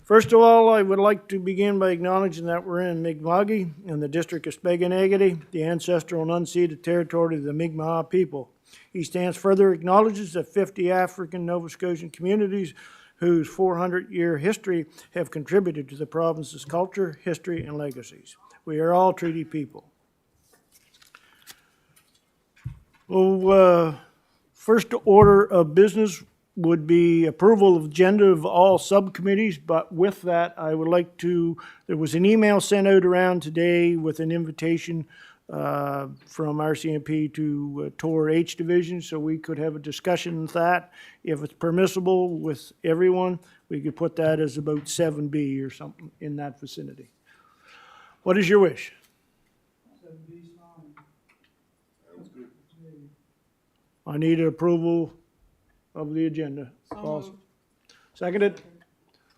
First of all, I would like to begin by acknowledging that we're in Mi'kma'ki in the district of Spaganagity, the ancestral and unceded territory of the Mi'kmaq people. East Hants further acknowledges that 50 African Nova Scotian communities whose 400-year history have contributed to the province's culture, history, and legacies. We are all treaty people. Well, first order of business would be approval of agenda of all subcommittees, but with that, I would like to, there was an email sent out around today with an invitation from RCMP to TOR H Division, so we could have a discussion with that. If it's permissible with everyone, we could put that as about 7B or something in that vicinity. What is your wish? 7B's fine. Sounds good. I need approval of the agenda. Seconded?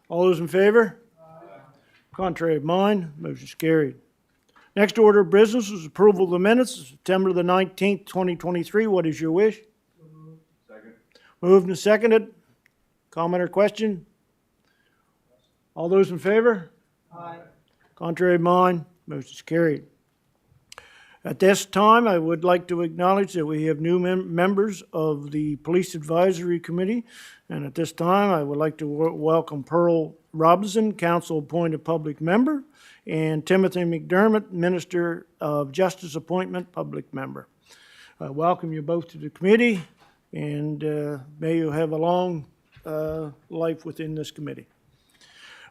All those in favor? Aye. Contrary of mine, motion's carried. Next order of business is approval of the minutes of September the 19th, 2023. What is your wish? Second. Moved and seconded. Comment or question? All those in favor? Aye. Contrary of mine, motion's carried. At this time, I would like to acknowledge that we have new members of the Police Advisory Committee. And at this time, I would like to welcome Pearl Robinson, Council-appointed public member, and Timothy McDermott, Minister of Justice Appointment, public member. I welcome you both to the committee, and may you have a long life within this committee.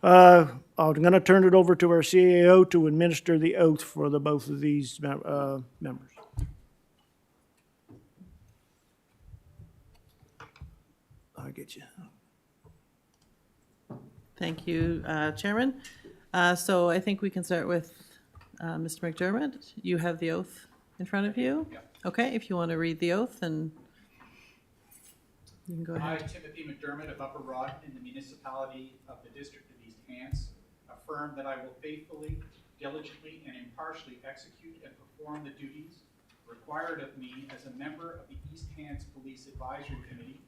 I'm going to turn it over to our CAO to administer the oath for the both of these members. I'll get you. Thank you, Chairman. So I think we can start with Mr. McDermott. You have the oath in front of you? Yeah. Okay, if you want to read the oath, then you can go I, ahead. Timothy McDermott of Upper Rod in the municipality of the District of East Hants, affirm that I will faithfully, diligently, and impartially execute and perform the duties required of me as a member of the East Hants Police Advisory Committee,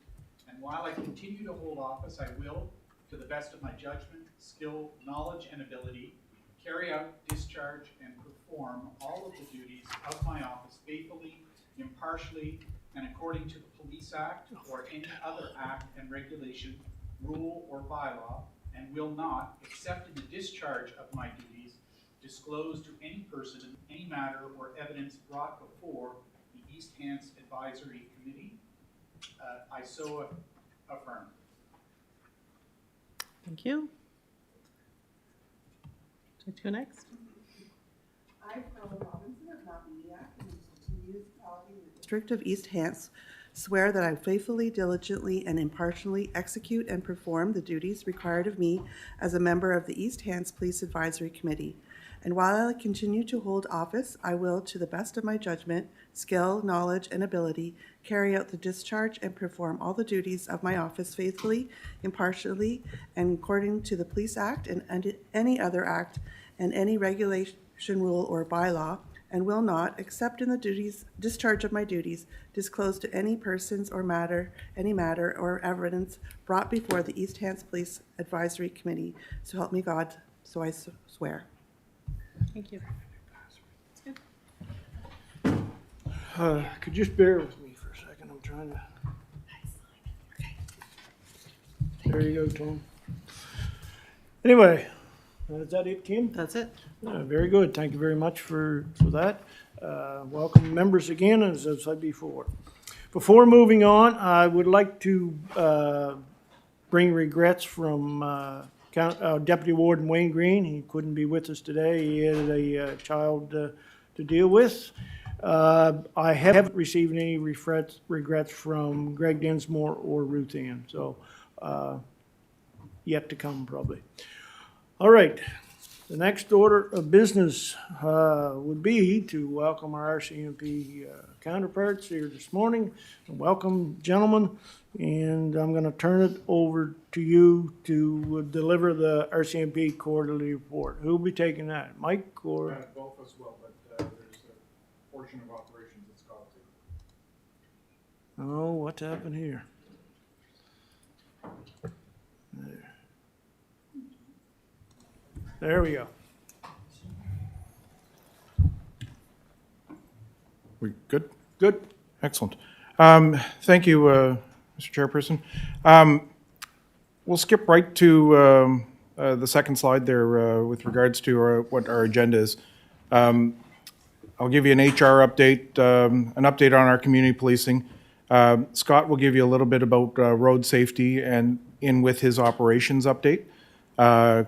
and while I continue to hold office, I will, to the best of my judgment, skill, knowledge, and ability, carry out, discharge, and perform all of the duties of my office faithfully, impartially, and according to the Police Act or any other act and regulation, rule, or bylaw, and will not, except in the discharge of my duties, disclose to any person any matter or evidence brought before the East Hants Advisory Committee. I so affirm. Thank you. Would you go next? I, Pearl Robinson of Mountaineer in the municipality of the District of East Hants, swear that I faithfully, diligently, and impartially execute and perform the duties required of me as a member of the East Hants Police Advisory Committee. And while I continue to hold office, I will, to the best of my judgment, skill, knowledge, and ability, carry out the discharge and perform all the duties of my office faithfully, impartially, and according to the Police Act and any other act and any regulation, rule, or bylaw, and will not, except in the discharge of my duties, disclose to any persons or any matter or evidence brought before the East Hants Police Advisory Committee. So help me God, so I swear. Thank you. Could you just bear with me for a second? I'm trying to. There you go, Tom. Anyway, is that it, Kim? That's it. Very good. Thank you very much for that. Welcome members again, as I said before. Before moving on, I would like to bring regrets from Deputy Warden Wayne Green. He couldn't be with us today. He had a child to deal with. I haven't received any regrets from Greg Dinsmore or Ruth Ann, so yet to come probably. All right. The next order of business would be to welcome our RCMP counterparts here this morning. Welcome, gentlemen, and I'm going to turn it over to you to deliver the RCMP quarterly report. Who will be taking that, Mike or? Both as well, but there's a portion of operations that's got to. Oh, what's happened here? There. There we go. We good? Good. Excellent. Thank you, Mr. Chairperson. We'll skip right to the second slide there with regards to what our agenda is. I'll give you an HR update, an update on our community policing. Scott will give you a little bit about road safety and in with his operations update,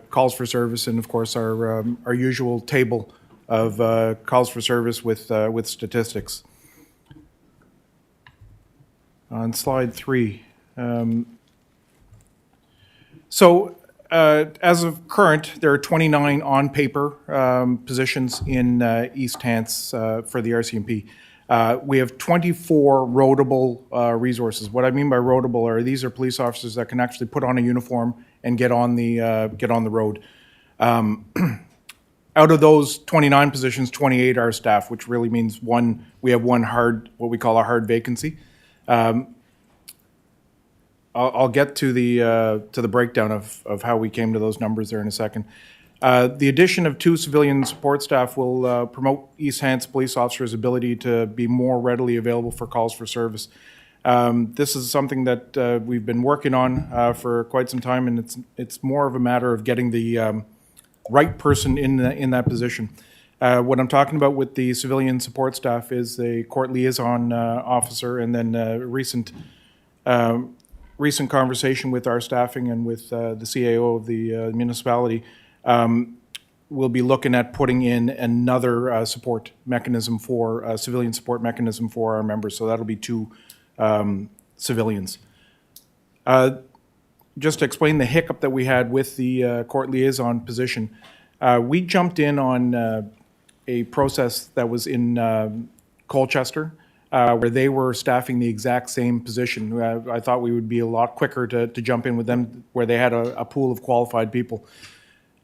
calls for service, and of course our usual table of calls for service with statistics. On slide 3. As of current, there are 29 on-paper positions in East Hants for the RCMP. We have 24 roadable resources. What I mean by roadable are these are police officers that can actually put on a uniform and get on the road. Out of those 29 positions, 28 are staff, which really means we have one hard, what we call a hard vacancy. I'll get to the breakdown of how we came to those numbers there in a second. The addition of 2 civilian support staff will promote East Hants police officers' ability to be more readily available for calls for service. This is something that we've been working on for quite some time, and it's more of a matter of getting the right person in that position. What I'm talking about with the civilian support staff is the court liaison officer, and then recent conversation with our staffing and with the CAO of the municipality. We'll be looking at putting in another support mechanism for civilian support mechanism for our members. So that'll be 2 civilians. Just to explain the hiccup that we had with the court liaison position, we jumped in on a process that was in Colchester, where they were staffing the exact same position. I thought we would be a lot quicker to jump in with them, where they had a pool of qualified people.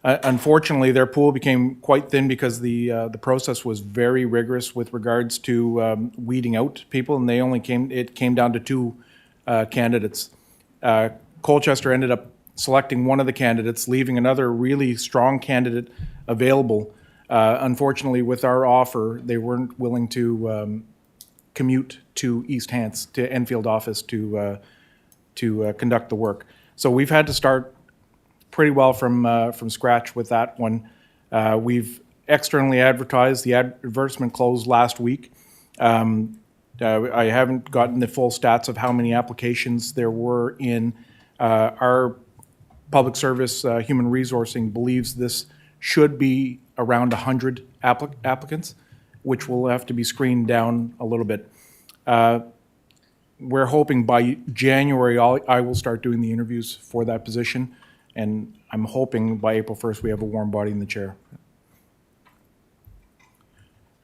Unfortunately, their pool became quite thin because the process was very rigorous with regards to weeding out people, and it came down to 2 candidates. Colchester ended up selecting one of the candidates, leaving another really strong candidate available. Unfortunately, with our offer, they weren't willing to commute to East Hants, to Enfield office to conduct the work. So we've had to start pretty well from scratch with that one. We've externally advertised. The advertisement closed last week. I haven't gotten the full stats of how many applications there were in. Our public service human resourcing believes this should be around 100 applicants, which will have to be screened down a little bit. We're hoping by January I will start doing the interviews for that position, and I'm hoping by April 1st we have a warm body in the chair.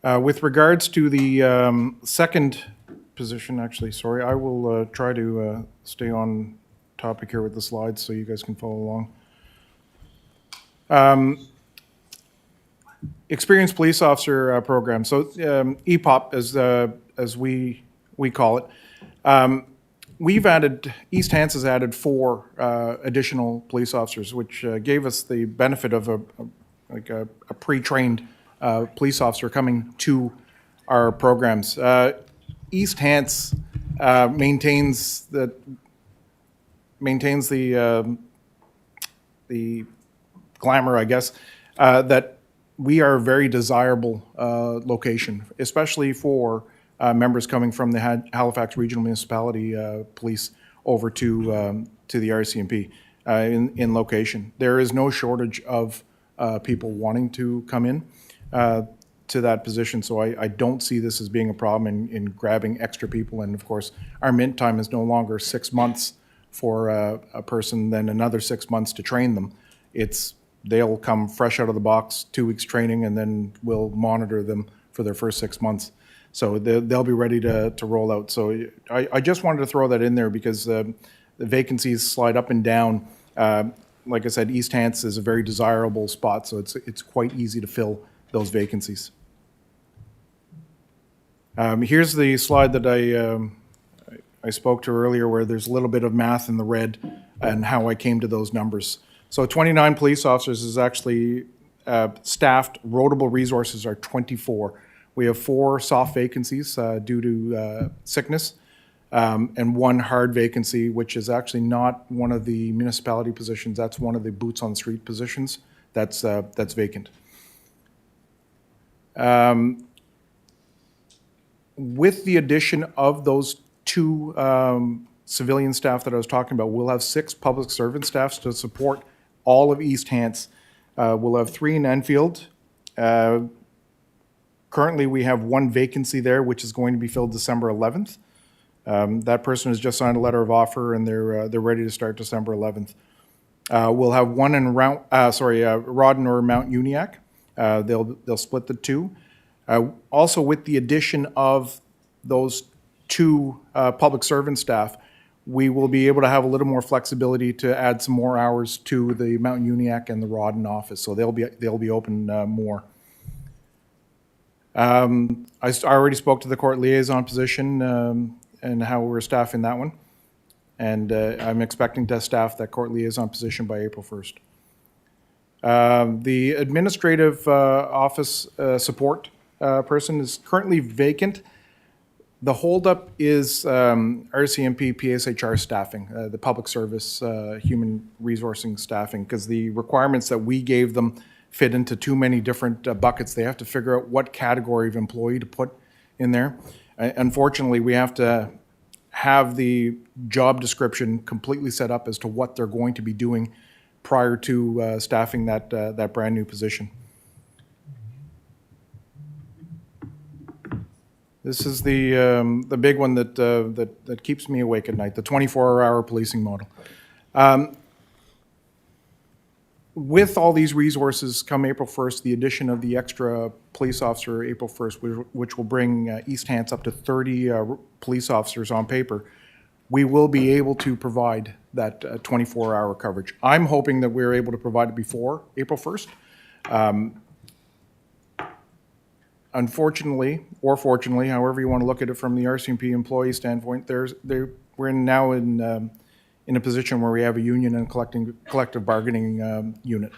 With regards to the second position, actually, sorry, I will try to stay on topic here with the slides so you guys can follow along. Experienced Police Officer Program, so EPOP as we call it. East Hants has added 4 additional police officers, which gave us the benefit of a pre-trained police officer coming to our programs. East Hants maintains the glamour, I guess, that we are a very desirable location, especially for members coming from the Halifax Regional Municipality Police over to the RCMP in location. There is no shortage of people wanting to come in to that position, so I don't see this as being a problem in grabbing extra people. And of course, our mint time is no longer 6 months for a person, then another 6 months to train them. They'll come fresh out of the box, 2 weeks training, and then we'll monitor them for their first 6 months. So they'll be ready to roll out. So I just wanted to throw that in there because the vacancies slide up and down. Like I said, East Hants is a very desirable spot, so it's quite easy to fill those vacancies. Here's the slide that I spoke to earlier, where there's a little bit of math in the red and how I came to those numbers. So 29 police officers is actually staffed. Rotable resources are 24. We have 4 soft vacancies due to sickness, and 1 hard vacancy, which is actually not one of the municipality positions. That's one of the boots on the street positions that's vacant. With the addition of those 2 civilian staff that I was talking about, we'll have 6 public servant staffs to support all of East Hants. We'll have 3 in Enfield. Currently, we have 1 vacancy there, which is going to be filled December 11th. That person has just signed a letter of offer, and they're ready to start December 11th. We'll have 1 in Rawdon or Mount Uniacke. They'll split the 2. Also, with the addition of those 2 public servant staff, we will be able to have a little more flexibility to add some more hours to the Mount Uniacke and the Rawdon office, so they'll be open more. I already spoke to the court liaison position and how we're staffing that one, and I'm expecting to staff that court liaison position by April 1st. The administrative office support person is currently vacant. The holdup is RCMP PSHR staffing, the public service human resourcing staffing, because the requirements that we gave them fit into too many different buckets. They have to figure out what category of employee to put in there. Unfortunately, we have to have the job description completely set up as to what they're going to be doing prior to staffing that brand new position. This is the big one that keeps me awake at night, the 24-hour policing model. With all these resources come April 1st, the addition of the extra police officer April 1st, which will bring East Hants up to 30 police officers on paper, we will be able to provide that 24-hour coverage. I'm hoping that we're able to provide it before April 1st. Unfortunately, or fortunately, however you want to look at it from the RCMP employee standpoint, we're now in a position where we have a union and collective bargaining unit.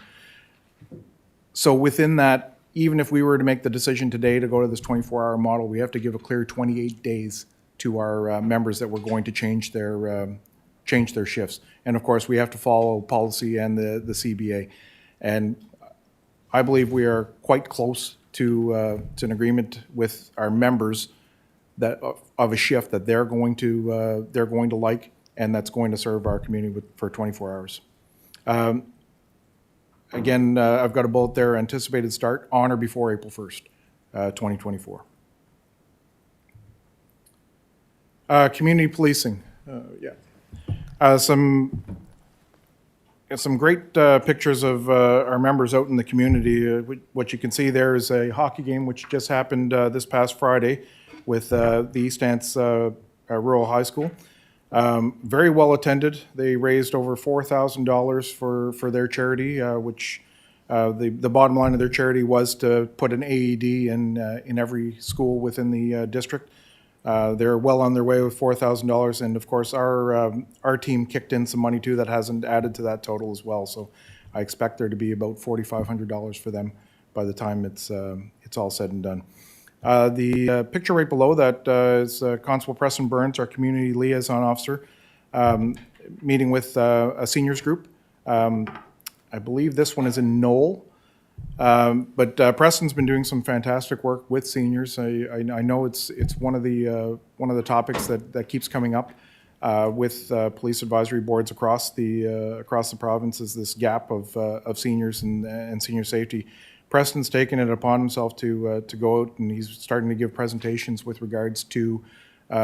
So within that, even if we were to make the decision today to go to this 24-hour model, we have to give a clear 28 days to our members that we're going to change their shifts. And of course, we have to follow policy and the CBA. And I believe we are quite close to an agreement with our members that of a shift that they're going to like, and that's going to serve our community for 24 hours. Again, I've got a bullet there, anticipated start on or before April 1st, 2024. Community policing, some great pictures of our members out in the community. What you can see there is a hockey game which just happened this past Friday with the East Hants Rural High School. Very well attended. They raised over $4,000 for their charity, which the bottom line of their charity was to put an AED in every school within the district. They're well on their way with $4,000, and of course our team kicked in some money too that hasn't added to that total as well. So I expect there to be about $4,500 for them by the time it's all said and done. The picture right below that is Constable Preston Burns, our community liaison officer, meeting with a seniors group. I believe this one is in Knoll. But Preston's been doing some fantastic work with seniors. I know it's one of the topics that keeps coming up with police advisory boards across the province, is this gap of seniors and senior safety. Preston's taken it upon himself to go out, and he's starting to give presentations with regards to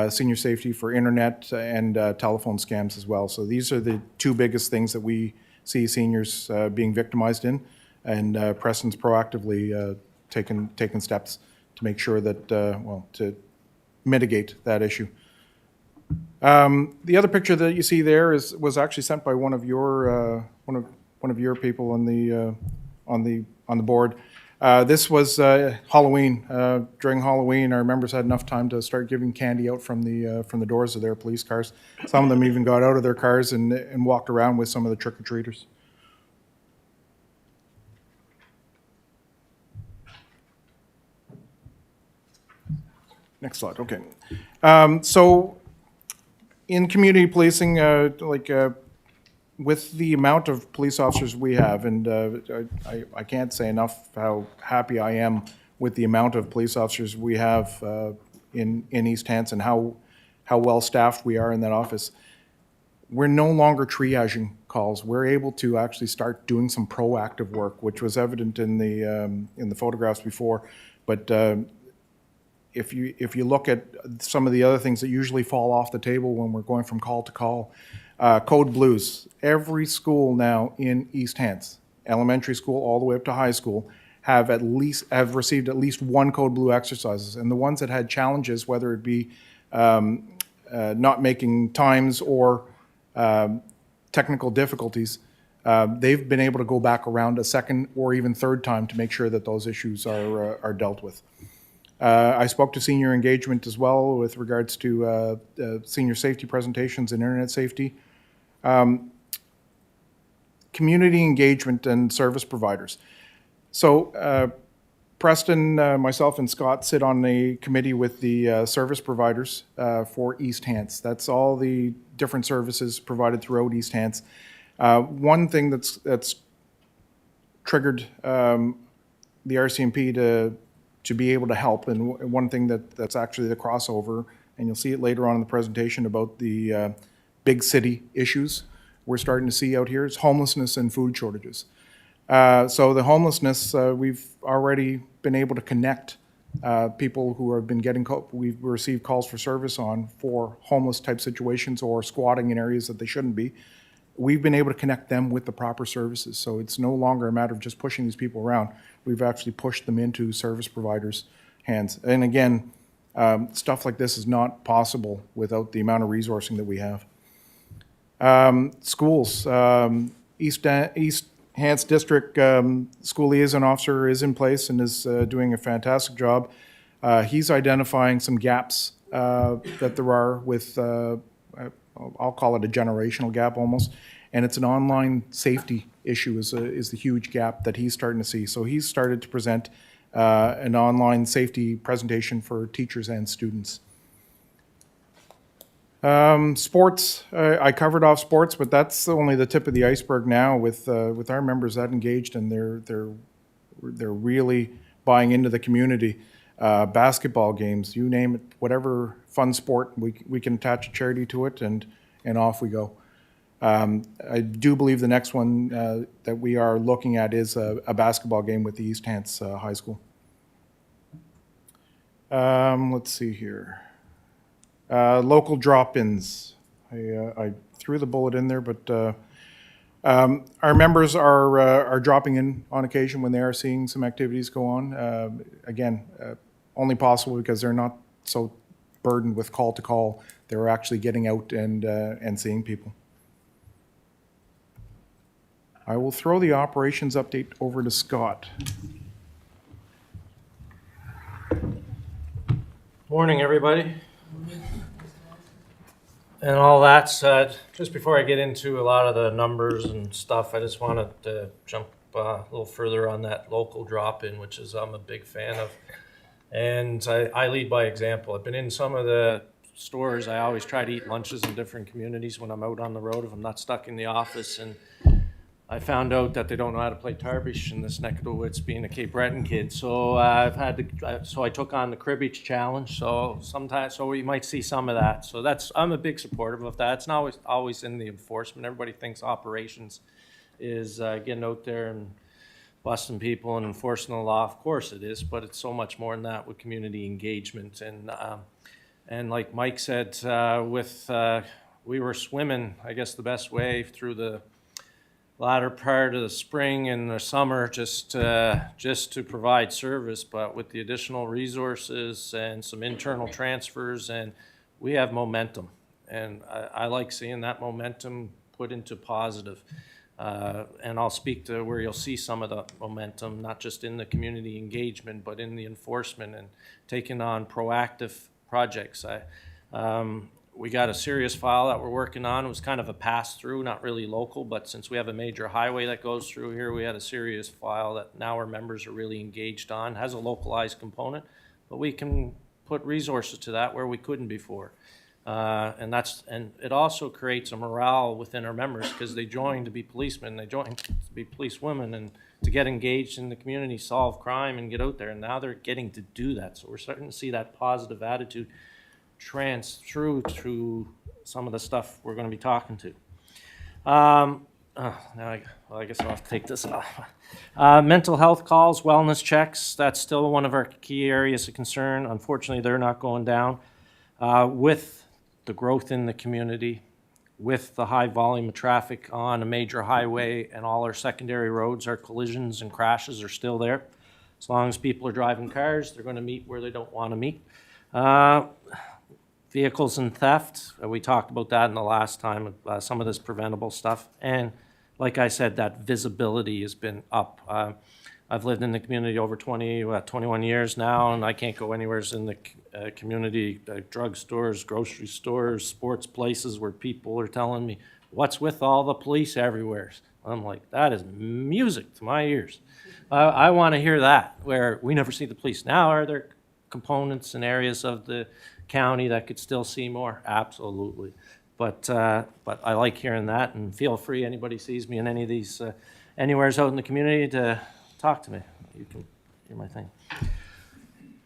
senior safety for internet and telephone scams as well. So these are the 2 biggest things that we see seniors being victimized in. And Preston's proactively taken steps to make sure that, to mitigate that issue. The other picture that you see there was actually sent by one of your people on the board. This was Halloween. During Halloween, our members had enough time to start giving candy out from the doors of their police cars. Some of them even got out of their cars and walked around with some of the trick-or-treaters. Next slide, okay. So in community policing, with the amount of police officers we have, and I can't say enough how happy I am with the amount of police officers we have in East Hanson, how well staffed we are in that office. We're no longer triaging calls. We're able to actually start doing some proactive work, which was evident in the photographs before. But if you look at some of the other things that usually fall off the table when we're going from call to call, code blues. Every school now in East Hants, elementary school all the way up to high school, have received at least one code blue exercises. And the ones that had challenges, whether it be not making times or technical difficulties, they've been able to go back around a second or even third time to make sure that those issues are dealt with. I spoke to senior engagement as well with regards to senior safety presentations and internet safety. Community engagement and service providers. So Preston, myself, and Scott sit on a committee with the service providers for East Hants. That's all the different services provided throughout East Hants. One thing that's triggered the RCMP to be able to help, and one thing that's actually the crossover, and you'll see it later on in the presentation about the big city issues we're starting to see out here, is homelessness and food shortages. So the homelessness, we've already been able to connect people who have been we've received calls for service on for homeless type situations or squatting in areas that they shouldn't be. We've been able to connect them with the proper services. So it's no longer a matter of just pushing these people around. We've actually pushed them into service providers' hands. And again, stuff like this is not possible without the amount of resourcing that we have. Schools, East Hants District School Liaison Officer is in place and is doing a fantastic job. He's identifying some gaps that there are with, I'll call it a generational gap almost, and it's an online safety issue is the huge gap that he's starting to see. So he's started to present an online safety presentation for teachers and students. Sports, I covered off sports, but that's only the tip of the iceberg now with our members that engaged, and they're really buying into the community. Basketball games, you name it, whatever fun sport, we can attach a charity to it, and off we go. I do believe the next one that we are looking at is a basketball game with the East Hants High School. Let's see here. Local drop-ins. I threw the bullet in there, but our members are dropping in on occasion when they are seeing some activities go on. Again, only possible because they're not so burdened with call to call. They're actually getting out and seeing people. I will throw the operations update over to Scott. Morning, everybody. And all that said, just before I get into a lot of the numbers and stuff, I just wanted to jump a little further on that local drop-in, which is I'm a big fan of. And I lead by example. I've been in some of the stores. I always try to eat lunches in different communities when I'm out on the road if I'm not stuck in the office. And I found out that they don't know how to play Tarbish in this neck of the woods, being a Cape Breton kid. So I took on the cribbage challenge. So we might see some of that. So I'm a big supporter of that. It's not always in the enforcement. Everybody thinks operations is getting out there and busting people and enforcing the law. Of course it is, but it's so much more than that with community engagement. And like Mike said, we were swimming, I guess, the best way through the latter part of the spring and the summer just to provide service, but with the additional resources and some internal transfers, and we have momentum. And I like seeing that momentum put into positive. And I'll speak to where you'll see some of the momentum, not just in the community engagement, but in the enforcement and taking on proactive projects. We got a serious file that we're working on. It was kind of a pass-through, not really local, but since we have a major highway that goes through here, we had a serious file that now our members are really engaged on. It has a localized component, but we can put resources to that where we couldn't before. And it also creates a morale within our members because they join to be policemen, they join to be policewomen and to get engaged in the community, solve crime and get out there. And now they're getting to do that. So we're starting to see that positive attitude through to some of the stuff we're going to be talking to. I guess I'll have to take this off. Mental health calls, wellness checks, that's still one of our key areas of concern. Unfortunately, they're not going down. With the growth in the community, with the high volume of traffic on a major highway and all our secondary roads, our collisions and crashes are still there. As long as people are driving cars, they're going to meet where they don't want to meet. Vehicles and theft, we talked about that in the last time, some of this preventable stuff. And like I said, that visibility has been up. I've lived in the community over 21 years now, and I can't go anywhere in the community, drugstores, grocery stores, sports places where people are telling me, what's with all the police everywhere? I'm like, that is music to my ears. I want to hear that, where we never see the police. Now, are there components and areas of the county that could still see more? Absolutely. But I like hearing that, and feel free, anybody sees me in any of these, anywheres out in the community, to talk to me. You can hear my thing. Do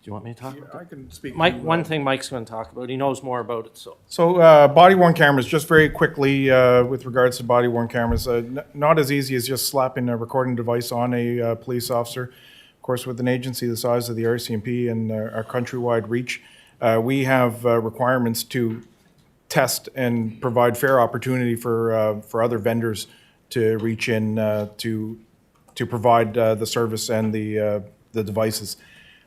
you want me to talk about that? I can speak. Mike, to, one thing Mike's going to talk about, he knows more about it, so. So body-worn cameras, just very quickly with regards to body-worn cameras, not as easy as just slapping a recording device on a police officer. Of course, with an agency the size of the RCMP and our countrywide reach, we have requirements to test and provide fair opportunity for other vendors to reach in to provide the service and the devices.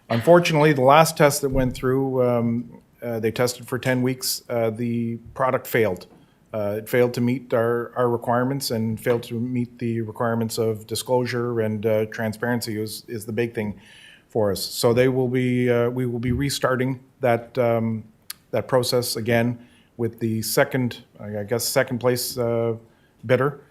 Unfortunately, the last test that went through, they tested for 10 weeks. The product failed. It failed to meet our requirements and failed to meet the requirements of disclosure and transparency is the big thing for us. So we will be restarting that process again with the second place bidder,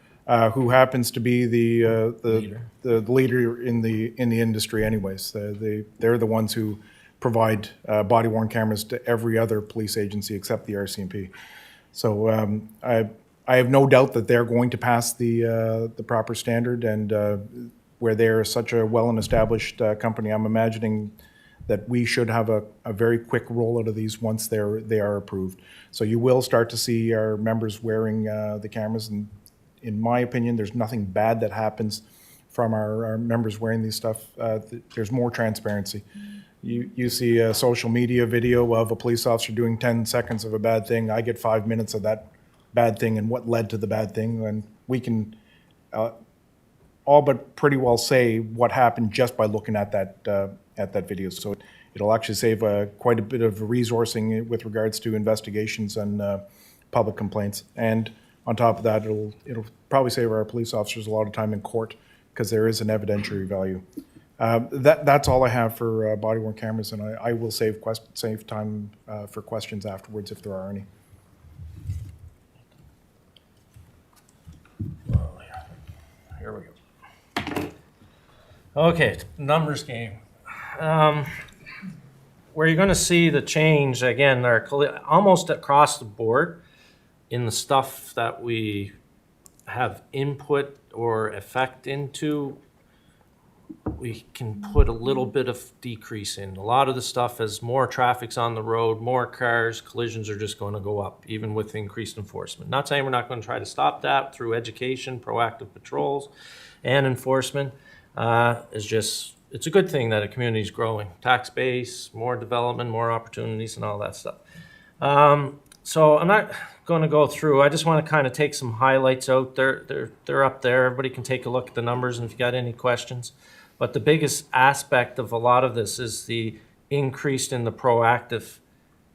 who happens to be the leader in the industry anyways. They're the ones who provide body-worn cameras to every other police agency except the RCMP. So I have no doubt that they're going to pass the proper standard, and where they're such a well and established company, I'm imagining that we should have a very quick rollout of these once they are approved. So you will start to see our members wearing the cameras, and in my opinion, there's nothing bad that happens from our members wearing these stuff. There's more transparency. You see a social media video of a police officer doing 10 seconds of a bad thing. I get 5 minutes of that bad thing and what led to the bad thing, and we can all but pretty well say what happened just by looking at that video. So it'll actually save quite a bit of resourcing with regards to investigations and public complaints. And on top of that, it'll probably save our police officers a lot of time in court because there is an evidentiary value. That's all I have for body-worn cameras, and I will save time for questions afterwards if there are any. Here we go. Okay, numbers game. Where you're going to see the change, again, are almost across the board in the stuff that we have input or effect into, we can put a little bit of decrease in. A lot of the stuff, as more traffic's on the road, more cars, collisions are just going to go up, even with increased enforcement. Not saying we're not going to try to stop that through education, proactive patrols, and enforcement. It's a good thing that a community is growing. Tax base, more development, more opportunities, and all that stuff. So I'm not going to go through. I just want to kind of take some highlights out. They're up there. Everybody can take a look at the numbers, and if you got any questions. But the biggest aspect of a lot of this is the increase in the proactive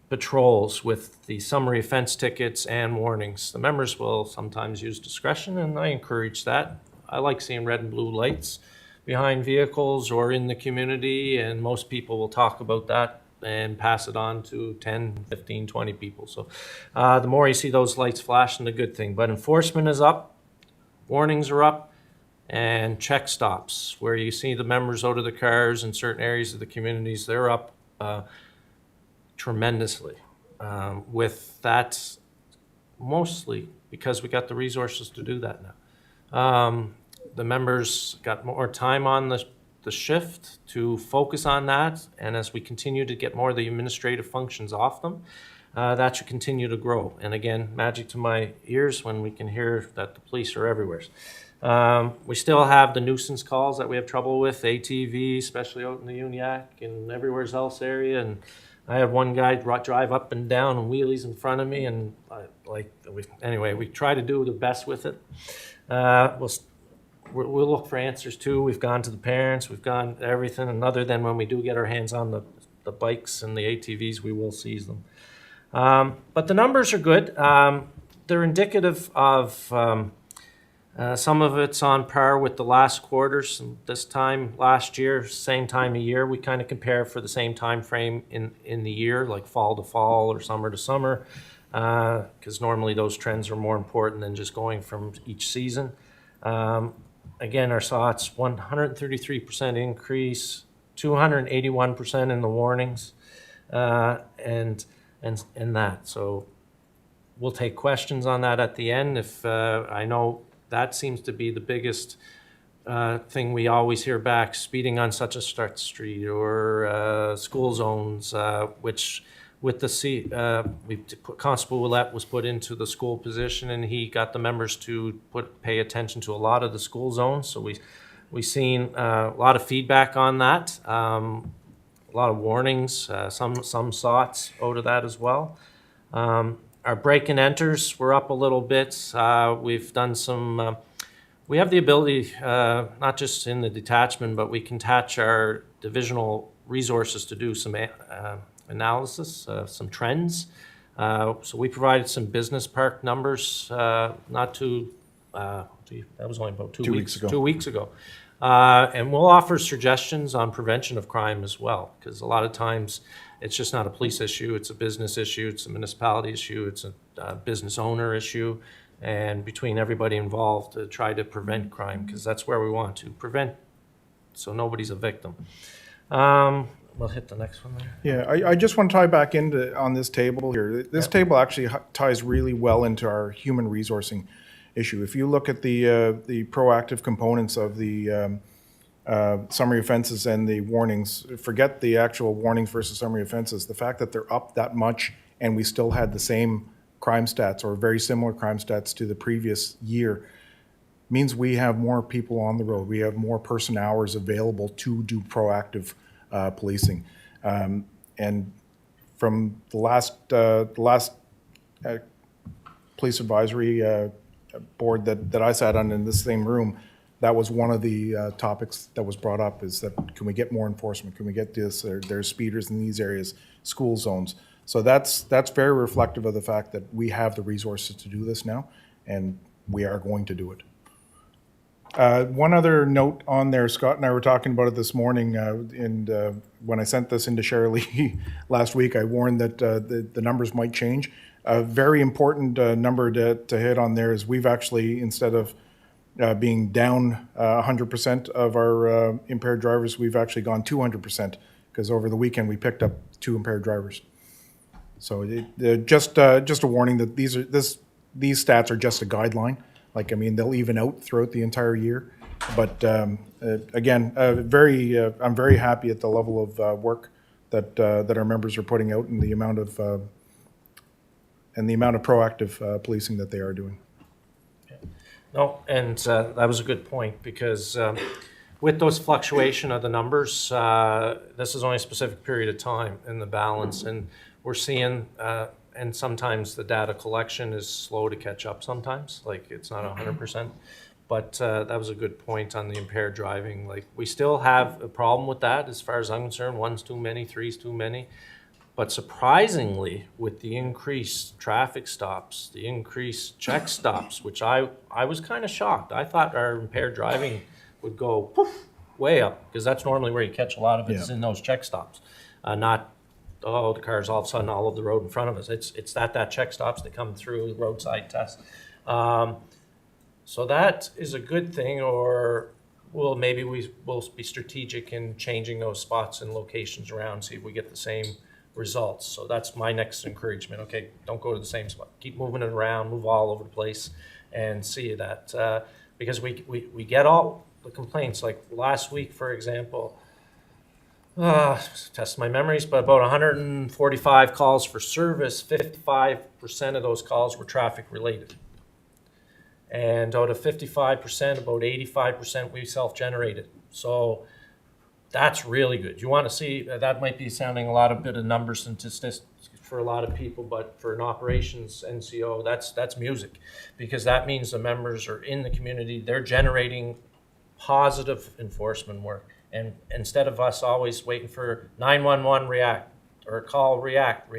patrols with the summary offense tickets and warnings. The members will sometimes use discretion, and I encourage that. I like seeing red and blue lights behind vehicles or in the community, and most people will talk about that and pass it on to 10, 15, 20 people. So the more you see those lights flashing, the good thing. But enforcement is up, warnings are up, and check stops, where you see the members out of the cars in certain areas of the communities, they're up. tremendously. With that, mostly because we got the resources to do that now. The members got more time on the shift to focus on that, and as we continue to get more of the administrative functions off them, that should continue to grow. And again, magic to my ears when we can hear that the police are everywhere. We still have the nuisance calls that we have trouble with, ATV, especially out in the Uniac and everywhere else area. And I had one guy drive up and down and wheelies in front of me, and we try to do the best with it. We'll look for answers too. We've gone to the parents, we've gone everything, and other than when we do get our hands on the bikes and the ATVs, we will seize them. But the numbers are good. They're indicative of some of it's on par with the last quarters. This time last year, same time of year, we kind of compare for the same time frame in the year, like fall to fall or summer to summer, because normally those trends are more important than just going from each season. Again, our thoughts, 133% increase, 281% in the warnings, and that. So we'll take questions on that at the end. If I know that seems to be the biggest thing we always hear back, speeding on such a street or school zones, which with the Constable Willett was put into the school position, and he got the members to pay attention to a lot of the school zones. So we've seen a lot of feedback on that, a lot of warnings, some thoughts out of that as well. Our break and enters were up a little bit. We've done some. We have the ability, not just in the detachment, but we can attach our divisional resources to do some analysis, some trends. So we provided some business park numbers that was only about 2 weeks ago. 2 weeks ago. And we'll offer suggestions on prevention of crime as well, because a lot of times it's just not a police issue, it's a business issue, it's a municipality issue, it's a business owner issue, and between everybody involved to try to prevent crime, because that's where we want to prevent so nobody's a victim. We'll hit the next one there. Yeah, I just want to tie back into on this table here. This table actually ties really well into our human resourcing issue. If you look at the proactive components of the summary offenses and the warnings, forget the actual warnings versus summary offenses. The fact that they're up that much and we still had the same crime stats or very similar crime stats to the previous year means we have more people on the road. We have more person hours available to do proactive policing. And from the last police advisory board that I sat on in this same room, that was one of the topics that was brought up, is that can we get more enforcement? Can we get this? There's speeders in these areas, school zones. So that's very reflective of the fact that we have the resources to do this now, and we are going to do it. One other note on there, Scott and I were talking about it this morning, and when I sent this into Shirley last week, I warned that the numbers might change. A very important number to hit on there is we've actually, instead of being down 100% of our impaired drivers, we've actually gone 200%, because over the weekend we picked up 2 impaired drivers. So just a warning that these stats are just a guideline. Like, I mean, they'll even out throughout the entire year. But again, I'm very happy at the level of work that our members are putting out, and the amount of proactive policing that they are doing. No, and that was a good point, because with those fluctuation of the numbers, this is only a specific period of time in the balance, and we're seeing, and sometimes the data collection is slow to catch up sometimes, like it's not 100%, but that was a good point on the impaired driving. Like, we still have a problem with that as far as I'm concerned. 1's too many, 3's too many. But surprisingly, with the increased traffic stops, the increased check stops, which I was kind of shocked. I thought our impaired driving would go poof, way up, because that's normally where you catch a lot of it, is in those check stops. Not, oh, the car's all of a sudden all over the road in front of us. It's that check stops that come through the roadside test. So that is a good thing, or well, maybe we'll be strategic in changing those spots and locations around, see if we get the same results. So that's my next encouragement. Okay, don't go to the same spot. Keep moving it around, move all over the place, and see that. Because we get all the complaints. Like last week, for example, test my memories, but about 145 calls for service, 55% of those calls were traffic related. And out of 55%, about 85% we self-generated. So that's really good. You want to see, that might be sounding a lot of bit of numbers and statistics for a lot of people, but for an operations NCO, that's music, because that means the members are in the community, they're generating positive enforcement work. And instead of us always waiting for 911 react or call react,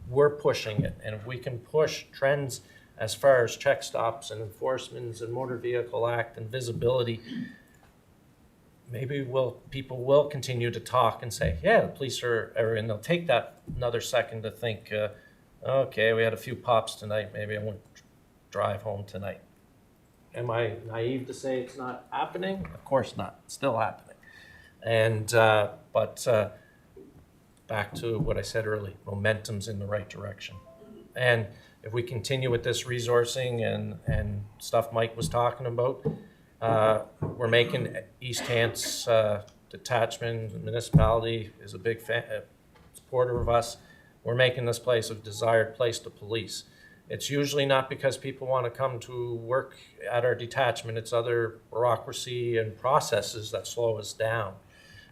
we're pushing it. And if we can push trends as far as check stops and enforcements and motor vehicle act and visibility, maybe people will continue to talk and say, yeah, the police are, and they'll take that another second to think, okay, we had a few pops tonight, maybe I won't drive home tonight. Am I naive to say it's not happening? Of course not. It's still happening. And but back to what I said earlier, momentum's in the right direction. And if we continue with this resourcing and stuff Mike was talking about, we're making East Hants detachment, the municipality is a big supporter of us. We're making this place a desired place to police. It's usually not because people want to come to work at our detachment. It's other bureaucracy and processes that slow us down.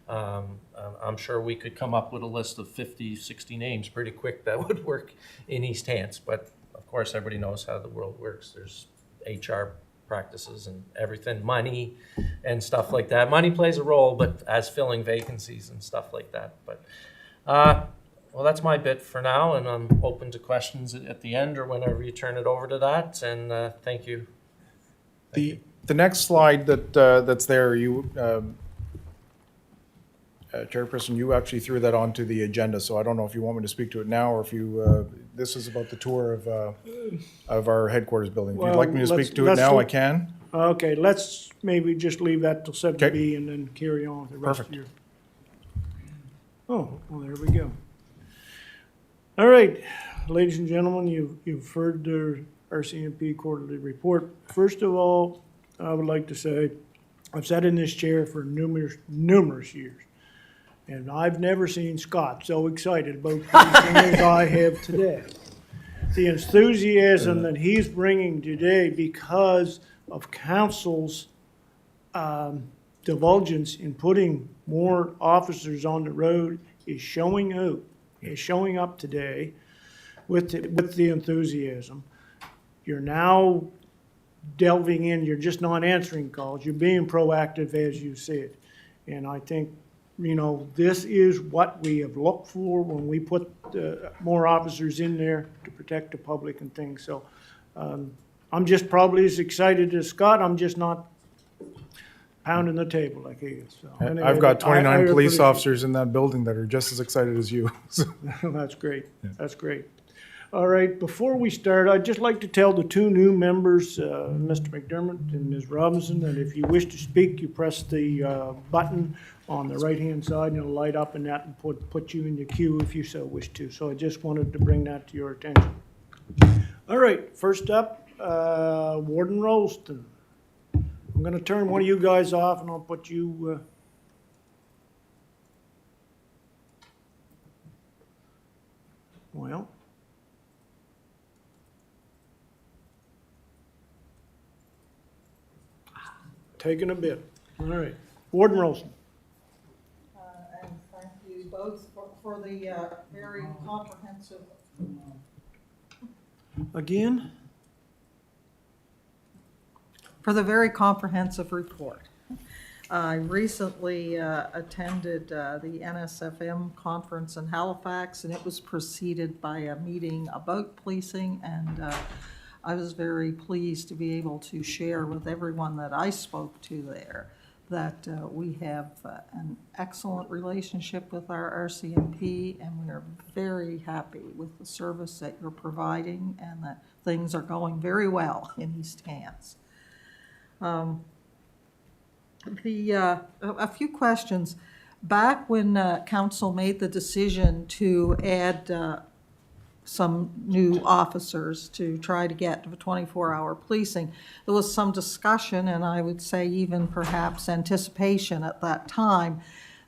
I'm sure we could come up with a list of 50, 60 names pretty quick that would work in East Hants. But of course, everybody knows how the world works. There's HR practices and everything, money and stuff like that. Money plays a role, but as filling vacancies and stuff like that. But well, that's my bit for now, and I'm open to questions at the end or whenever you turn it over to that. And thank you. The next slide that's there, you, Chairperson, you actually threw that onto the agenda, so I don't know if you want me to speak to it now or if you, this is about the tour of our headquarters building. If you'd like me to speak to it now, I can. Okay, let's maybe just leave that till 7B Okay. and then carry on with the rest of Perfect. your. Oh, well, there we go. All right, ladies and gentlemen, you've heard the RCMP quarterly report. First of all, I would like to say, I've sat in this chair for numerous years. And I've never seen Scott so excited about policing as I have today. The enthusiasm that he's bringing today because of council's divulgence in putting more officers on the road is showing out, is showing up today with the enthusiasm. You're now delving in, you're just not answering calls, you're being proactive, as you said. And I think, you know, this is what we have looked for when we put more officers in there to protect the public and things. So I'm just probably as excited as Scott. I'm just not pounding the table like he is. So anyway, I've got I 29 police appreciate- officers in that building that are just as excited as you. That's great. That's great. All right, before we start, I'd just like to tell the two new members, Mr. McDermott and Ms. Robinson, that if you wish to speak, you press the button on the right-hand side and it'll light up in that and put you in the queue if you so wish to. So I just wanted to bring that to your attention. All right, first up, Warden Rolston. I'm going to turn one of you guys off and I'll put you... Well... Taking a bit. All right. Warden Rolston. And thank you both for the very comprehensive, Again? for the very comprehensive report. I recently attended the NSFM conference in Halifax, and it was preceded by a meeting about policing, and I was very pleased to be able to share with everyone that I spoke to there that we have an excellent relationship with our RCMP, and we are very happy with the service that you're providing, and that things are going very well in East Hants. A few questions. back when council made the decision to add some new officers to try to get to 24-hour policing, there was some discussion, and I would say even perhaps anticipation at that time,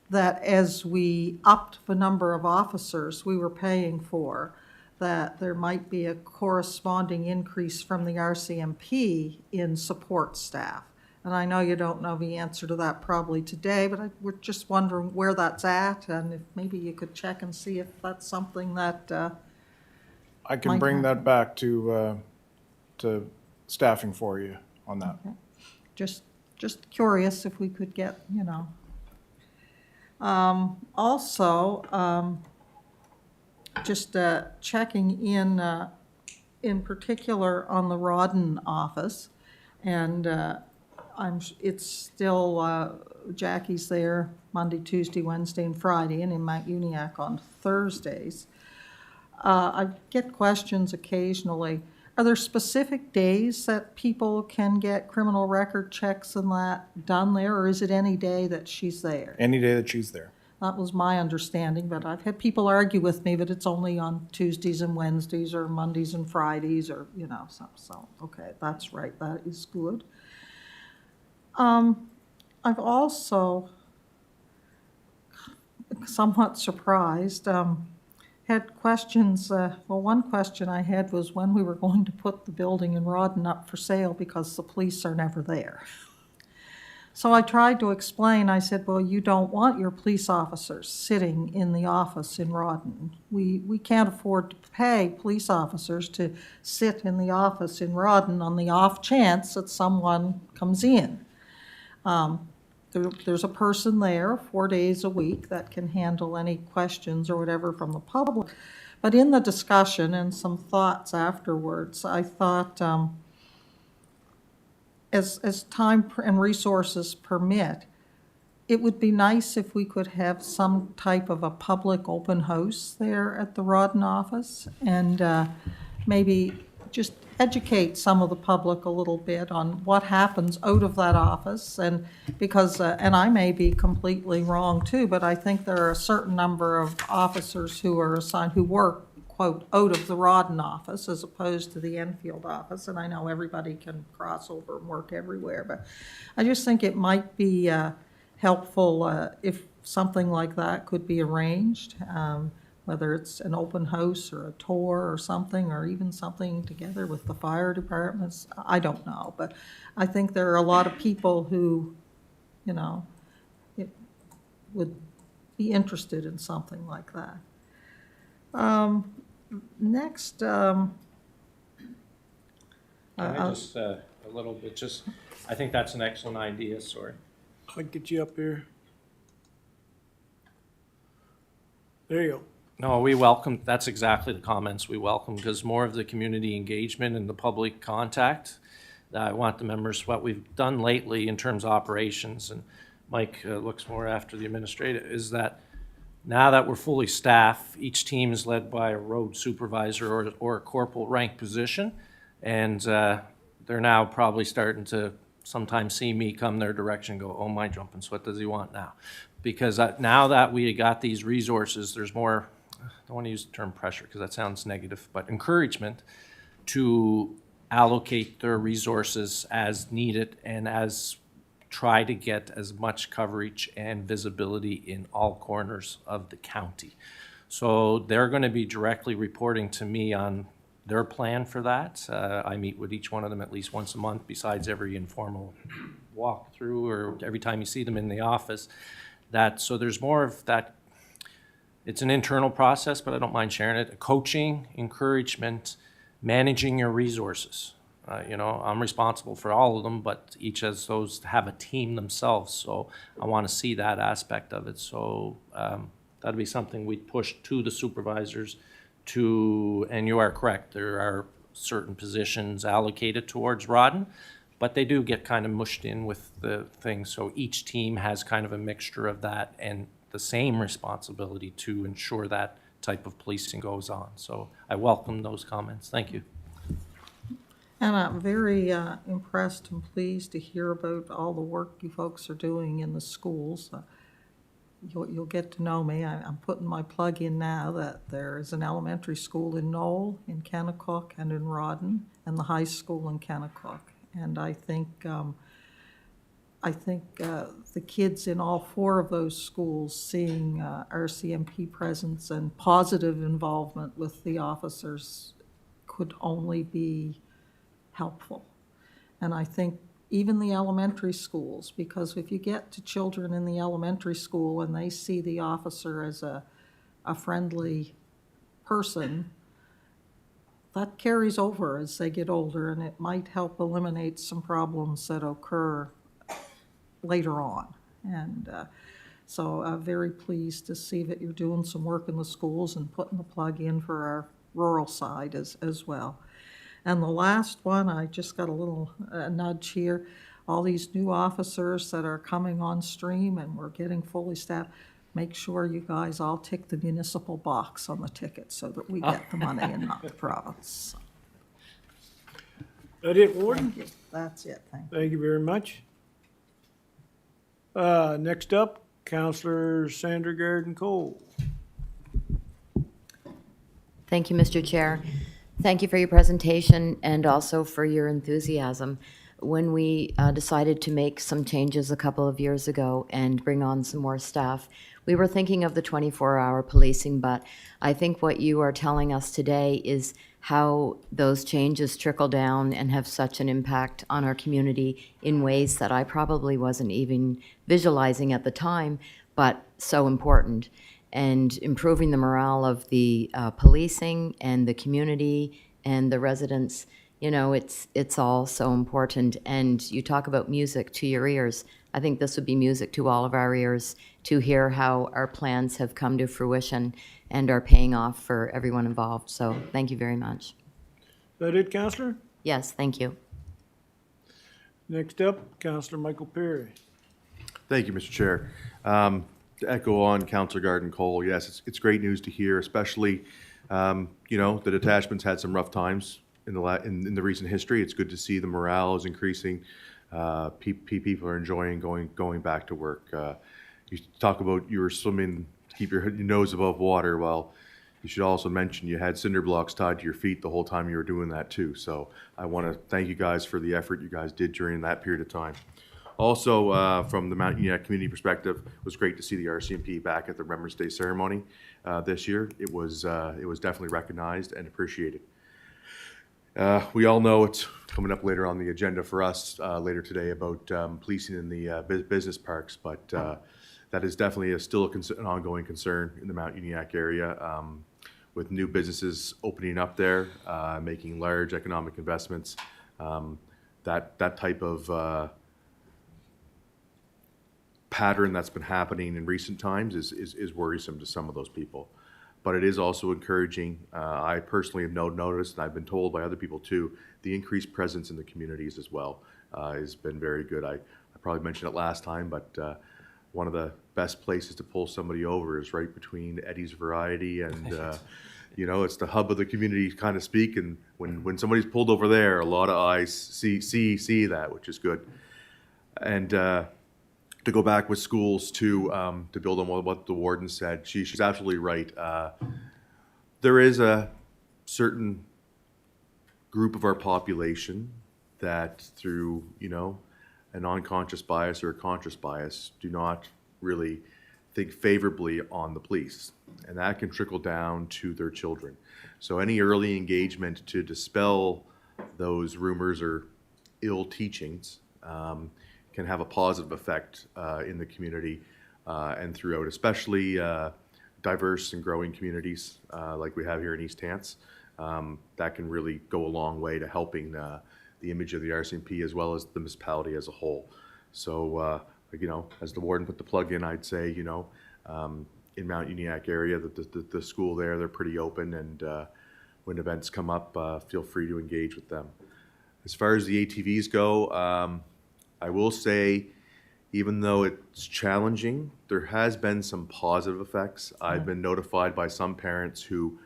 that as we upped the number of officers we were paying for, that there might be a corresponding increase from the RCMP in support staff. And I know you don't know the answer to that probably today, but we're just wondering where that's at, and if maybe you could check and see if that's something that, I can Might bring have- that back to staffing for you on that. just curious if we could get, you know. Also, just checking in particular on the Rawdon office, and it's still, Jackie's there Monday, Tuesday, Wednesday, and Friday, and in Mount Uniac on Thursdays. I get questions occasionally. Are there specific days that people can get criminal record checks and that done there, or is it any day that she's there? Any day that she's there. That was my understanding, but I've had people argue with me that it's only on Tuesdays and Wednesdays or Mondays and Fridays, or, you know, so, okay, that's right, that is good. I've also, somewhat surprised, had questions, one question I had was when we were going to put the building in Rawdon up for sale because the police are never there. So I tried to explain, I said, well, you don't want your police officers sitting in the office in Rawdon. We can't afford to pay police officers to sit in the office in Rawdon on the off chance that someone comes in. There's a person there 4 days a week that can handle any questions or whatever from the public. But in the discussion and some thoughts afterwards, I thought, as time and resources permit, it would be nice if we could have some type of a public open house there at the Rawdon office, and maybe just educate some of the public a little bit on what happens out of that office. And because, and I may be completely wrong too, but I think there are a certain number of officers who are assigned, who work, quote, out of the Rawdon office as opposed to the Enfield office. And I know everybody can cross over and work everywhere, but I just think it might be helpful if something like that could be arranged. Whether it's an open house or a tour or something, or even something together with the fire departments, I don't know. But I think there are a lot of people who, you know, would be interested in something like that. Next, Can I just, a little bit, just, I think that's an excellent idea, sorry. I'll get you up here. There you go. No, we welcome, that's exactly the comments we welcome, because more of the community engagement and the public contact, I want the members, what we've done lately in terms of operations, and Mike looks more after the administrative, is that now that we're fully staffed, each team is led by a road supervisor or a corporal rank position, and they're now probably starting to sometimes see me come their direction and go, oh my jumping sweat, does he want now? Because now that we got these resources, there's more, I don't want to use the term pressure because that sounds negative, but encouragement to allocate their resources as needed and as try to get as much coverage and visibility in all corners of the county. So they're going to be directly reporting to me on their plan for that. I meet with each one of them at least once a month, besides every informal walkthrough or every time you see them in the office. So there's more of that. It's an internal process, but I don't mind sharing it. Coaching, encouragement, managing your resources. You know, I'm responsible for all of them, but each has those have a team themselves. So I want to see that aspect of it. So that'd be something we'd push to the supervisors to, and you are correct, there are certain positions allocated towards Rawdon, but they do get kind of mushed in with the things. So each team has kind of a mixture of that and the same responsibility to ensure that type of policing goes on. So I welcome those comments. Thank you. and I'm very impressed and pleased to hear about all the work you folks are doing in the schools. you'll get to know me. I'm putting my plug in now that there is an elementary school in Knoll, in Kennecott, and in Rawdon, and the high school in Kennecott. And I think the kids in all 4 of those schools seeing RCMP presence and positive involvement with the officers could only be helpful. And I think even the elementary schools, because if you get to children in the elementary school and they see the officer as a friendly person, that carries over as they get older, and it might help eliminate some problems that occur later on. And so I'm very pleased to see that you're doing some work in the schools and putting the plug in for our rural side as well. And the last one, I just got a little nudge here. All these new officers that are coming on stream and we're getting fully staffed, make sure you guys all tick the municipal box on the ticket so that we get the money and not the province. That it, Warden? Thank you. That's it, thank you. Thank you very much. Next up, Councillor Sandra Garden Cole. Thank you, Mr. Chair. Thank you for your presentation and also for your enthusiasm. When we decided to make some changes a couple of years ago and bring on some more staff, we were thinking of the 24-hour policing, but I think what you are telling us today is how those changes trickle down and have such an impact on our community in ways that I probably wasn't even visualizing at the time, but so important. And improving the morale of the policing and the community and the residents, you know, it's all so important. And you talk about music to your ears. I think this would be music to all of our ears to hear how our plans have come to fruition and are paying off for everyone involved. So thank you very much. That it, Councillor? Yes, thank you. Next up, Councillor Michael Perry. Thank you, Mr. Chair. To echo on Councillor Garden Cole, yes, it's great news to hear, especially, you know, the detachment's had some rough times in the recent history. It's good to see the morale is increasing. People are enjoying going back to work. You talk about you were swimming to keep your nose above water. Well, you should also mention you had cinder blocks tied to your feet the whole time you were doing that too. So I want to thank you guys for the effort you guys did during that period of time. Also, from the Mount Uniacke community perspective, it was great to see the RCMP back at the Remembrance Day ceremony this year. It was definitely recognized and appreciated. We all know it's coming up later on the agenda for us later today about policing in the business parks, but that is definitely still an ongoing concern in the Mount Uniacke area with new businesses opening up there, making large economic investments. That type of pattern that's been happening in recent times is worrisome to some of those people. But it is also encouraging. I personally have noticed, and I've been told by other people too, the increased presence in the communities as well has been very good. I probably mentioned it last time, but one of the best places to pull somebody over is right between Eddie's Variety and, you know, it's the hub of the community, kind of speak. And when somebody's pulled over there, a lot of eyes see that, which is good. And to go back with schools to build on what the warden said, she's absolutely right. There is a certain group of our population that through, you know, an unconscious bias or a conscious bias do not really think favorably on the police. And that can trickle down to their children. So any early engagement to dispel those rumors or ill teachings can have a positive effect in the community and throughout, especially diverse and growing communities like we have here in East Hants. That can really go a long way to helping the image of the RCMP as well as the municipality as a whole. So, you know, as the warden put the plug in, I'd say, you know, in Mount Uniacke area, the school there, they're pretty open, and when events come up, feel free to engage with them. As far as the ATVs go, I will say, even though it's challenging, there has been some positive effects. I've been notified by some parents who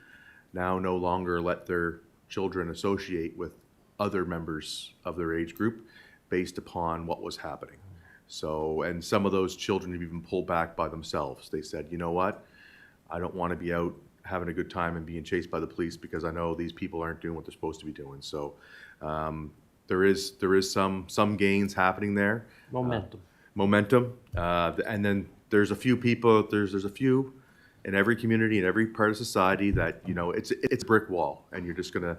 now no longer let their children associate with other members of their age group based upon what was happening. So, and some of those children have even pulled back by themselves. They said, you know what? I don't want to be out having a good time and being chased by the police because I know these people aren't doing what they're supposed to be doing. So there is some gains happening there. Momentum. And then there's a few people, there's a few in every community, in every part of society that, you know, it's a brick wall and you're just going to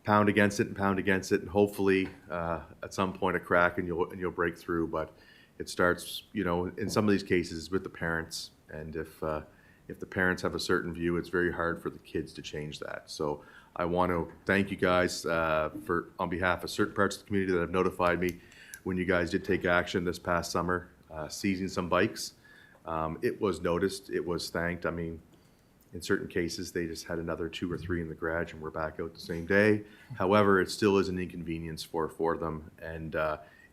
pound against it and hopefully at some point a crack and you'll break through. But it starts, you know, in some of these cases with the parents. And if the parents have a certain view, it's very hard for the kids to change that. So I want to thank you guys on behalf of certain parts of the community that have notified me when you guys did take action this past summer, seizing some bikes. It was noticed, it was thanked. I mean, in certain cases, they just had another 2 or 3 in the garage and were back out the same day. However, it still is an inconvenience for them, and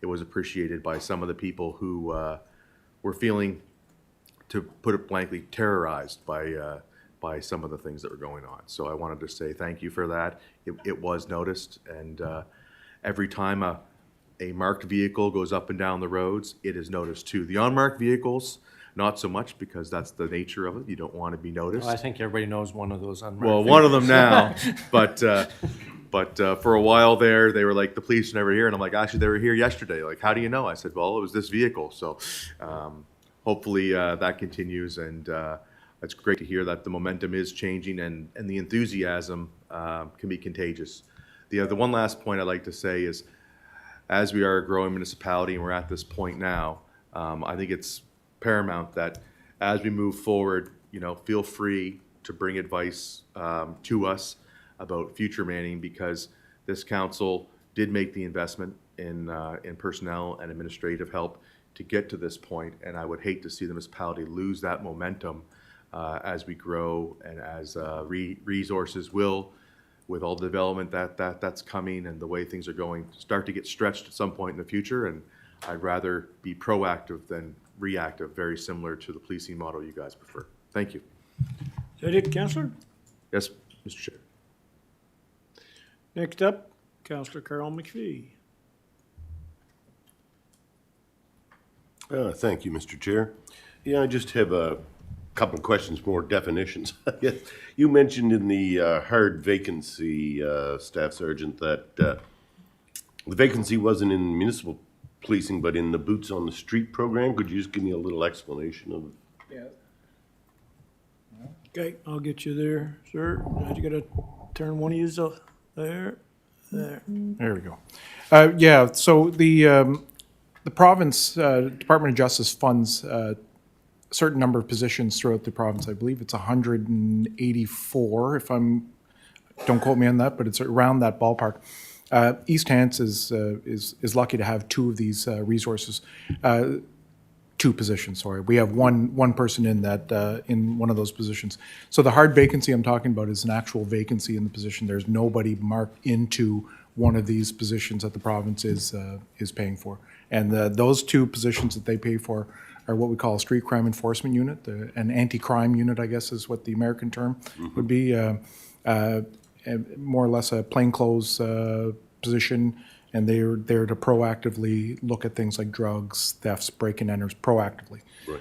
it was appreciated by some of the people who were feeling, to put it blankly, terrorized by some of the things that were going on. So I wanted to say thank you for that. It was noticed, and every time a marked vehicle goes up and down the roads, it is noticed too. The unmarked vehicles, not so much, because that's the nature of it. You don't want to be noticed. Well, I think everybody knows one of those unmarked. Well, one of them now, but for a while there, they were like, the police are never here, and I'm like, actually, they were here yesterday. Like, how do you know? I said, well, it was this vehicle. So hopefully that continues, and it's great to hear that the momentum is changing and the enthusiasm can be contagious. The one last point I'd like to say is, as we are a growing municipality and we're at this point now, I think it's paramount that as we move forward, you know, feel free to bring advice to us about future manning, because this council did make the investment in personnel and administrative help to get to this point, and I would hate to see the municipality lose that momentum as we grow and as resources will, with all the development that's coming and the way things are going, start to get stretched at some point in the future. And I'd rather be proactive than reactive, very similar to the policing model you guys prefer. Thank you. Is that it, Councillor? Yes, Mr. Chair. Next up, Councillor Carl McPhee. Thank you, Mr. Chair. Yeah, I just have a couple of questions, more definitions. You mentioned in the hard vacancy, Staff Sergeant, that the vacancy wasn't in municipal policing, but in the Boots on the Street program. Could you just give me a little explanation of? Yeah. Okay, I'll get you there, sir. Now you gotta turn one of yous up. There. There we go. Yeah, so the province, Department of Justice funds a certain number of positions throughout the province. I believe it's 184, if don't quote me on that, but it's around that ballpark. East Hants is lucky to have 2 of these resources, 2 positions, sorry. We have one person in that, in one of those positions. So the hard vacancy I'm talking about is an actual vacancy in the position. There's nobody marked into one of these positions that the province is paying for. And those 2 positions that they pay for are what we call a street crime enforcement unit, an anti-crime unit, I guess is what the American term would be, more or less a plainclothes position, and they're there to proactively look at things like drugs, thefts, break-and-enters proactively. Right.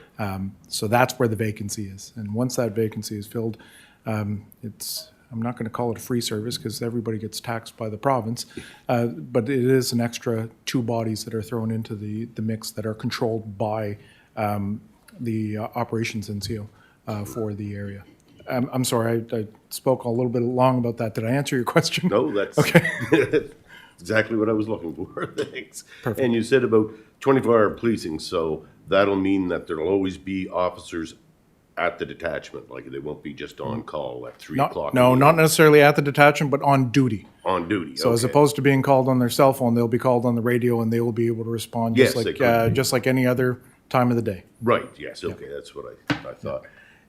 So that's where the vacancy is. And once that vacancy is filled, I'm not going to call it a free service because everybody gets taxed by the province, but it is an extra 2 bodies that are thrown into the mix that are controlled by the operations NCO for the area. I'm sorry, I spoke a little bit long about that. Did I answer your question? No, that's Okay. exactly what I was looking for. Thanks. Perfect. And you said about 24-hour policing, so that'll mean that there'll always be officers at the detachment, like they won't be just on call at 3 o'clock. No, not necessarily at the detachment, but on duty. On duty. So as okay. opposed to being called on their cell phone, they'll be called on the radio and they will be able to respond Yes, they could. just like any other time of the day. Right, yes, okay, that's what I thought.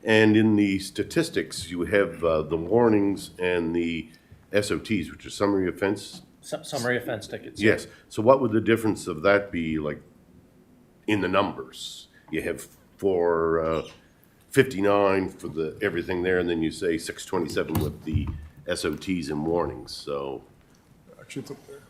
And in the statistics, you have the warnings and the SOTs, which are summary offense. Summary offense tickets. Yes, so what would the difference of that be, like, in the numbers? You have 459 for the, everything there, and then you say 627 with the SOTs and warnings, so. Actually, it's up there.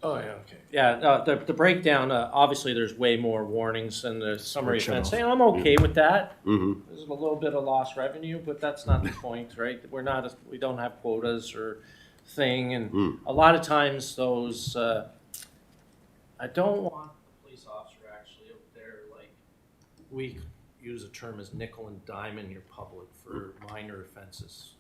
Oh, yeah, okay. Yeah, the breakdown, obviously, there's way more warnings than the summary offense. And I'm okay with that. There's a little bit of lost revenue, but that's not the point, right? We don't have quotas or thing, and a lot of times those, I don't want the police officer actually up there, like, we use a term as nickel and diamond your public for minor offenses.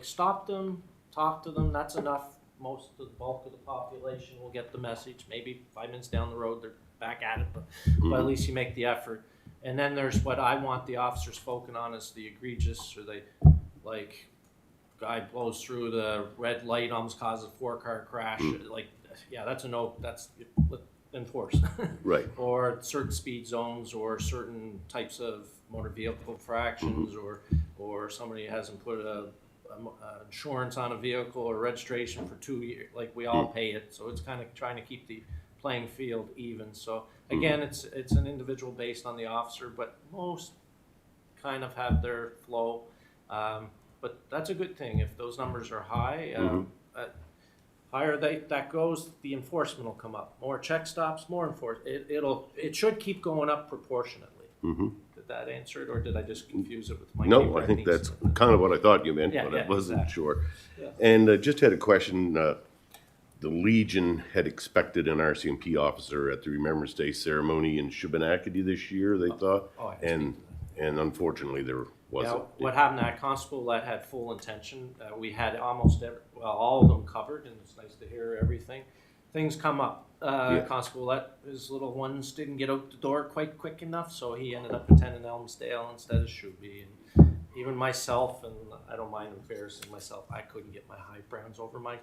Stop them, talk to them, that's enough. Most of the bulk of the population will get the message. Maybe 5 minutes down the road, they're back at it, but at least you make the effort. And then there's what I want the officers focusing on is the egregious, or like, guy blows through the red light, almost causes a 4-car crash. Like, yeah, that's a no, that's enforced. Right. Or certain speed zones, or certain types of motor vehicle infractions, or somebody hasn't put a insurance on a vehicle or registration for 2 years, like we all pay it, so it's kind of trying to keep the playing field even. So again, it's an individual based on the officer, but most kind of have their flow. But that's a good thing if those numbers are high. Higher that goes, the enforcement will come up. More check stops, more enforcement. It should keep going up proportionately. Did that answer it, or did I just confuse it with my? No, I think that's kind of what I thought you meant, Yeah, but yeah, I wasn't exactly. sure. Yeah. And just had a question. The Legion had expected an RCMP officer at the Remembrance Day ceremony in Shubenacadie this year, they thought. Oh, I can And unfortunately, there wasn't. Yeah, what happened at Constable that had full intention, we had almost all of them covered, and it's nice to hear everything. Things come up. Constable that his little ones didn't get out the door quite quick enough, so he ended up attending Elmsdale instead of Shuby. And even myself, and I don't mind embarrassing myself, I couldn't get my high browns over my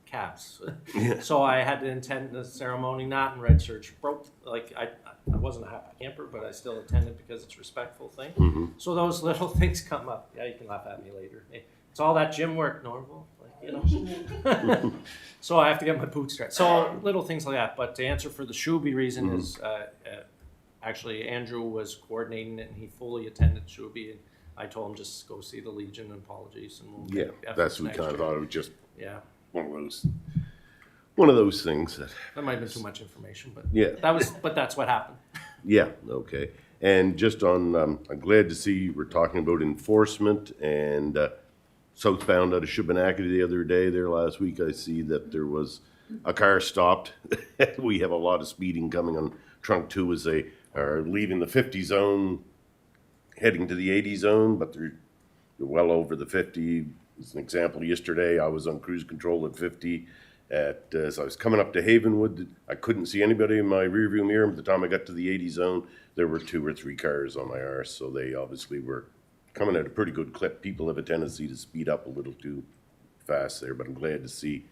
caps. So I had to attend the ceremony, not in red shirts. I wasn't a happy camper, but I still attended because it's a respectful thing. So those little things come up. Yeah, you can laugh at me later. Hey, it's all that gym work, Norval. So I have to get my boots straight. So little things like that. But to answer for the Shuby reason is actually Andrew was coordinating it, and he fully attended Shuby. And I told him just go see the Legion and apologies, and we'll get That's what we next kind of year. thought. It was just Yeah. one of those things that. That might have been too much information, but Yeah. but that's what happened. Yeah, okay. And just on, I'm glad to see we're talking about enforcement, and southbound out of Shubenacadie the other day, there last week, I see that there was a car stopped. We have a lot of speeding coming on Trunk 2 as they are leaving the 50 zone, heading to the 80 zone, but they're well over the 50. As an example, yesterday I was on cruise control at 50. As I was coming up to Havenwood, I couldn't see anybody in my rearview mirror. By the time I got to the 80 zone, there were 2 or 3 cars on my arse, so they obviously were coming at a pretty good clip. People have a tendency to speed up a little too fast there, but I'm glad to see,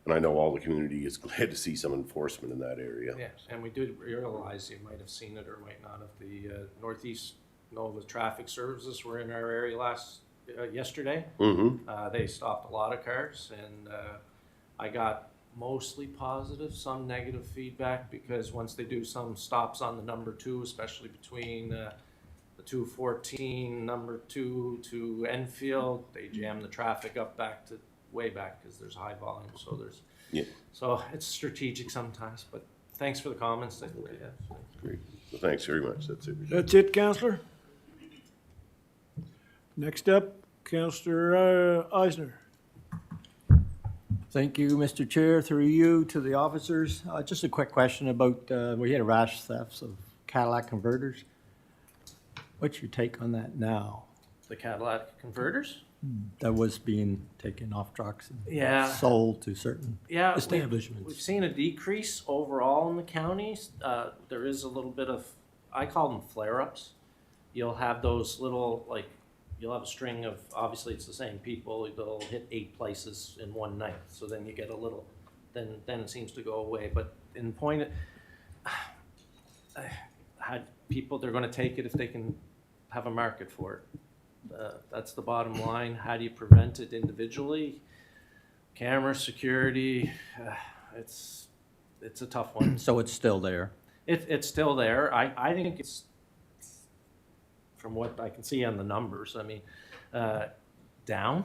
and I know all the community is glad to see some enforcement in that area. Yes, and we did realize, you might have seen it or might not have, the Northeast Nova Traffic Services were in our area yesterday. They stopped a lot of cars, and I got mostly positive, some negative feedback, because once they do some stops on the number 2, especially between the 214 number 2 to Enfield, they jam the traffic up way back because there's high volume. So it's strategic sometimes. But thanks for the comments. Great. Well, thanks very much. That's it. That's it, Counselor. Next up, Counselor Eisner. Thank you, Mr. Chair, through you to the officers. Just a quick question about, we had a rash thefts of Cadillac converters. What's your take on that now? The Cadillac converters? That was being taken off trucks and Yeah. sold to certain Yeah, establishments. we've seen a decrease overall in the counties. There is a little bit of, I call them flare-ups. You'll have those little, you'll have a string of, obviously it's the same people, they'll hit 8 places in one night. So then you get a little, then it seems to go away. But in point, had people, they're gonna take it if they can have a market for it. That's the bottom line. How do you prevent it individually? Camera security, it's a tough one. So it's still there. It's still there. I think it's, from what I can see on the numbers, I mean, down.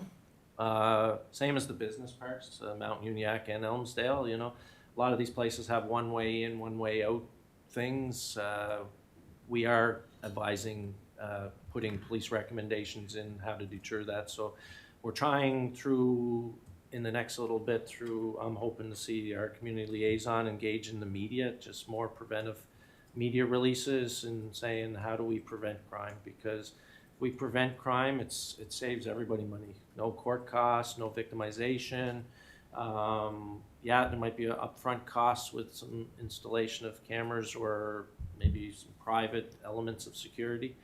Same as the business parks, Mount Uniacke and Elmsdale, you know. A lot of these places have one way in, one way out things. We are advising putting police recommendations in how to deter that. So we're trying through, in the next little bit, I'm hoping to see our community liaison engage in the media, just more preventive media releases and saying, how do we prevent crime? Because if we prevent crime, it saves everybody money. No court costs, no victimization. Yeah, there might be an upfront cost with some installation of cameras or maybe some private elements of security.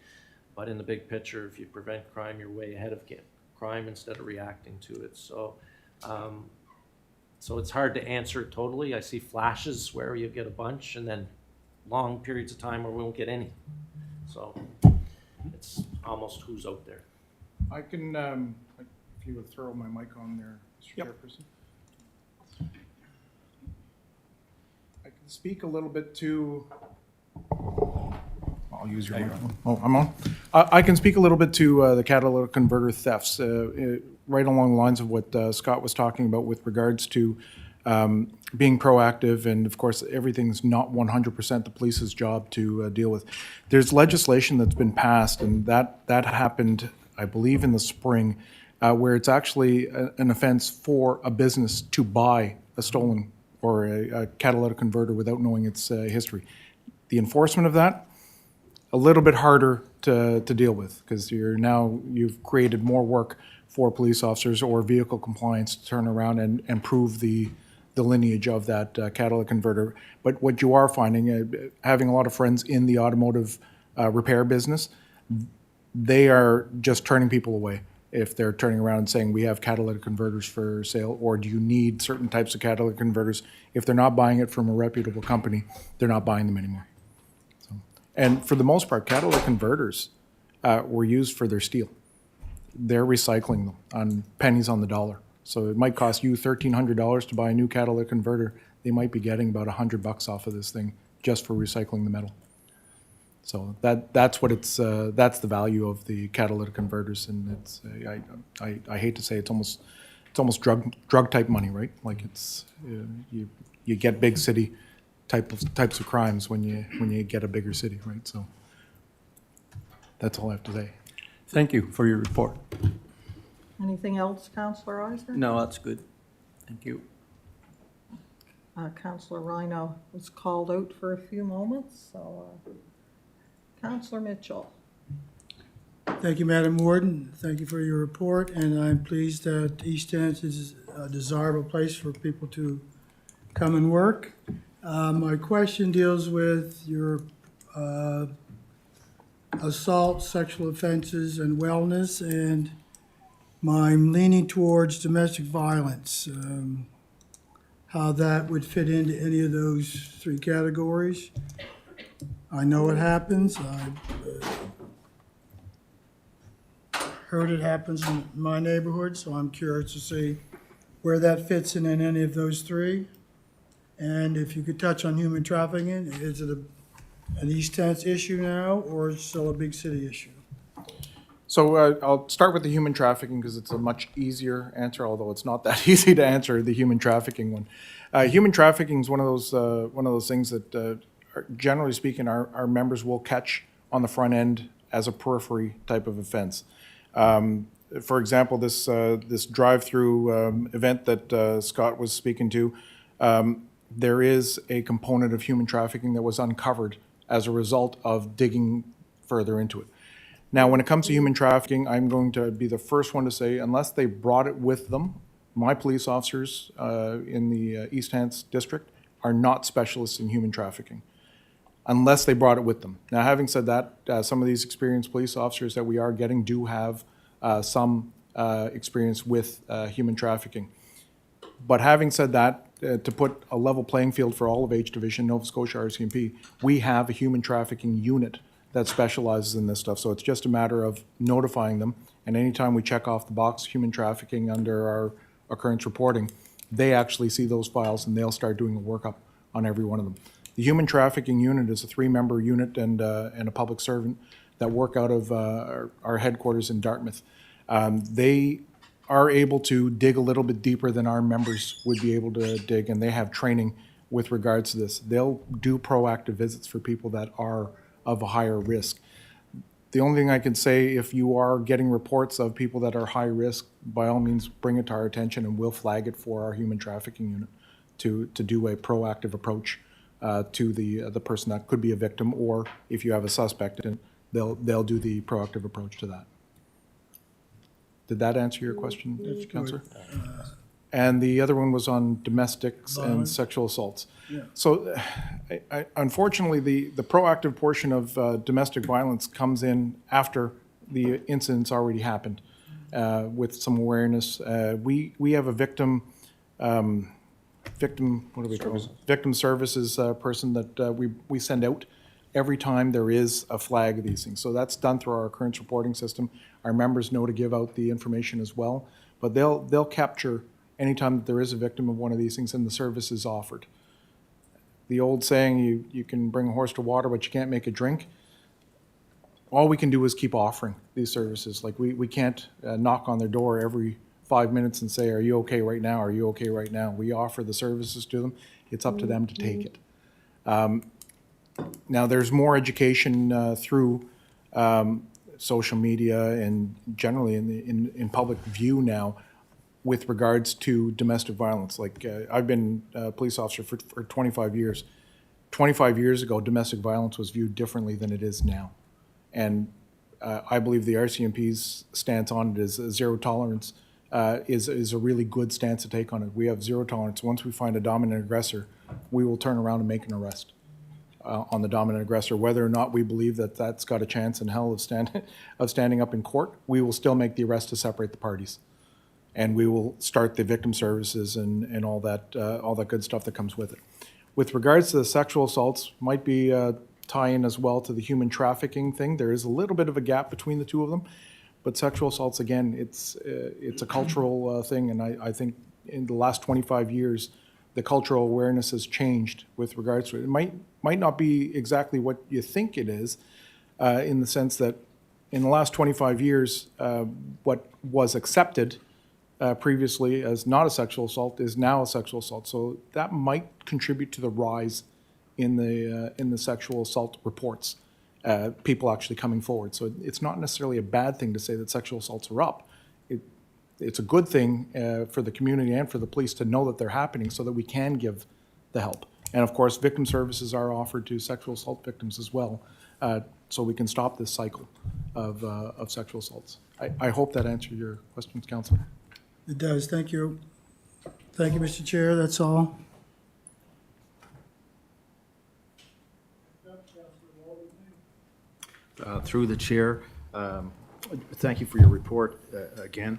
But in the big picture, if you prevent crime, you're way ahead of crime instead of reacting to it. So, so it's hard to answer totally. I see flashes where you get a bunch and then long periods of time where we won't get any. So it's almost who's out there. I can, if you would throw my mic on there, Mr. Chairperson. I can speak a little bit to, I'll use your microphone. Oh, I'm on. I can speak a little bit to the catalytic converter thefts, right along the lines of what Scott was talking about with regards to being proactive, and of course, everything's not 100% the police's job to deal with. There's legislation that's been passed, and that happened, I believe, in the spring, where it's actually an offense for a business to buy a stolen or a catalytic converter without knowing its history. The enforcement of that, a little bit harder to deal with, because you've created more work for police officers or vehicle compliance to turn around and prove the lineage of that catalytic converter. But what you are finding, having a lot of friends in the automotive repair business, they are just turning people away if they're turning around and saying, we have catalytic converters for sale, or do you need certain types of catalytic converters? If they're not buying it from a reputable company, they're not buying them anymore. So, and for the most part, catalytic converters were used for their steel. They're recycling them on pennies on the dollar. So it might cost you $1,300 to buy a new catalytic converter. They might be getting about $100 off of this thing just for recycling the metal. So that's what it's that's the value of the catalytic converters, and it's I hate to say it's almost drug type money, right? Like it's you get big city types of crimes when you get a bigger city, right? So that's all I have to say. Thank you for your report. Anything else, Councillor Eisner? No, that's good. Thank you. Councillor Rhino was called out for a few moments, so Councillor Mitchell. Thank you, Madam Warden. Thank you for your report, and I'm pleased that East Hants is a desirable place for people to come and work. My question deals with your assault, sexual offenses, and wellness, and I'm leaning towards domestic violence. How that would fit into any of those three categories. I know it happens. I've heard it happens in my neighborhood, so I'm curious to see where that fits in any of those three. And if you could touch on human trafficking, is it an East Hants issue now, or is it still a big city issue? So I'll start with the human trafficking because it's a much easier answer, although it's not that easy to answer the human trafficking one. Human trafficking is one of those things that, generally speaking, our members will catch on the front end as a periphery type of offense. For example, this drive-through event that Scott was speaking to, there is a component of human trafficking that was uncovered as a result of digging further into it. Now, when it comes to human trafficking, I'm going to be the first one to say, unless they brought it with them, my police officers in the East Hants district are not specialists in human trafficking, unless they brought it with them. Now, having said that, some of these experienced police officers that we are getting do have some experience with human trafficking. But having said that, to put a level playing field for all of H Division, Nova Scotia RCMP, we have a human trafficking unit that specializes in this stuff. So it's just a matter of notifying them. And anytime we check off the box, human trafficking under our occurrence reporting, they actually see those files and they'll start doing a workup on every one of them. The human trafficking unit is a 3-member unit and a public servant that work out of our headquarters in Dartmouth. They are able to dig a little bit deeper than our members would be able to dig, and they have training with regards to this. They'll do proactive visits for people that are of a higher risk. The only thing I can say, if you are getting reports of people that are high risk, by all means, bring it to our attention and we'll flag it for our human trafficking unit to do a proactive approach to the person that could be a victim, or if you have a suspect, and they'll do the proactive approach to that. Did that answer your question, Councillor? And the other one was on domestics and Violence. sexual assaults. Yeah. So unfortunately, the proactive portion of domestic violence comes in after the incident's already happened with some awareness. We have a victim, what do we call it? Victim services person that we send out every time there is a flag of these things. So that's done through our occurrence reporting system. Our members know to give out the information as well, but they'll capture anytime that there is a victim of one of these things and the service is offered. The old saying, you can bring a horse to water, but you can't make it drink. All we can do is keep offering these services. Like we can't knock on their door every 5 minutes and say, are you okay right now? Are you okay right now? We offer the services to them. It's up to them to take it. Now, there's more education through social media and generally in public view now with regards to domestic violence. Like I've been a police officer for 25 years. 25 years ago, domestic violence was viewed differently than it is now. And I believe the RCMP's stance on it is zero tolerance is a really good stance to take on it. We have zero tolerance. Once we find a dominant aggressor, we will turn around and make an arrest on the dominant aggressor. Whether or not we believe that that's got a chance in hell of standing up in court, we will still make the arrest to separate the parties. And we will start the victim services and all that good stuff that comes with it. With regards to the sexual assaults, might be tie-in as well to the human trafficking thing. There is a little bit of a gap between the two of them, but sexual assaults, again, it's a cultural thing, and I think in the last 25 years, the cultural awareness has changed with regards to it. It might not be exactly what you think it is, in the sense that in the last 25 years, what was accepted previously as not a sexual assault is now a sexual assault. So that might contribute to the rise in the sexual assault reports, people actually coming forward. So it's not necessarily a bad thing to say that sexual assaults are up. It's a good thing for the community and for the police to know that they're happening so that we can give the help. And of course, victim services are offered to sexual assault victims as well, so we can stop this cycle of sexual assaults. I hope that answered your questions, Councillor. It does, thank you. Thank you, Mr. Chair, that's all. Through the chair, thank you for your report again.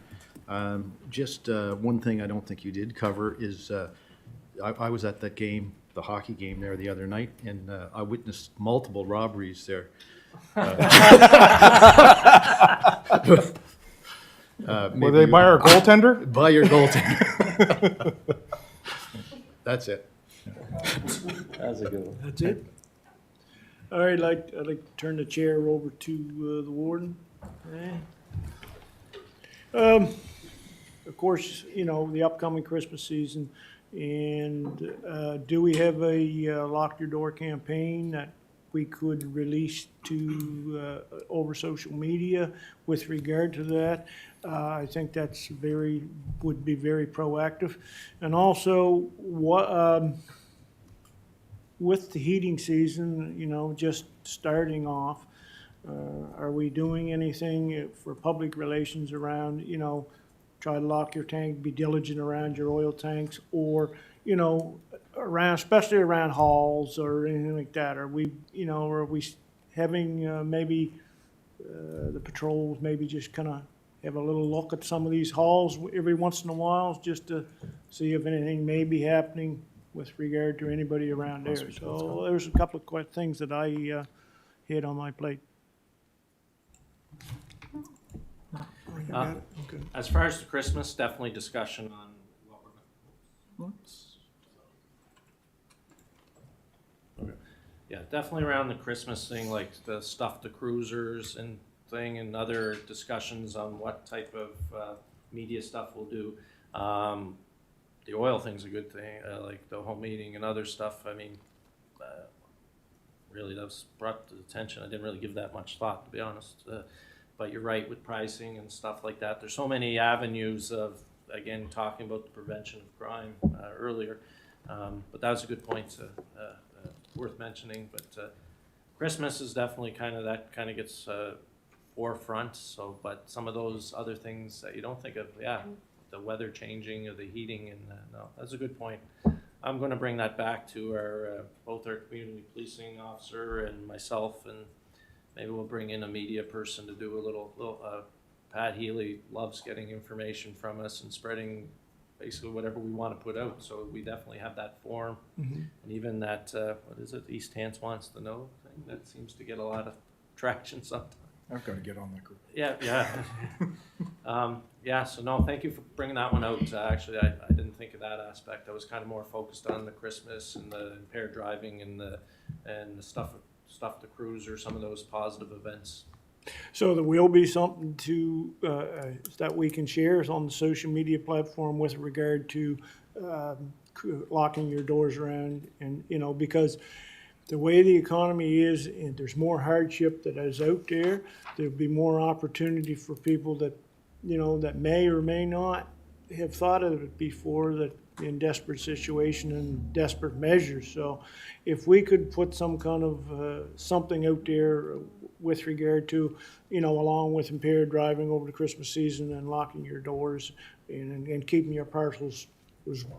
Just one thing I don't think you did cover is I was at that game, the hockey game there the other night, and I witnessed multiple robberies there. Were they by our goaltender? By your goaltender. That's it. That's a good one. That's it? All right, I'd like to turn the chair over to the warden. Of course, you know, the upcoming Christmas season, and do we have a lock your door campaign that we could release to over social media with regard to that? I think that's would be very proactive. And also, what with the heating season, you know, just starting off, are we doing anything for public relations around, you know, try to lock your tank, be diligent around your oil tanks, or, you know, around, especially around halls or anything like that? Are we, you know, are we having maybe the patrols maybe just kind of have a little look at some of these halls every once in a while just to see if anything may be happening with regard to anybody around there? So there's a couple of things that I had on my plate. As far as the Christmas, definitely discussion on what we're going to. Okay. Yeah, definitely around the Christmas thing, like the stuff, the cruisers and thing, and other discussions on what type of media stuff we'll do. The oil thing's a good thing, like the home meeting and other stuff. I mean, really that was brought to attention. I didn't really give that much thought, to be honest. But you're right with pricing and stuff like that. There's so many avenues of, again, talking about the prevention of crime earlier. But that was a good point, worth mentioning. But Christmas is definitely that kind of gets forefront. So, but some of those other things that you don't think of, the weather changing or the heating, and no, that's a good point. I'm going to bring that back to our both our community policing officer and myself, and maybe we'll bring in a media person to do a little. Pat Healy loves getting information from us and spreading basically whatever we want to put out. So we definitely have that forum, and even that what is it? East Hants Wants to Know thing that seems to get a lot of traction sometimes. I've got to get on that group. Yeah. So no, thank you for bringing that one out. Actually, I didn't think of that aspect. I was kind of more focused on the Christmas and the impaired driving and the stuff to cruise or some of those positive events. So there will be something to, that we can share on the social media platform with regard to locking your doors around, and, because the way the economy is, and there's more hardship that is out there, there'll be more opportunity for people that, that may or may not have thought of it before, that in desperate situation and desperate measures. So if we could put some kind of something out there with regard to, along with impaired driving over the Christmas season and locking your doors and keeping your parcels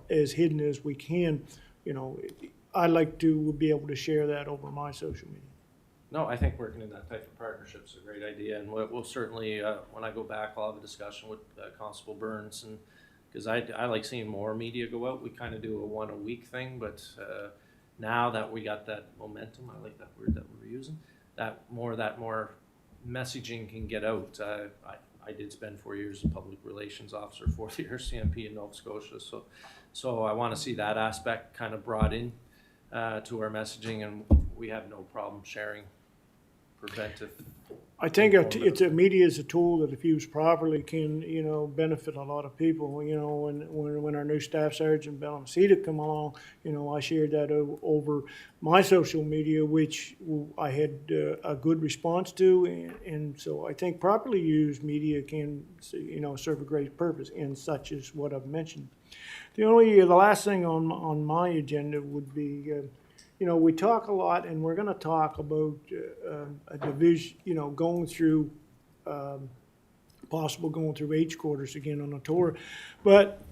as hidden as we can, I'd like to be able to share that over my social media. No, I think working in that type of partnership is a great idea, and we'll certainly, when I go back, I'll have a discussion with Constable Burns, and because I like seeing more media go out. We kind of do a one-a-week thing, but now that we got that momentum, I like that word that we're using, that more messaging can get out. I did spend 4 years as a public relations officer for the RCMP in Nova Scotia, so I want to see that aspect kind of brought in to our messaging, and we have no problem sharing preventive. I think media is a tool that, if used properly, can, benefit a lot of people. When our new staff sergeant, Belamacita, come along, I shared that over my social media, which I had a good response to. And so I think properly used media can, serve a great purpose, and such as what I've mentioned. The last thing on my agenda would be, we talk a lot, and we're going to talk about a division, going through, possible going through H quarters again on a tour. But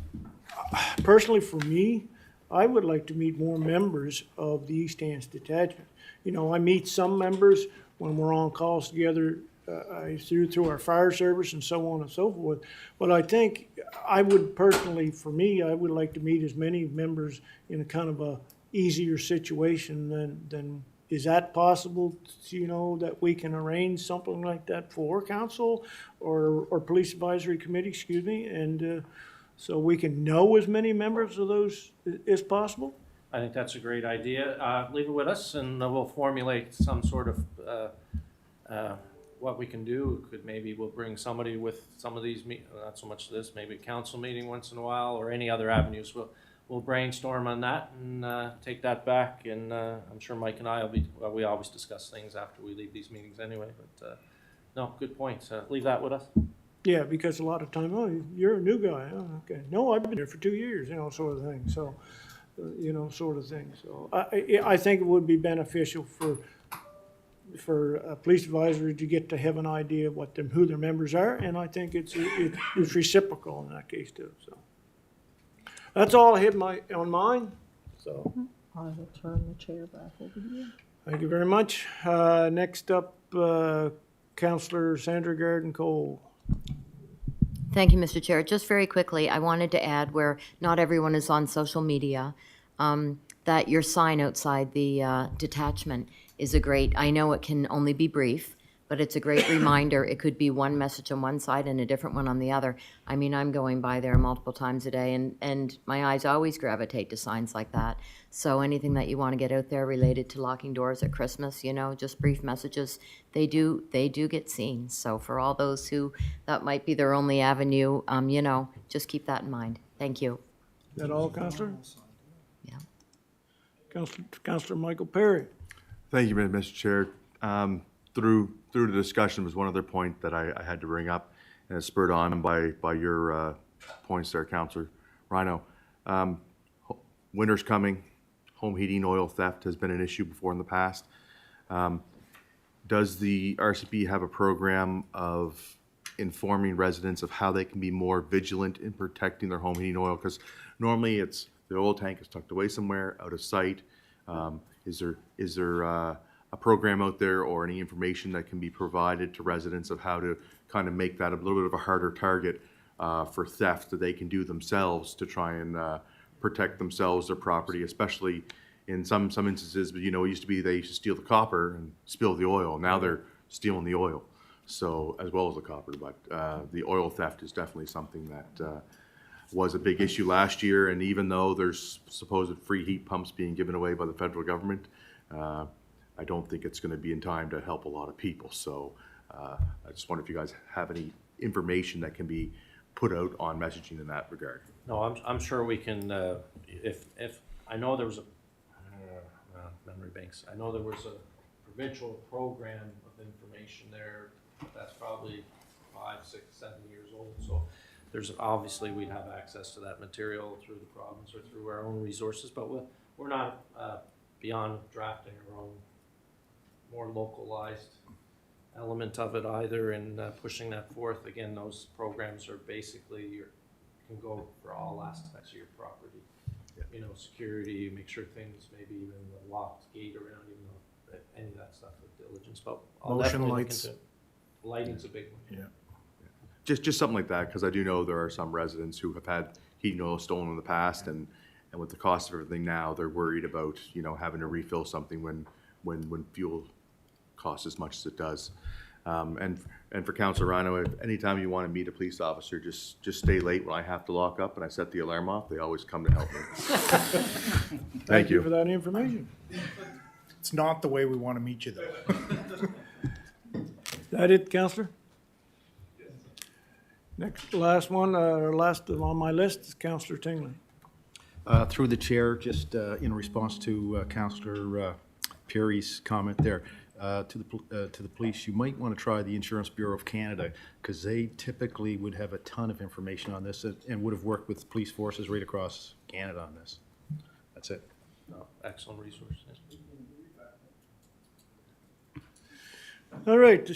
personally, for me, I would like to meet more members of the East Hants Detachment. I meet some members when we're on calls together through our fire service and so on and so forth. But I think I would personally, for me, I would like to meet as many members in a kind of a easier situation than is that possible, that we can arrange something like that for council or police advisory committee, excuse me, and so we can know as many members of those as possible? I think that's a great idea. Leave it with us, and we'll formulate some sort of what we can do. We'll bring somebody with some of these, not so much this, maybe a council meeting once in a while, or any other avenues. We'll brainstorm on that and take that back, and I'm sure Mike and I we always discuss things after we leave these meetings anyway, but no, good point. Leave that with us. Yeah, because a lot of time, you're a new guy, okay. No, I've been here for 2 years, sort of thing, so, sort of thing. So I think it would be beneficial for a police advisory to get to have an idea of who their members are, and I think it's reciprocal in that case too, so. That's all I had on mine, so. I will turn the chair back over to you. Thank you very much. Next up, Councillor Sandra Garden Cole. Thank you, Mr. Chair. Just very quickly, I wanted to add, where not everyone is on social media, that your sign outside the detachment is I know it can only be brief, but it's a great reminder. It could be one message on one side and a different one on the other. I mean, I'm going by there multiple times a day, and my eyes always gravitate to signs like that. So anything that you want to get out there related to locking doors at Christmas, you know, just brief messages, they do get seen. So for all those who, that might be their only avenue, you know, just keep that in mind. Thank you. Is that all, Counselor? Yeah. Counselor Michael Perry. Thank you, Mr. Chair. Through the discussion was one other point that I had to bring up, and it's spurred on by your points there, Councillor Rhino. Winter's coming. Home heating oil theft has been an issue before in the past. Does the RCP have a program of informing residents of how they can be more vigilant in protecting their home heating oil? Because normally it's the oil tank is tucked away somewhere, out of sight. Is there a program out there or any information that can be provided to residents of how to kind of make that a little bit of a harder target for theft that they can do themselves to try and protect themselves, their property, especially in some instances, but you know, it used to be they used to steal the copper and spill the oil. Now they're stealing the oil, so as well as the copper. But the oil theft is definitely something that was a big issue last year. And even though there's supposed free heat pumps being given away by the federal government, I don't think it's going to be in time to help a lot of people. So I just wonder if you guys have any information that can be put out on messaging in that regard. No, I'm sure we can, if, I know there was a, memory banks, I know there was a provincial program of information there, that's probably 5, 6, 7 years old, so there's, obviously we'd have access to that material through the province or through our own resources, but we're not beyond drafting our own more localized element of it either, and pushing that forth. Again, those programs are basically, you can go for all aspects of your property. Yeah. You know, security, make sure things, maybe even the locked gate around, even though any of that stuff with diligence, but I'll Motion definitely look lights. into it. Lighting's a big one. Yeah. Just something like that, because I do know there are some residents who have had heating oil stolen in the past, and with the cost of everything now, they're worried about, you know, having to refill something when fuel costs as much as it does. And for Councillor Rhino, if anytime you want to meet a police officer, just stay late when I have to lock up and I set the alarm off. They always come to help me. Thank you you. for that information. It's not the way we want to meet you, though. That it, Counselor? Next, last one, last on my list is Counselor Tingley. Through the chair, just in response to Councillor Perry's comment there, to the police, you might want to try the Insurance Bureau of Canada, because they typically would have a ton of information on this and would have worked with police forces right across Canada on this. That's it. No, excellent resource. All right,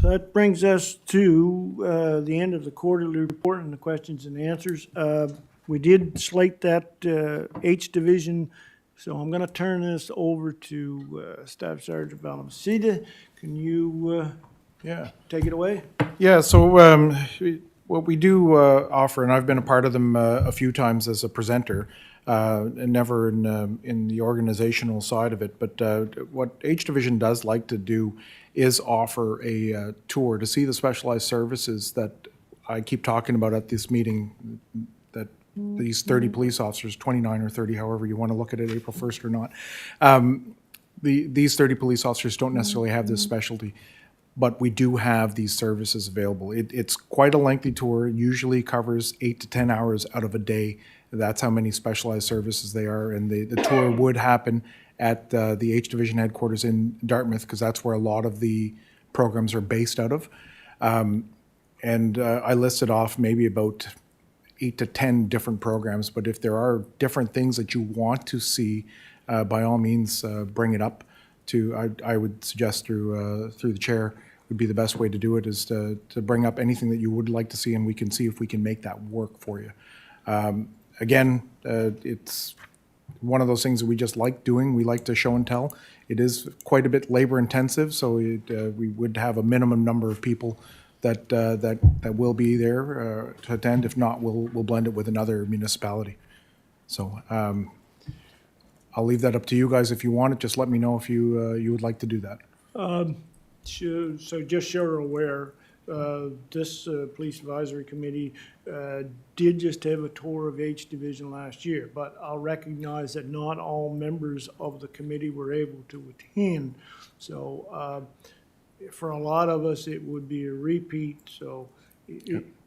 that brings us to the end of the quarterly report and the questions and answers. We did slate that H Division, so I'm going to turn this over to Staff Sergeant Valamacida. Can you take it away? Yeah, so what we do offer, and I've been a part of them a few times as a presenter, and never in the organizational side of it, but what H Division does like to do is offer a tour to see the specialized services that I keep talking about at this meeting, that these 30 police officers, 29 or 30, however you want to look at it, April 1st or not. These 30 police officers don't necessarily have this specialty, but we do have these services available. It's quite a lengthy tour. It usually covers 8 to 10 hours out of a day. That's how many specialized services they are, and the tour would happen at the H Division headquarters in Dartmouth, because that's where a lot of the programs are based out of. And I listed off maybe about 8 to 10 different programs, but if there are different things that you want to see, by all means, bring it up to, I would suggest through the chair would be the best way to do it, is to bring up anything that you would like to see, and we can see if we can make that work for you. Again, it's one of those things that we just like doing. We like to show and tell. It is quite a bit labor intensive, so we would have a minimum number of people that will be there to attend. If not, we'll blend it with another municipality. So I'll leave that up to you guys. If you want it, just let me know if you would like to do that. so just so you're aware, this Police Advisory Committee did just have a tour of H Division last year, but I'll recognize that not all members of the committee were able to attend. So for a lot of us, it would be a repeat, so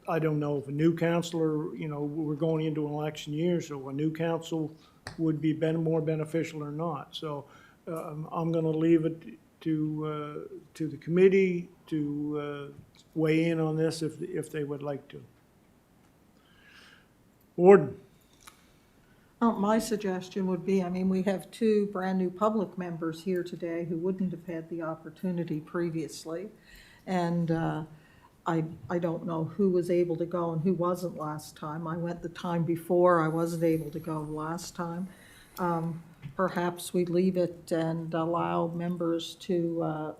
I don't know if a new counselor, you know, we're going into an election year, so a new council would be more beneficial or not. So I'm going to leave it to the committee to weigh in on this if they would like to. Warden? My suggestion would be, I mean, we have two brand-new public members here today who wouldn't have had the opportunity previously. And I don't know who was able to go and who wasn't last time. I went the time before, I wasn't able to go last time. Perhaps we leave it and allow members to,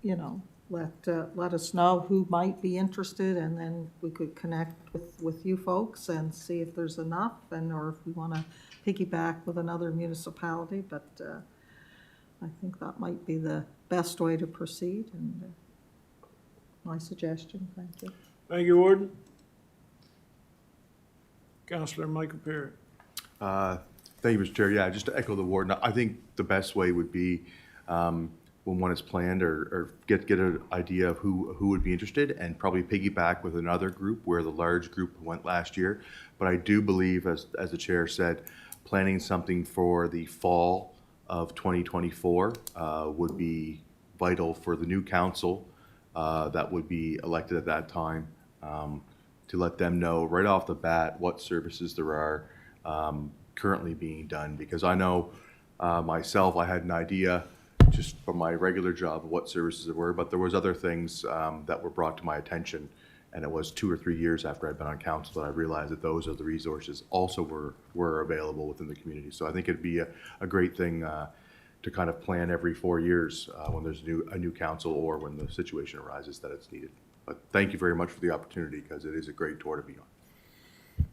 you know, let us know who might be interested, and then we could connect with you folks and see if there's enough, and or if we want to piggyback with another municipality. But I think that might be the best way to proceed, and my suggestion. Thank you. Thank you, Warden. Councillor Michael Perry. Thank you, Mr. Chair. Yeah, just to echo the warden, I think the best way would be when one is planned or get an idea of who would be interested, and probably piggyback with another group where the large group went last year. But I do believe, as the chair said, planning something for the fall of 2024 would be vital for the new council that would be elected at that time, to let them know right off the bat what services there are currently being done. Because I know myself, I had an idea just from my regular job of what services there were, but there was other things that were brought to my attention, and it was 2 or 3 years after I'd been on council that I realized that those other resources also were available within the community. So I think it'd be a great thing to kind of plan every 4 years when there's a new council or when the situation arises that it's needed. But thank you very much for the opportunity, because it is a great tour to be on.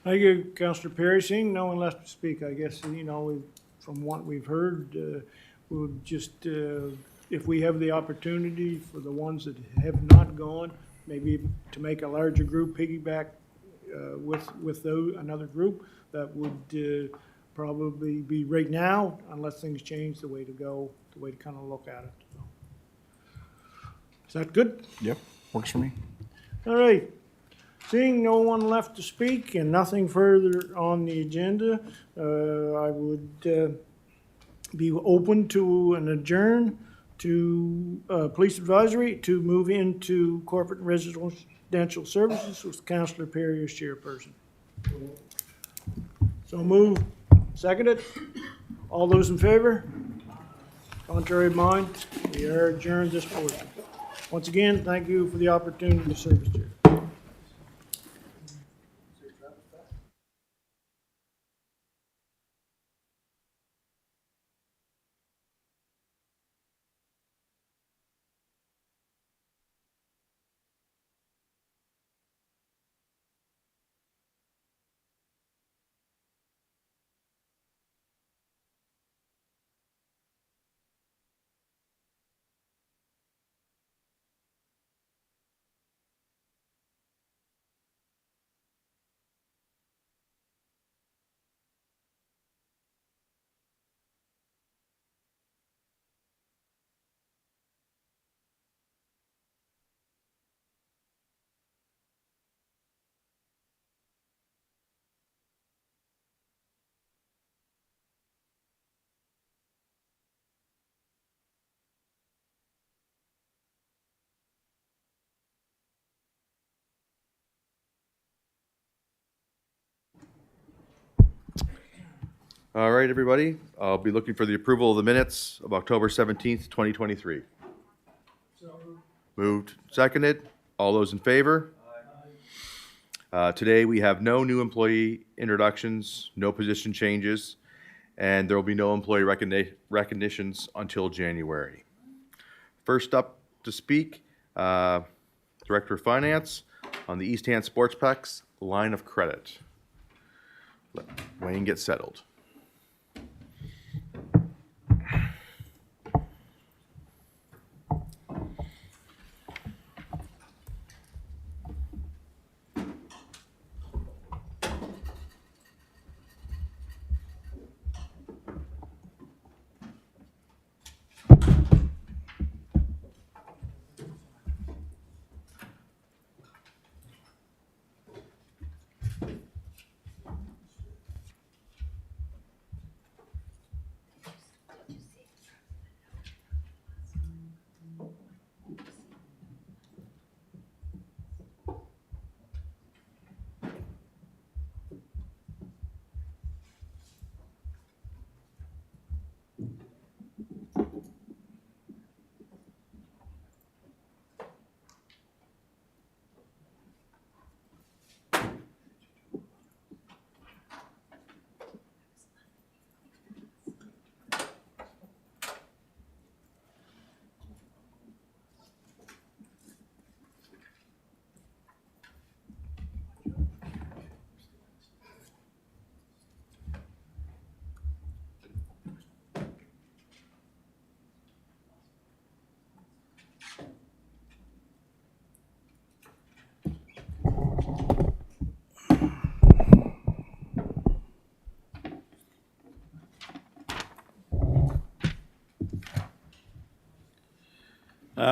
Thank you, Councillor Perry. Seeing no one left to speak, I guess, you know, from what we've heard, we'll just, if we have the opportunity for the ones that have not gone, maybe to make a larger group piggyback with another group, that would probably be right now, unless things change, the way to go, the way to kind of look at it. Is that good? Yep, works for me. All right. Seeing no one left to speak and nothing further on the agenda, I would be open to an adjourn to Police Advisory to move into Corporate and Residential Services with Councillor Perry as chairperson. So move. Seconded. All those in favor? Contrary of mind? We are adjourned this portion. Once again, thank you for the opportunity to serve as chair. All right, everybody, I'll be looking for the approval of the minutes of October 17th, 2023. Moved, seconded. All those in favor? Today, we have no new employee introductions, no position changes, and there will be no employee recognitions until January. First up to speak, Director of Finance on the East Hand Sportsplex line of credit. Let Wayne get settled.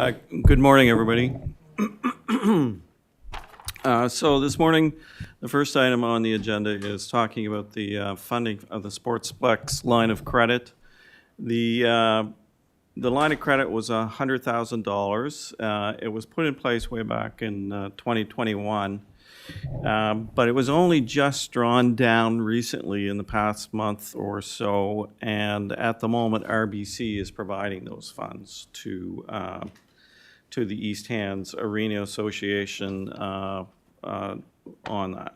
Good morning, everybody. So this morning, the first item on the agenda is talking about the funding of the Sportsplex line of credit. The line of credit was $100,000. It was put in place way back in 2021, but it was only just drawn down recently in the past month or so, and at the moment, RBC is providing those funds to the East Hands Arena Association on that.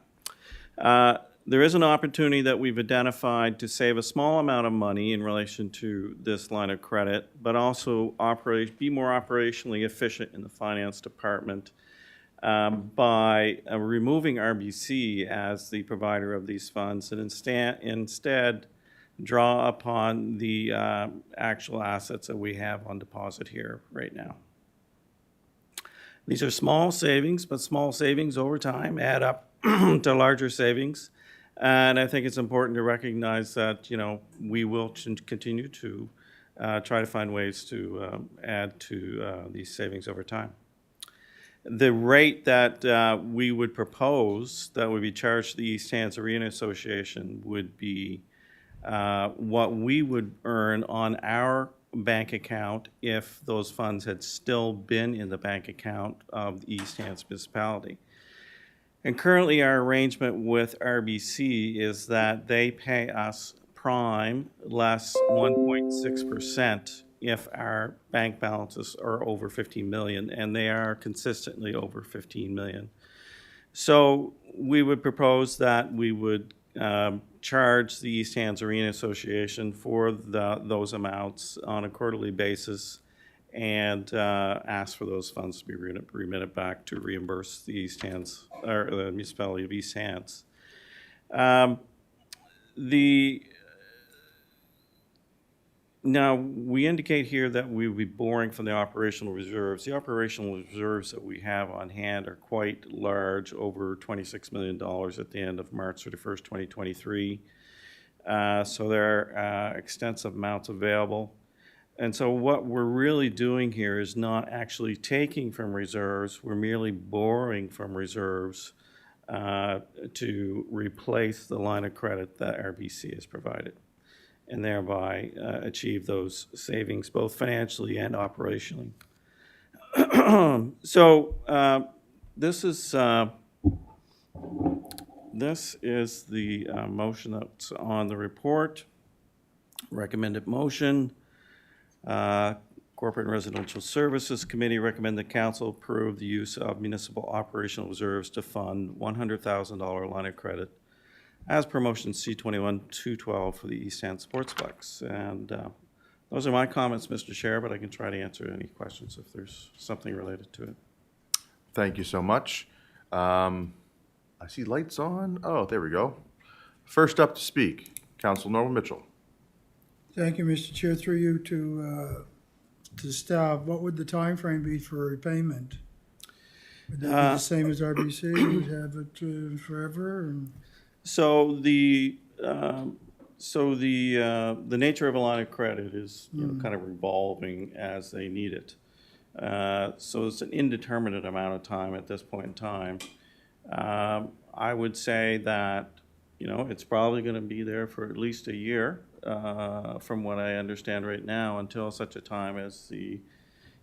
There is an opportunity that we've identified to save a small amount of money in relation to this line of credit, but also be more operationally efficient in the finance department by removing RBC as the provider of these funds and instead draw upon the actual assets that we have on deposit here right now. These are small savings, but small savings over time add up to larger savings. And I think it's important to recognize that, we will continue to try to find ways to add to these savings over time. The rate that we would propose that would be charged to the East Hands Arena Association would be what we would earn on our bank account if those funds had still been in the bank account of the East Hands municipality. And currently our arrangement with RBC is that they pay us prime less 1.6% if our bank balances are over 15 million, and they are consistently over 15 million. So we would propose that we would charge the East Hands Arena Association for those amounts on a quarterly basis and ask for those funds to be remitted back to reimburse the East Hands, or the municipality of East Hands. Now, we indicate here that we will be borrowing from the operational reserves. The operational reserves that we have on hand are quite large, over $26 million at the end of March 31st, 2023. So there are extensive amounts available. And so what we're really doing here is not actually taking from reserves, we're merely borrowing from reserves to replace the line of credit that RBC has provided, and thereby achieve those savings both financially and operationally. So this is the motion that's on the report. Recommended motion. Corporate and Residential Services Committee recommend the council approve the use of municipal operational reserves to fund $100,000 line of credit as per motion C-21-212 for the East Hands Sportsplex. And those are my comments, Mr. Chair, but I can try to answer any questions if there's something related to it. Thank you so much. I see lights on. Oh, there we go. First up to speak, Council Norman Mitchell. Thank you, Mr. Chair. Through you to staff, what would the time frame be for repayment? Would that be the same as RBC? Would have it forever? And So the nature of a line of credit is kind of revolving as they need it. So it's an indeterminate amount of time at this point in time. I would say that it's probably going to be there for at least a year, from what I understand right now, until such a time as the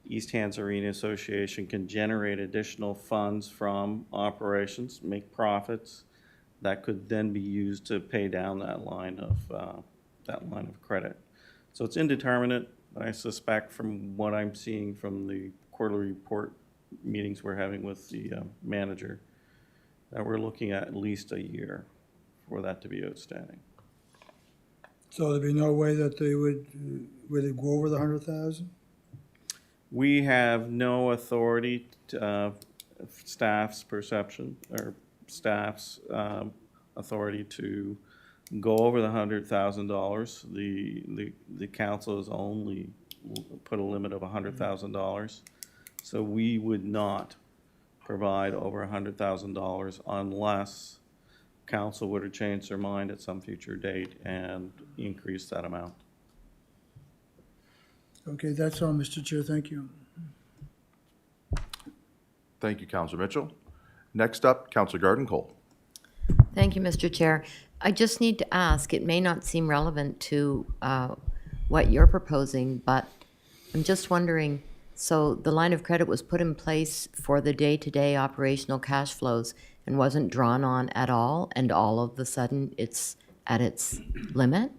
East Hands Arena Association can generate additional funds from operations, make profits, that could then be used to pay down that line of credit. So it's indeterminate. I suspect from what I'm seeing from the quarterly report meetings we're having with the manager, that we're looking at least a year for that to be outstanding. so there'd be no way that they would it go over the 100,000? We have no authority to, staff's perception or staff's authority to go over the $100,000. The council has only put a limit of $100,000. So we would not provide over $100,000 unless council would have changed their mind at some future date and increase that amount. Okay, that's all, Mr. Chair. Thank you. Thank you, Counselor Mitchell. Next up, Counselor Garden Cole. Thank you, Mr. Chair. I just need to ask, it may not seem relevant to what you're proposing, but I'm just wondering, so the line of credit was put in place for the day-to-day operational cash flows and wasn't drawn on at all, and all of a sudden it's at its limit?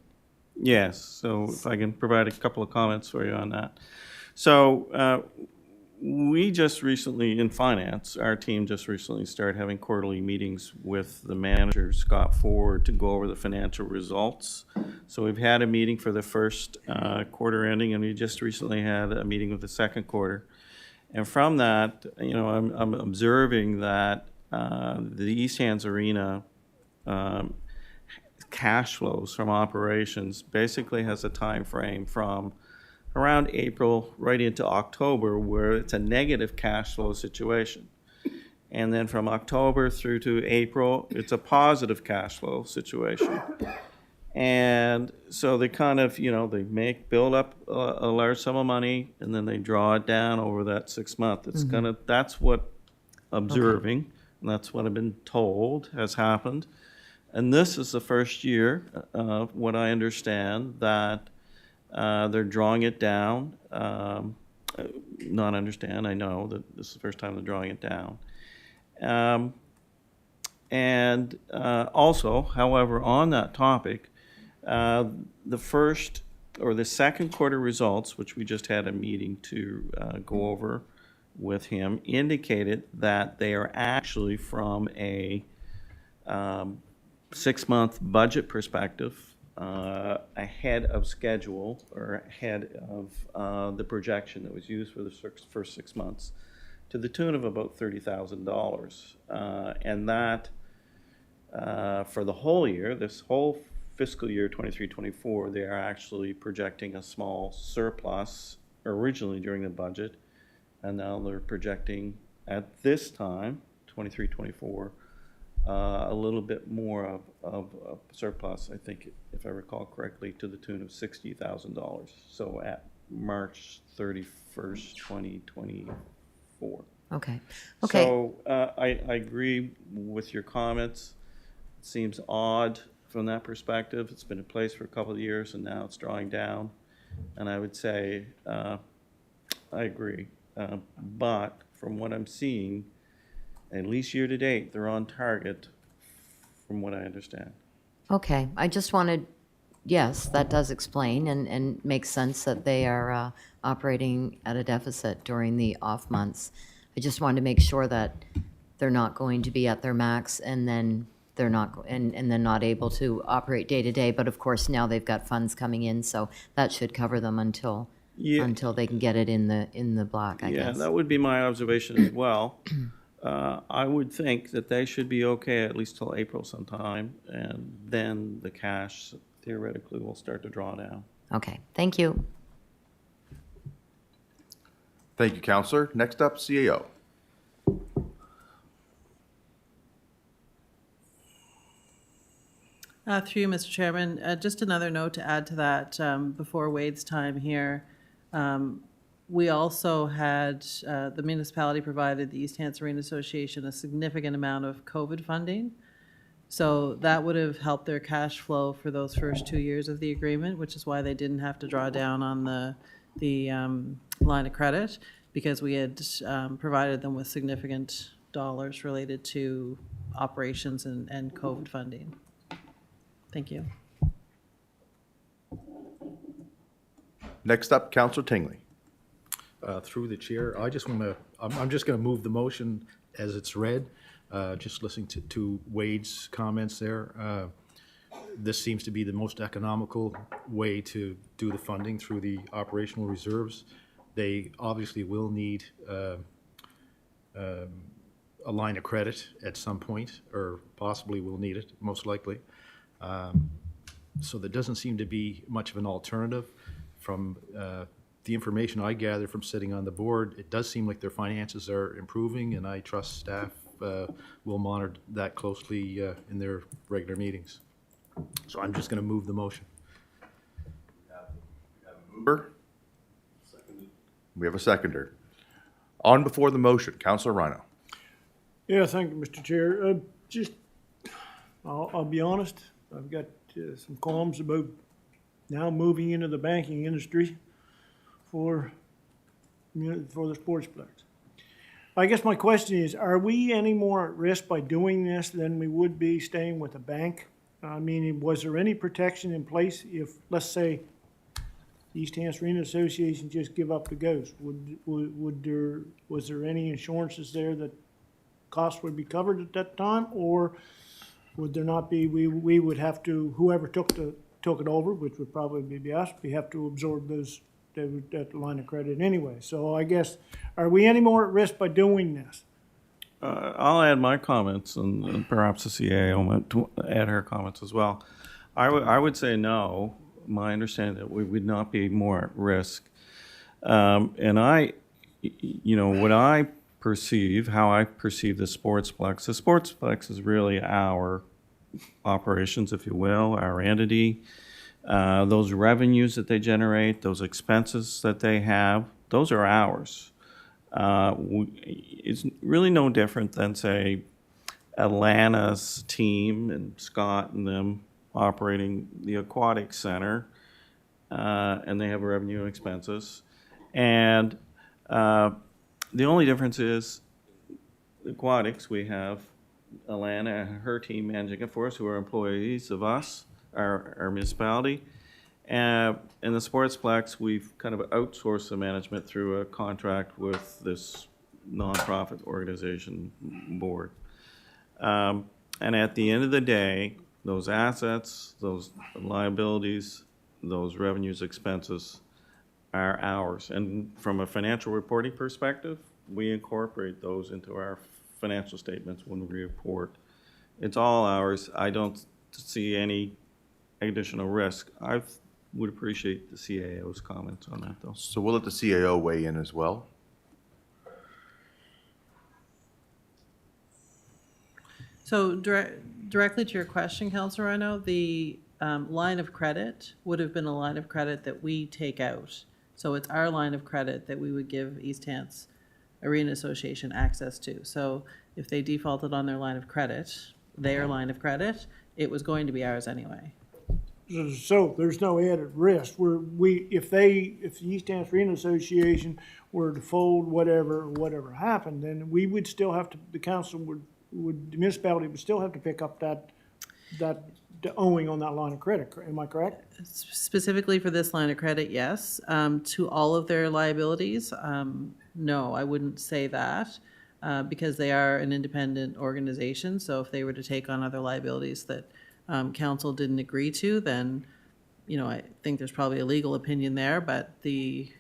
So if I can provide a couple of comments for you on that. So we just recently, in finance, our team just recently started having quarterly meetings with the manager, Scott Ford, to go over the financial results. So we've had a meeting for the first quarter ending, and we just recently had a meeting with the second quarter. And from that, I'm observing that the East Hands Arena cash flows from operations basically has a time frame from around April right into October where it's a negative cash flow situation. And then from October through to April, it's a positive cash flow situation. And so they kind of, they build up a large sum of money and then they draw it down over that 6 month. It's that's what observing, and that's what I've been told has happened. And this is the first year, what I understand, that they're drawing it down. Not understand, I know that this is the first time they're drawing it down. And also, however, on that topic, the first or the second quarter results, which we just had a meeting to go over with him, indicated that they are actually from a 6-month budget perspective ahead of schedule or ahead of the projection that was used for the first 6 months to the tune of about $30,000. And that for the whole year, this whole fiscal year 23-24, they are actually projecting a small surplus originally during the budget, and now they're projecting at this time, 23-24, a little bit more of a surplus, I think, if I recall correctly, to the tune of $60,000. So at March 31st, 2024. Okay. So I agree with your comments. It seems odd from that perspective. It's been in place for a couple of years and now it's drawing down. And I would say I agree. But from what I'm seeing, at least year to date, they're on target from what I understand. Okay, I just wanted, yes, that does explain and makes sense that they are operating at a deficit during the off months. I just wanted to make sure that they're not going to be at their max and then they're not, and then not able to operate day to day. But of course, now they've got funds coming in, so that should cover them until they can get it in the black, I guess. Yeah, that would be my observation as well. I would think that they should be okay at least till April sometime, and then the cash theoretically will start to draw down. Okay, thank you. Thank you, Counselor. Next up, CAO. Through you, Mr. Chairman, just another note to add to that before Wade's time here. We also had, the municipality provided the East Hants Arena Association a significant amount of COVID funding. So that would have helped their cash flow for those first 2 years of the agreement, which is why they didn't have to draw down on the line of credit, because we had provided them with significant dollars related to operations and COVID funding. Thank you. Next up, Counselor Tingley. Through the chair, I just want to, I'm just going to move the motion as it's read, just listening to Wade's comments there. This seems to be the most economical way to do the funding through the operational reserves. They obviously will need a line of credit at some point, or possibly will need it, most likely. So there doesn't seem to be much of an alternative. From the information I gather from sitting on the board, it does seem like their finances are improving, and I trust staff will monitor that closely in their regular meetings. So I'm just going to move the motion. Mover. We have a seconder. On before the motion, Counselor Rhino. Yeah, thank you, Mr. Chair. I'll be honest, I've got some qualms about now moving into the banking industry for, for the sportsplex. I guess my question is, are we any more at risk by doing this than we would be staying with a bank? I mean, was there any protection in place if, let's say, East Hants Arena Association just give up the ghost? Was there any insurances there that costs would be covered at that time? Or would there not be, we would have to, whoever took it over, which would probably be us, we have to absorb that line of credit anyway. So I guess, are we any more at risk by doing this? I'll add my comments, and perhaps the CAO might add her comments as well. I would say no. My understanding that we would not be more at risk. And what I perceive, how I perceive the Sportsplex is really our operations, if you will, our entity. Those revenues that they generate, those expenses that they have, those are ours. It's really no different than, say, Atlanta's team and Scott and them operating the aquatic center, and they have revenue and expenses. And the only difference is aquatics, we have Alana and her team managing it for us, who are employees of us, our municipality. And in the Sportsplex, we've kind of outsourced the management through a contract with this nonprofit organization board. And at the end of the day, those assets, those liabilities, those revenues, expenses are ours. And from a financial reporting perspective, we incorporate those into our financial statements when we report. It's all ours. I don't see any additional risk. I would appreciate the CAO's comments on that, though. So we'll let the CAO weigh in as well. So directly to your question, Councillor Rhino, the line of credit would have been a line of credit that we take out. So it's our line of credit that we would give East Hants Arena Association access to. So if they defaulted on their line of credit, their line of credit, it was going to be ours anyway. So there's no added risk. If the East Hants Arena Association were to fold, whatever happened, then we would still have to, the council the municipality would still have to pick up the owing on that line of credit. Am I correct? Specifically for this line of credit, yes. To all of their liabilities, no, I wouldn't say that, because they are an independent organization. So if they were to take on other liabilities that council didn't agree to, then, I think there's probably a legal opinion there, but the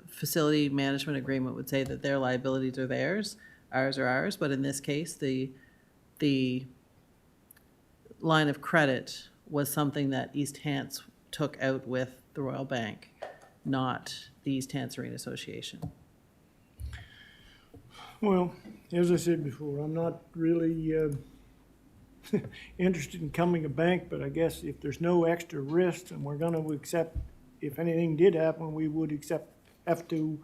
facility management agreement would say that their liabilities are theirs, ours are ours. But in this case, the line of credit was something that East Hants took out with the Royal Bank, not the East Hants Arena Association. Well, as I said before, I'm not really interested in becoming a bank, but I guess if there's no extra risk and we're going to accept, if anything did happen, we would have to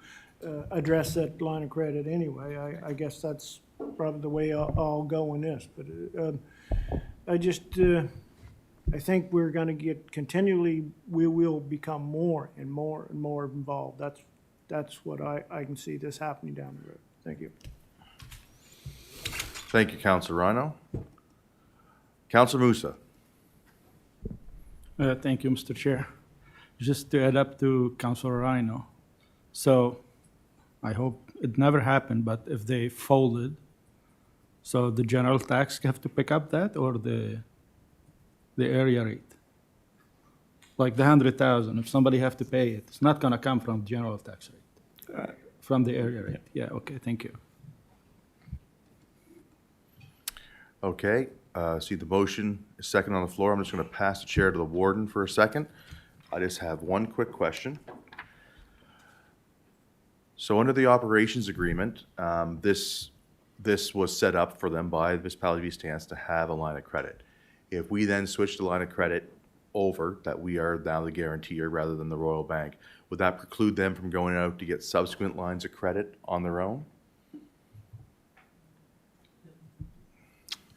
address that line of credit anyway. I guess that's probably the way I'll go in this. But I think we're going to get continually, we will become more and more and more involved. That's what I can see this happening down the road. Thank you. Thank you, Councillor Rhino. Councillor Musa. Thank you, Mr. Chair. Just to add up to Councillor Rhino. So I hope it never happened, but if they folded, so the general tax have to pick up that, or the area rate? Like the 100,000, if somebody have to pay it, it's not gonna come from general tax rate, from the area rate. Yeah, okay, thank you. Okay, see the motion is second on the floor. I'm just going to pass the chair to the warden for a second. I just have one quick question. So under the operations agreement, this was set up for them by the municipality of East Hants to have a line of credit. If we then switch the line of credit over, that we are now the guarantor rather than the Royal Bank, would that preclude them from going out to get subsequent lines of credit on their own?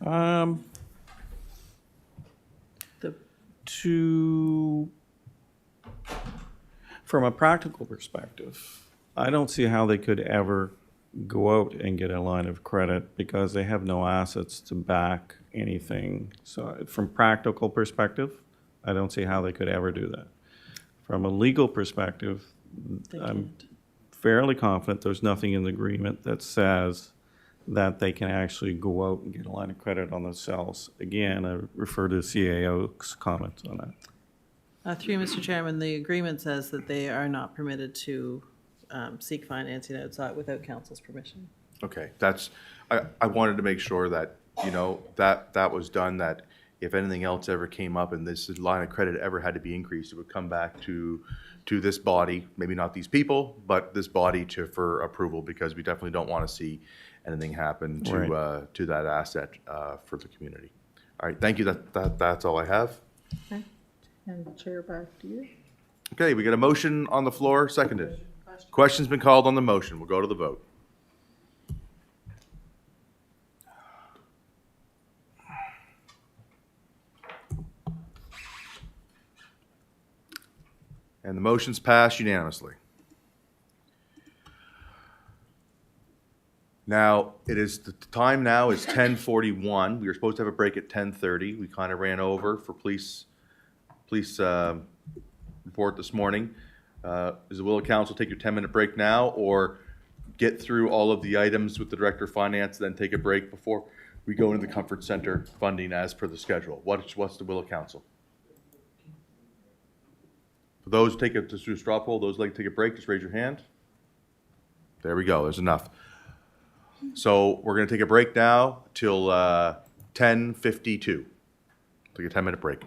The, From a practical perspective, I don't see how they could ever go out and get a line of credit because they have no assets to back anything. So from practical perspective, I don't see how they could ever do that. From a legal perspective, they I'm can't. fairly confident there's nothing in the agreement that says that they can actually go out and get a line of credit on themselves. Again, I refer to CAO's comments on that. Through you, Mr. Chairman, the agreement says that they are not permitted to seek financing outside without council's permission. Okay, I wanted to make sure that, you know, that was done, that if anything else ever came up and this line of credit ever had to be increased, it would come back to this body, maybe not these people, but this body for approval, because we definitely don't want to see anything happen to that asset for the community. All right, thank you. That's all I have. Okay. And Chair, back to you. Okay, we got a motion on the floor, seconded. Question's been called on the motion. We'll go to the vote. And the motion's passed unanimously. Now, the time now is 10:41. We were supposed to have a break at 10:30. We kind of ran over for police report this morning. Is the will of council take your 10-minute break now, or get through all of the items with the Director of Finance, then take a break before we go into the Comfort Center funding as per the schedule? What's the will of council? For those just do a straw poll, those like to take a break, just raise your hand. There we go, there's enough. So we're gonna take a break now till 10:52. Take a 10-minute break.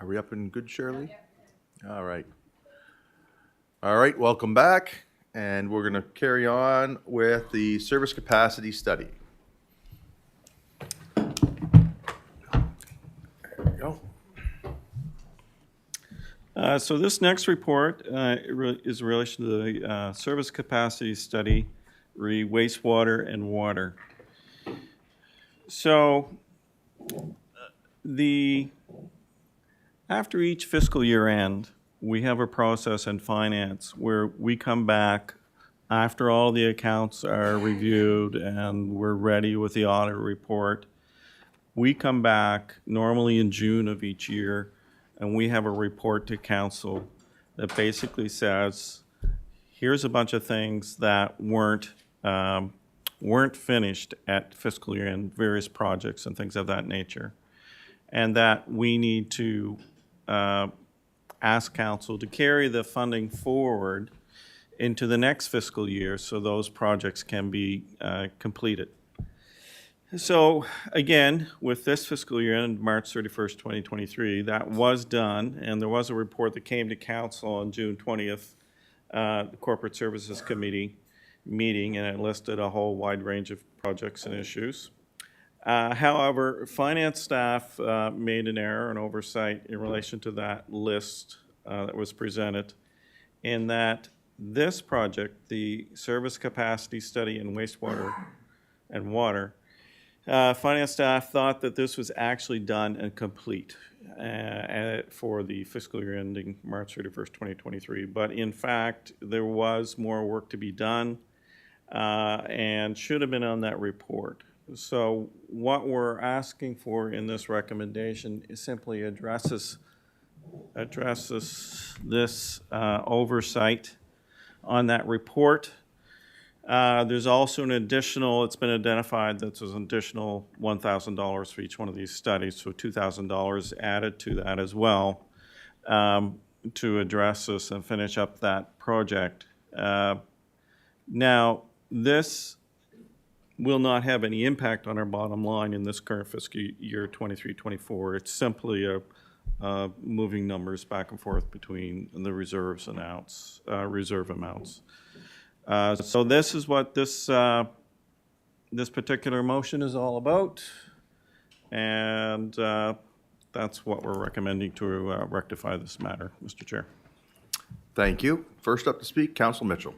Are we up and good, Shirley? All right. All right, welcome back, and we're going to carry on with the service capacity study. There we go. So this next report is in relation to the service capacity study, wastewater and water. So after each fiscal year end, we have a process in finance where we come back after all the accounts are reviewed and we're ready with the audit report. We come back normally in June of each year, and we have a report to council that basically says, here's a bunch of things that weren't finished at fiscal year end, various projects and things of that nature, and that we need to ask council to carry the funding forward into the next fiscal year so those projects can be completed. So again, with this fiscal year end, March 31st, 2023, that was done, and there was a report that came to council on June 20th, the Corporate Services Committee meeting, and it listed a whole wide range of projects and issues. However, finance staff made an error, an oversight in relation to that list that was presented, in that this project, the service capacity study in wastewater and water, finance staff thought that this was actually done and complete for the fiscal year ending March 31st, 2023. But in fact, there was more work to be done and should have been on that report. So what we're asking for in this recommendation is simply addresses this oversight on that report. There's also an additional, it's been identified that there's an additional $1,000 for each one of these studies, so $2,000 added to that as well to address this and finish up that project. Now, this will not have any impact on our bottom line in this current fiscal year 23-24. It's simply moving numbers back and forth between the reserve amounts. So this is what this particular motion is all about, and that's what we're recommending to rectify this matter, Mr. Chair. Thank you. First up to speak, Council Mitchell.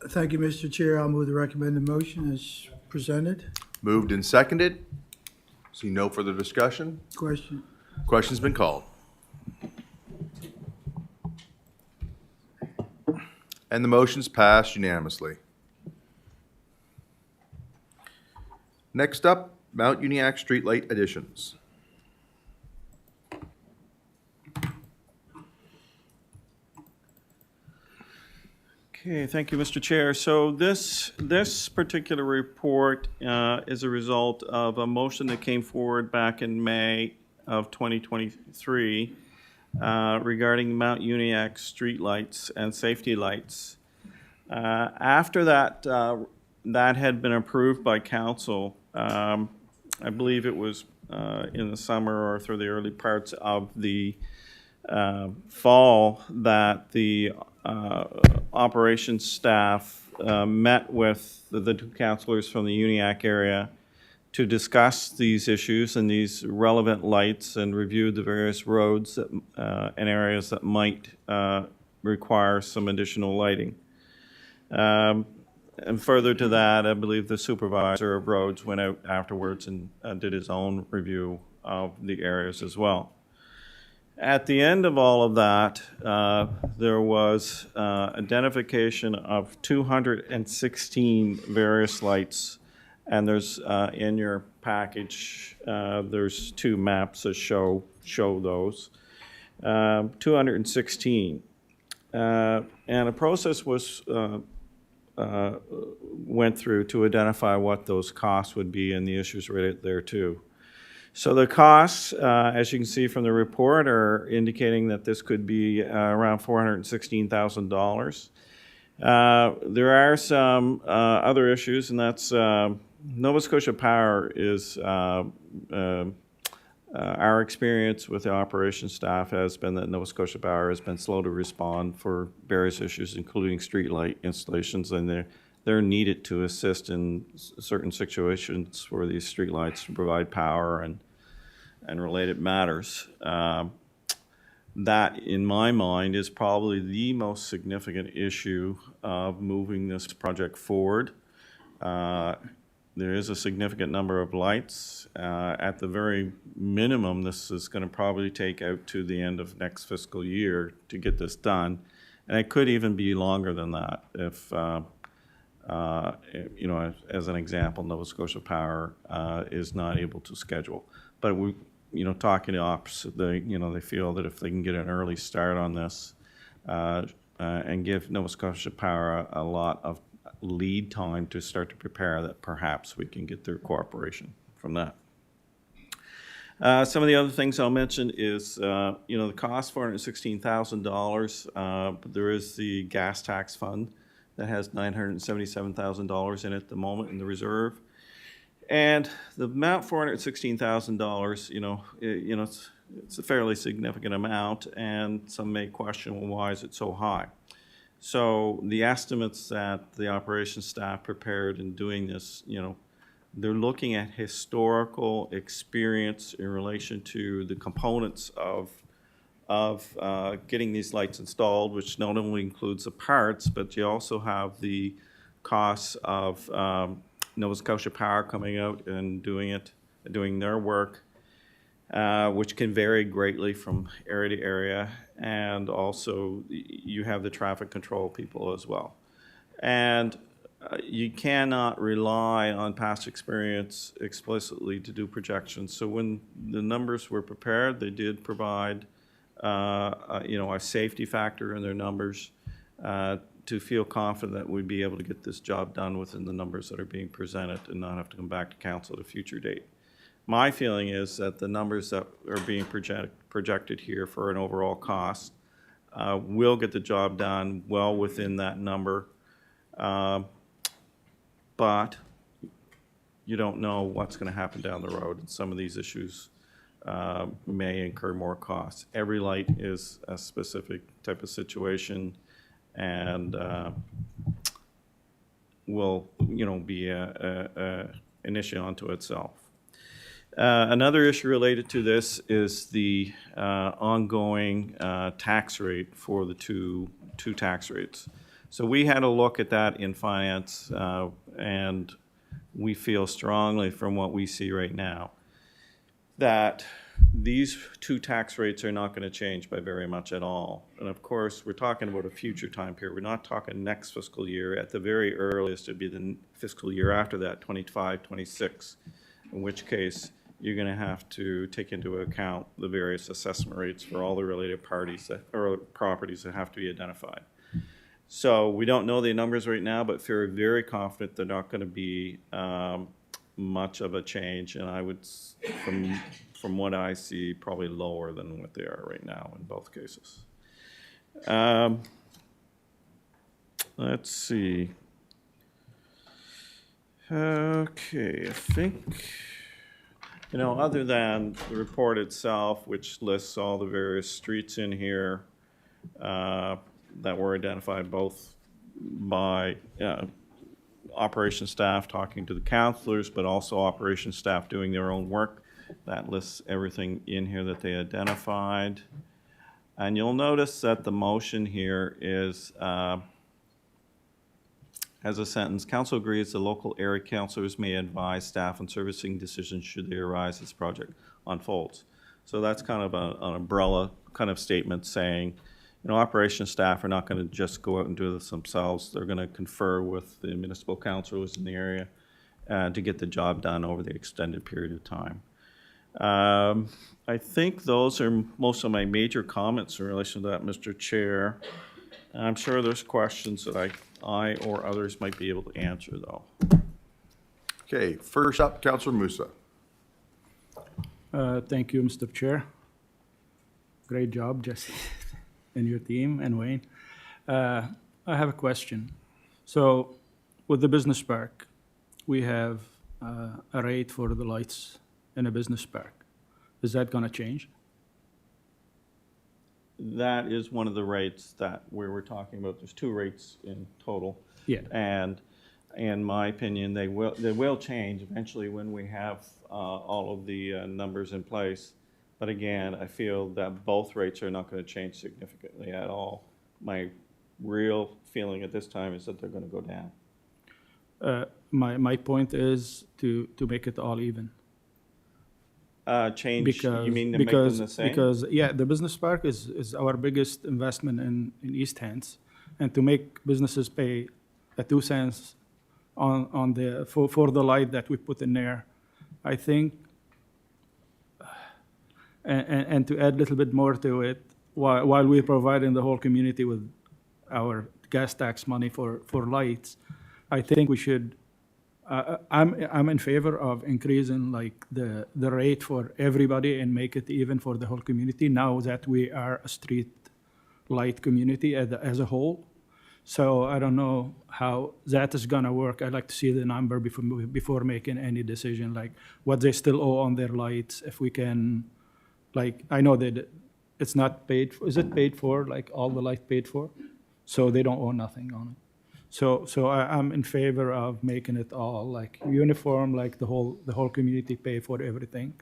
Thank you, Mr. Chair. I'll move the recommended motion as presented. Moved and seconded. See no further discussion. Question. Question's been called. And the motion's passed unanimously. Next up, Mount Uniacke Streetlight additions. Okay, thank you, Mr. Chair. So this particular report is a result of a motion that came forward back in May of 2023 regarding Mount Uniacke streetlights and safety lights. After that, that had been approved by council. I believe it was in the summer or through the early parts of the fall that the operations staff met with the two councilors from the Uniacke area to discuss these issues and these relevant lights and review the various roads that, and areas that might require some additional lighting. And further to that, I believe the supervisor of roads went out afterwards and did his own review of the areas as well. At the end of all of that, there was identification of 216 various lights, and there's in your package, there's two maps that show those. 216. And a process was went through to identify what those costs would be and the issues right there too. So the costs, as you can see from the report, are indicating that this could be around $416,000. There are some other issues, and that's Nova Scotia Power is Our experience with the operations staff has been that Nova Scotia Power has been slow to respond for various issues, including streetlight installations, and they're needed to assist in certain situations where these streetlights provide power and related matters. That, in my mind, is probably the most significant issue of moving this project forward. There is a significant number of lights. At the very minimum, this is going to probably take out to the end of next fiscal year to get this done. And it could even be longer than that if, you know, as an example, Nova Scotia Power is not able to schedule. But we, you know, talking to ops, they feel that if they can get an early start on this and give Nova Scotia Power a lot of lead time to start to prepare, that perhaps we can get their cooperation from that. Some of the other things I'll mention is, you know, the cost, $416,000, but there is the gas tax fund that has $977,000 in it at the moment in the reserve. And the amount, $416,000, you know, it's a fairly significant amount, and some may question, well, why is it so high? So the estimates that the operations staff prepared in doing this, you know, they're looking at historical experience in relation to the components of getting these lights installed, which not only includes the parts, but you also have the costs of Nova Scotia Power coming out and doing their work, which can vary greatly from area to area. And also you have the traffic control people as well. And you cannot rely on past experience explicitly to do projections. So when the numbers were prepared, they did provide you know, a safety factor in their numbers to feel confident that we'd be able to get this job done within the numbers that are being presented and not have to come back to council at a future date. My feeling is that the numbers that are being projected here for an overall cost will get the job done well within that number, but you don't know what's going to happen down the road, and some of these issues may incur more costs. Every light is a specific type of situation, and will, you know, be an issue unto itself. Another issue related to this is the ongoing tax rate for the two tax rates. So we had a look at that in finance, and we feel strongly from what we see right now that these two tax rates are not going to change by very much at all. And of course, we're talking about a future time period. We're not talking next fiscal year. At the very earliest, it'd be the fiscal year after that, 25, 26, in which case you're going to have to take into account the various assessment rates for all the related parties or properties that have to be identified. So we don't know the numbers right now, but we're very confident they're not going to be much of a change, and I would, from what I see, probably lower than what they are right now in both cases. Let's see. Okay, I think, you know, other than the report itself, which lists all the various streets in here that were identified both by operations staff talking to the councilors, but also operations staff doing their own work. That lists everything in here that they identified. And you'll notice that the motion here is, has a sentence, council agrees the local area councilors may advise staff on servicing decisions should they arise as the project unfolds. So that's kind of an umbrella kind of statement saying, you know, operations staff are not going to just go out and do this themselves. They're going to confer with the municipal councilors in the area to get the job done over the extended period of time. I think those are most of my major comments in relation to that, Mr. Chair. I'm sure there's questions that I or others might be able to answer, though. Okay, first up, Councillor Musa. Thank you, Mr. Chair. Great job, Jesse, and your team, and Wayne. I have a question. So with the business park, we have a rate for the lights in a business park. Is that gonna change? That is one of the rates that we were talking about. There's two rates in total. Yeah. And in my opinion, they will change eventually when we have all of the numbers in place. But again, I feel that both rates are not going to change significantly at all. My real feeling at this time is that they're going to go down. My point is to make it all even. Change, Because, you mean to make them the same? Because, yeah, the business park is our biggest investment in East Hants. And to make businesses pay 2 cents on the, for the light that we put in there, I think, and to add a little bit more to it, while we're providing the whole community with our gas tax money for lights, I think we should, I'm in favor of increasing like the rate for everybody and make it even for the whole community now that we are a street light community as a whole. So I don't know how that is gonna work. I'd like to see the number before making any decision, like what they still owe on their lights, if we can, like, I know that it's not paid, is it paid for, like all the light paid for? So they don't owe nothing on it. So I'm in favor of making it all like uniform, like the whole community pay for everything,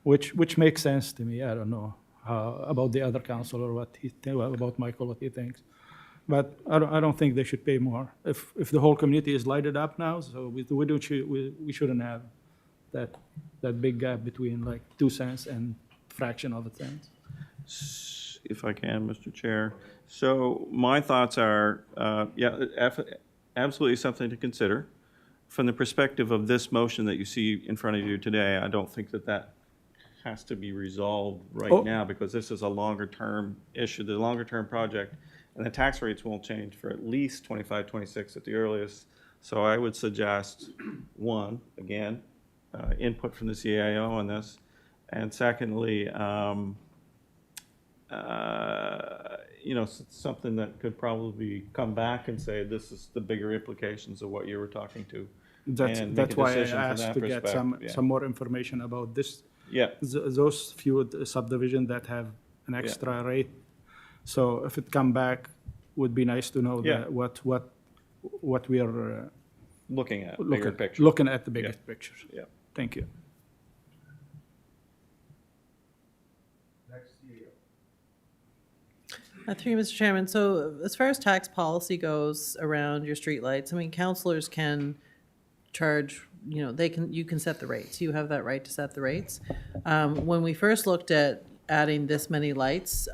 which makes sense to me. I don't know about the other councilor, about Michael, what he thinks. But I don't think they should pay more. If the whole community is lighted up now, so we shouldn't have that big gap between like 2 cents and fraction of a cent. If I can, Mr. Chair. So my thoughts are, absolutely something to consider. From the perspective of this motion that you see in front of you today, I don't think that has to be resolved right now because this is a longer-term issue, the longer-term project, and the tax rates won't change for at least 25, 26 at the earliest. So I would suggest, one, again, input from the CAO on this, and secondly, something that could probably come back and say, this is the bigger implications of what you were talking to. That's why I asked to get some more information about this. Yeah. Those few subdivisions that have an extra rate. So if it come back, would be nice to know that what we are looking at, bigger picture. Looking at the biggest picture. Yeah. Thank you. Through you, Mr. Chairman, so as far as tax policy goes around your streetlights, I mean, councilors can charge, you can set the rates. You have that right to set the rates. When we first looked at adding this many lights,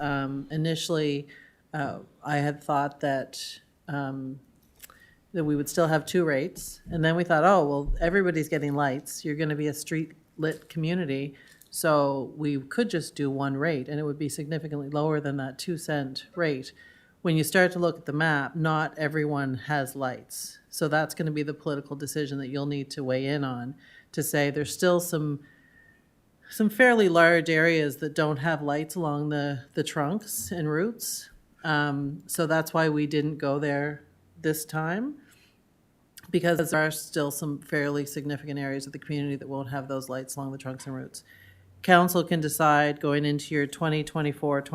initially, I had thought that we would still have 2 rates. And then we thought, oh, well, everybody's getting lights. You're going to be a street lit community. So we could just do 1 rate, and it would be significantly lower than that 2 cent rate. When you start to look at the map, not everyone has lights. So that's going to be the political decision that you'll need to weigh in on, to say there's still some fairly large areas that don't have lights along the trunks and routes. So that's why we didn't go there this time, because there are still some fairly significant areas of the community that won't have those lights along the trunks and routes. Council can decide going into your 2025,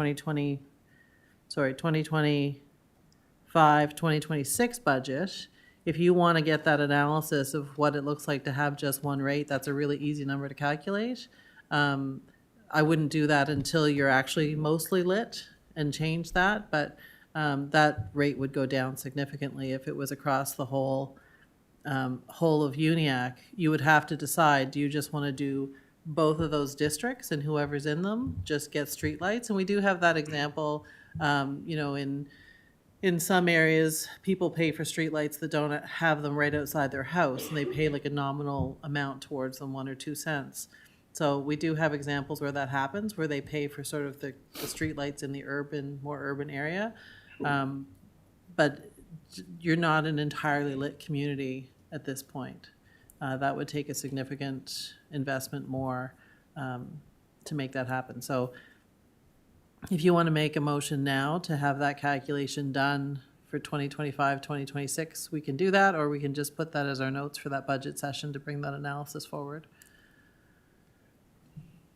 2026 budget, if you want to get that analysis of what it looks like to have just 1 rate. That's a really easy number to calculate. I wouldn't do that until you're actually mostly lit and change that, but that rate would go down significantly if it was across the whole of Uniac. You would have to decide, do you just want to do both of those districts and whoever's in them just get streetlights? And we do have that example, in some areas, people pay for streetlights that don't have them right outside their house, and they pay like a nominal amount towards them, 1 or 2 cents. So we do have examples where that happens, where they pay for sort of the streetlights in the more urban area. But you're not an entirely lit community at this point. That would take a significant investment more to make that happen. So if you want to make a motion now to have that calculation done for 2025, 2026, we can do that, or we can just put that as our notes for that budget session to bring that analysis forward.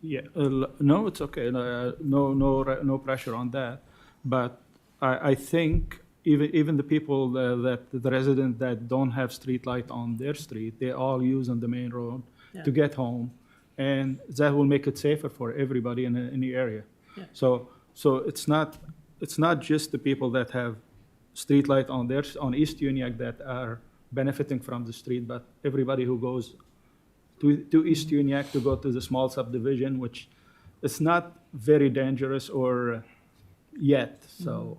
Yeah, no, it's okay. No pressure on that. But I think even the people the resident that don't have street light on their street, they all use on the main road to get home, and that will make it safer for everybody in the area. Yeah. So it's not just the people that have street light on East Uniacke that are benefiting from the street, but everybody who goes to East Uniacke to go to the small subdivision, which is not very dangerous or yet, so.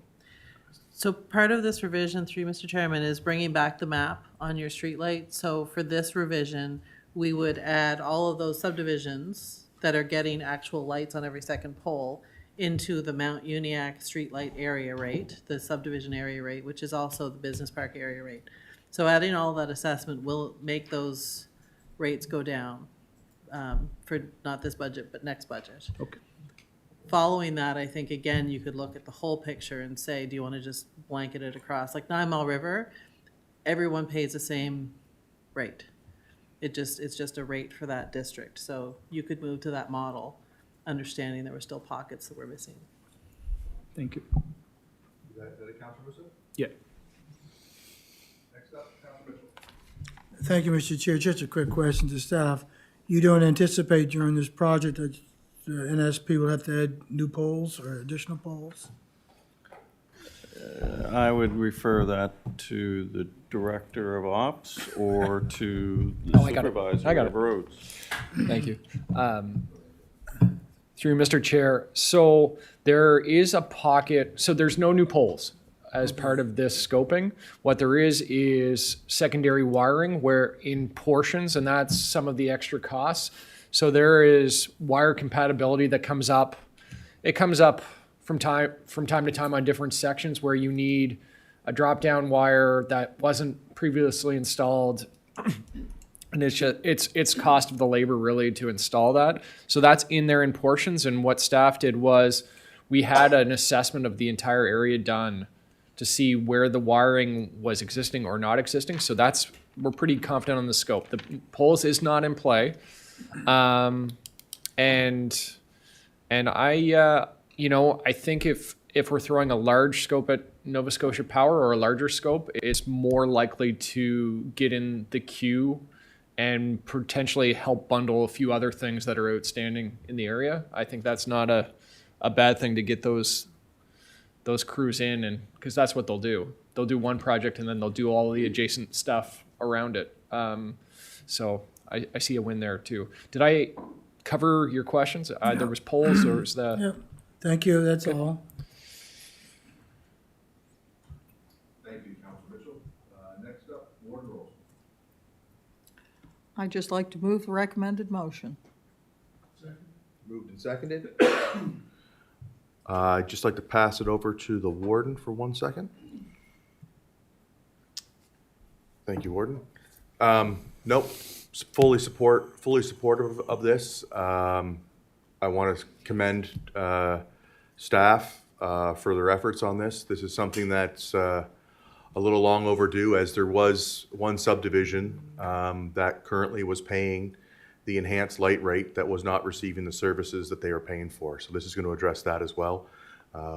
So part of this revision, through Mr. Chairman, is bringing back the map on your streetlight. So for this revision, we would add all of those subdivisions that are getting actual lights on every second pole into the Mount Uniacke streetlight area rate, the subdivision area rate, which is also the business park area rate. So adding all that assessment will make those rates go down for not this budget, but next budget. Okay. Following that, I think, again, you could look at the whole picture and say, do you want to just blanket it across? Like Nine Mile River, everyone pays the same rate. It's just a rate for that district. So you could move to that model, understanding there were still pockets that were missing. Thank you. Is that it, Councilor Russo? Yeah. Next up, Councilor Mitchell. Thank you, Mr. Chair. Just a quick question to staff. You don't anticipate during this project that the NSP will have to add new poles or additional poles? I would refer that to the Director of Ops or to the Supervisor of Roads. Thank you. Through Mr. Chair, so there is a pocket, so there's no new poles as part of this scoping. What there is secondary wiring where in portions, and that's some of the extra costs. So there is wire compatibility that comes up. It comes up from time to time on different sections where you need a drop-down wire that wasn't previously installed. And it's cost of the labor really to install that. So that's in there in portions. And what staff did was we had an assessment of the entire area done to see where the wiring was existing or not existing. So we're pretty confident on the scope. The poles is not in play. And I, I think if we're throwing a large scope at Nova Scotia Power or a larger scope, it's more likely to get in the queue and potentially help bundle a few other things that are outstanding in the area. I think that's not a bad thing to get those crews in, and because that's what they'll do. They'll do one project and then they'll do all the adjacent stuff around it. So I see a win there too. Did I cover your questions? There was polls or was that? Yep. Thank you, that's all. Thank you, Councilor Mitchell. Next up, Warden Rolls. I'd just like to move the recommended motion. Moved and seconded. I'd just like to pass it over to the warden for 1 second. Thank you, Warden. Nope, fully supportive of this. I want to commend staff for their efforts on this. This is something that's a little long overdue, as there was one subdivision that currently was paying the enhanced light rate that was not receiving the services that they are paying for. So this is going to address that as well,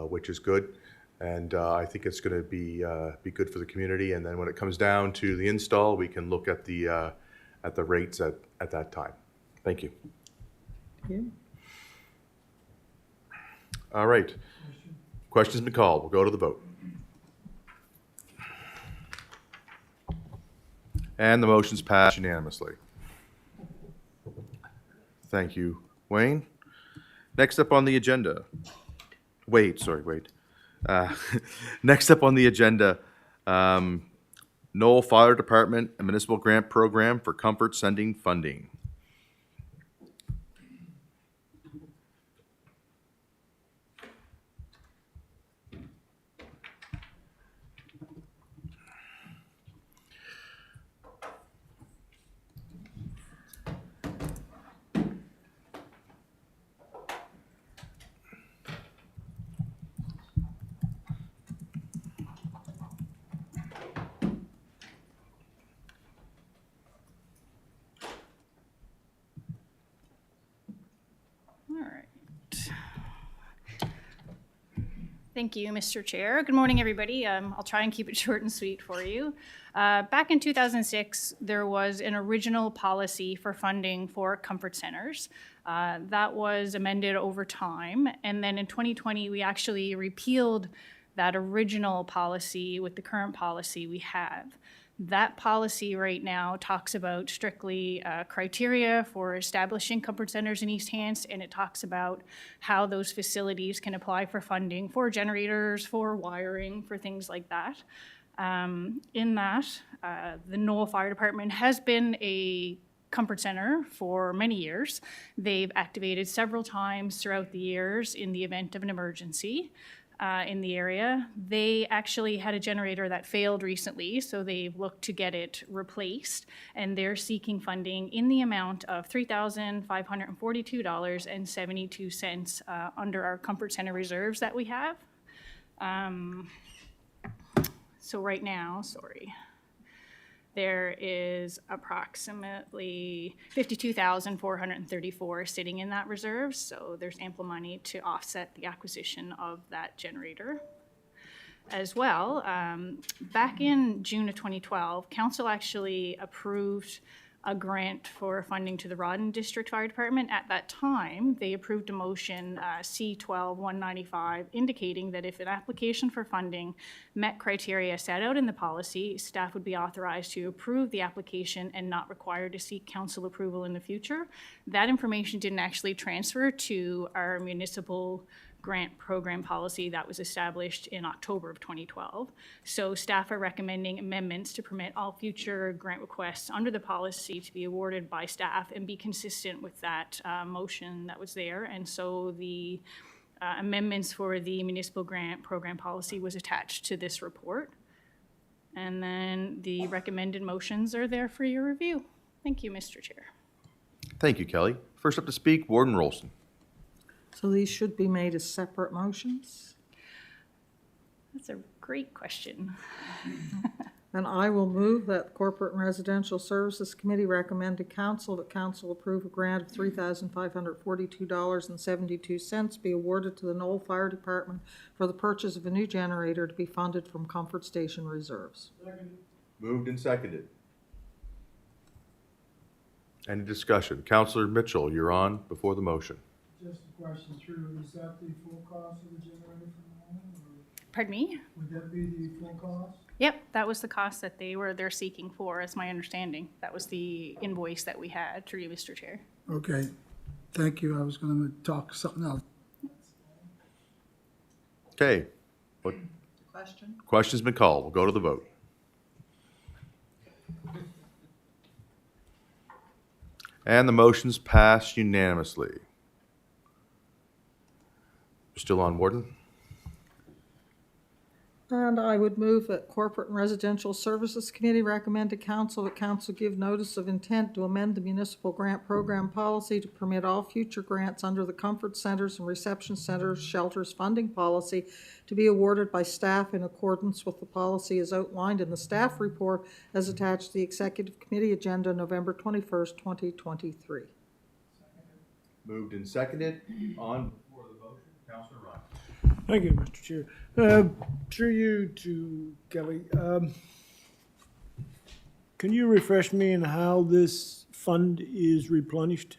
which is good. And I think it's going to be good for the community. And then when it comes down to the install, we can look at the rates at that time. Thank you. All right. Question's been called. We'll go to the vote. And the motion's passed unanimously. Thank you, Wayne. Next up on the agenda, Wade. Next up on the agenda, Knoll Fire Department, a municipal grant program for comfort sending funding. Thank you, Mr. Chair. Good morning, everybody. I'll try and keep it short and sweet for you. Back in 2006, there was an original policy for funding for comfort centers. That was amended over time. And then in 2020, we actually repealed that original policy with the current policy we have. That policy right now talks about strictly criteria for establishing comfort centers in East Hants, and it talks about how those facilities can apply for funding for generators, for wiring, for things like that. In that, the Knoll Fire Department has been a comfort center for many years. They've activated several times throughout the years in the event of an emergency. In the area. They actually had a generator that failed recently, so they've looked to get it replaced, and they're seeking funding in the amount of $3,542.72 under our comfort center reserves that we have. So right now, there is approximately $52,434 sitting in that reserve, so there's ample money to offset the acquisition of that generator. As well, back in June of 2012, Council actually approved a grant for funding to the Rawdon District Fire Department. At that time, they approved a motion C-12-195 indicating that if an application for funding met criteria set out in the policy, staff would be authorized to approve the application and not required to seek council approval in the future. That information didn't actually transfer to our municipal grant program policy that was established in October of 2012. So staff are recommending amendments to permit all future grant requests under the policy to be awarded by staff and be consistent with that motion that was there. And so the amendments for the municipal grant program policy was attached to this report. And then the recommended motions are there for your review. Thank you, Mr. Chair. Thank you, Kelly. First up to speak, Warden Rolston. So these should be made as separate motions? That's a great question. And I will move that the Corporate and Residential Services Committee recommend to council that council approve a grant of $3,542.72 be awarded to the Knoll Fire Department for the purchase of a new generator to be funded from Comfort Station reserves. Moved and seconded. Any discussion? Councillor Mitchell, you're on before the motion. Just a question through, is that the full cost of the generator for the moment, or Pardon me? would that be the full cost? Yep, that was the cost that they're seeking for, as my understanding. That was the invoice that we had through you, Mr. Chair. Okay, thank you, I was gonna talk something else. Okay. What? Question? Question's been called. We'll go to the vote. And the motion's passed unanimously. Still on, Warden? And I would move that Corporate and Residential Services Committee recommend to council that council give notice of intent to amend the municipal grant program policy to permit all future grants under the Comfort Centers and Reception Centers Shelters funding policy to be awarded by staff in accordance with the policy as outlined in the staff report as attached to the Executive Committee agenda November 21st, 2023. Moved and seconded. On before the motion, Councillor Ryan. Thank you, Mr. Chair. Through you to Kelly, can you refresh me on how this fund is replenished?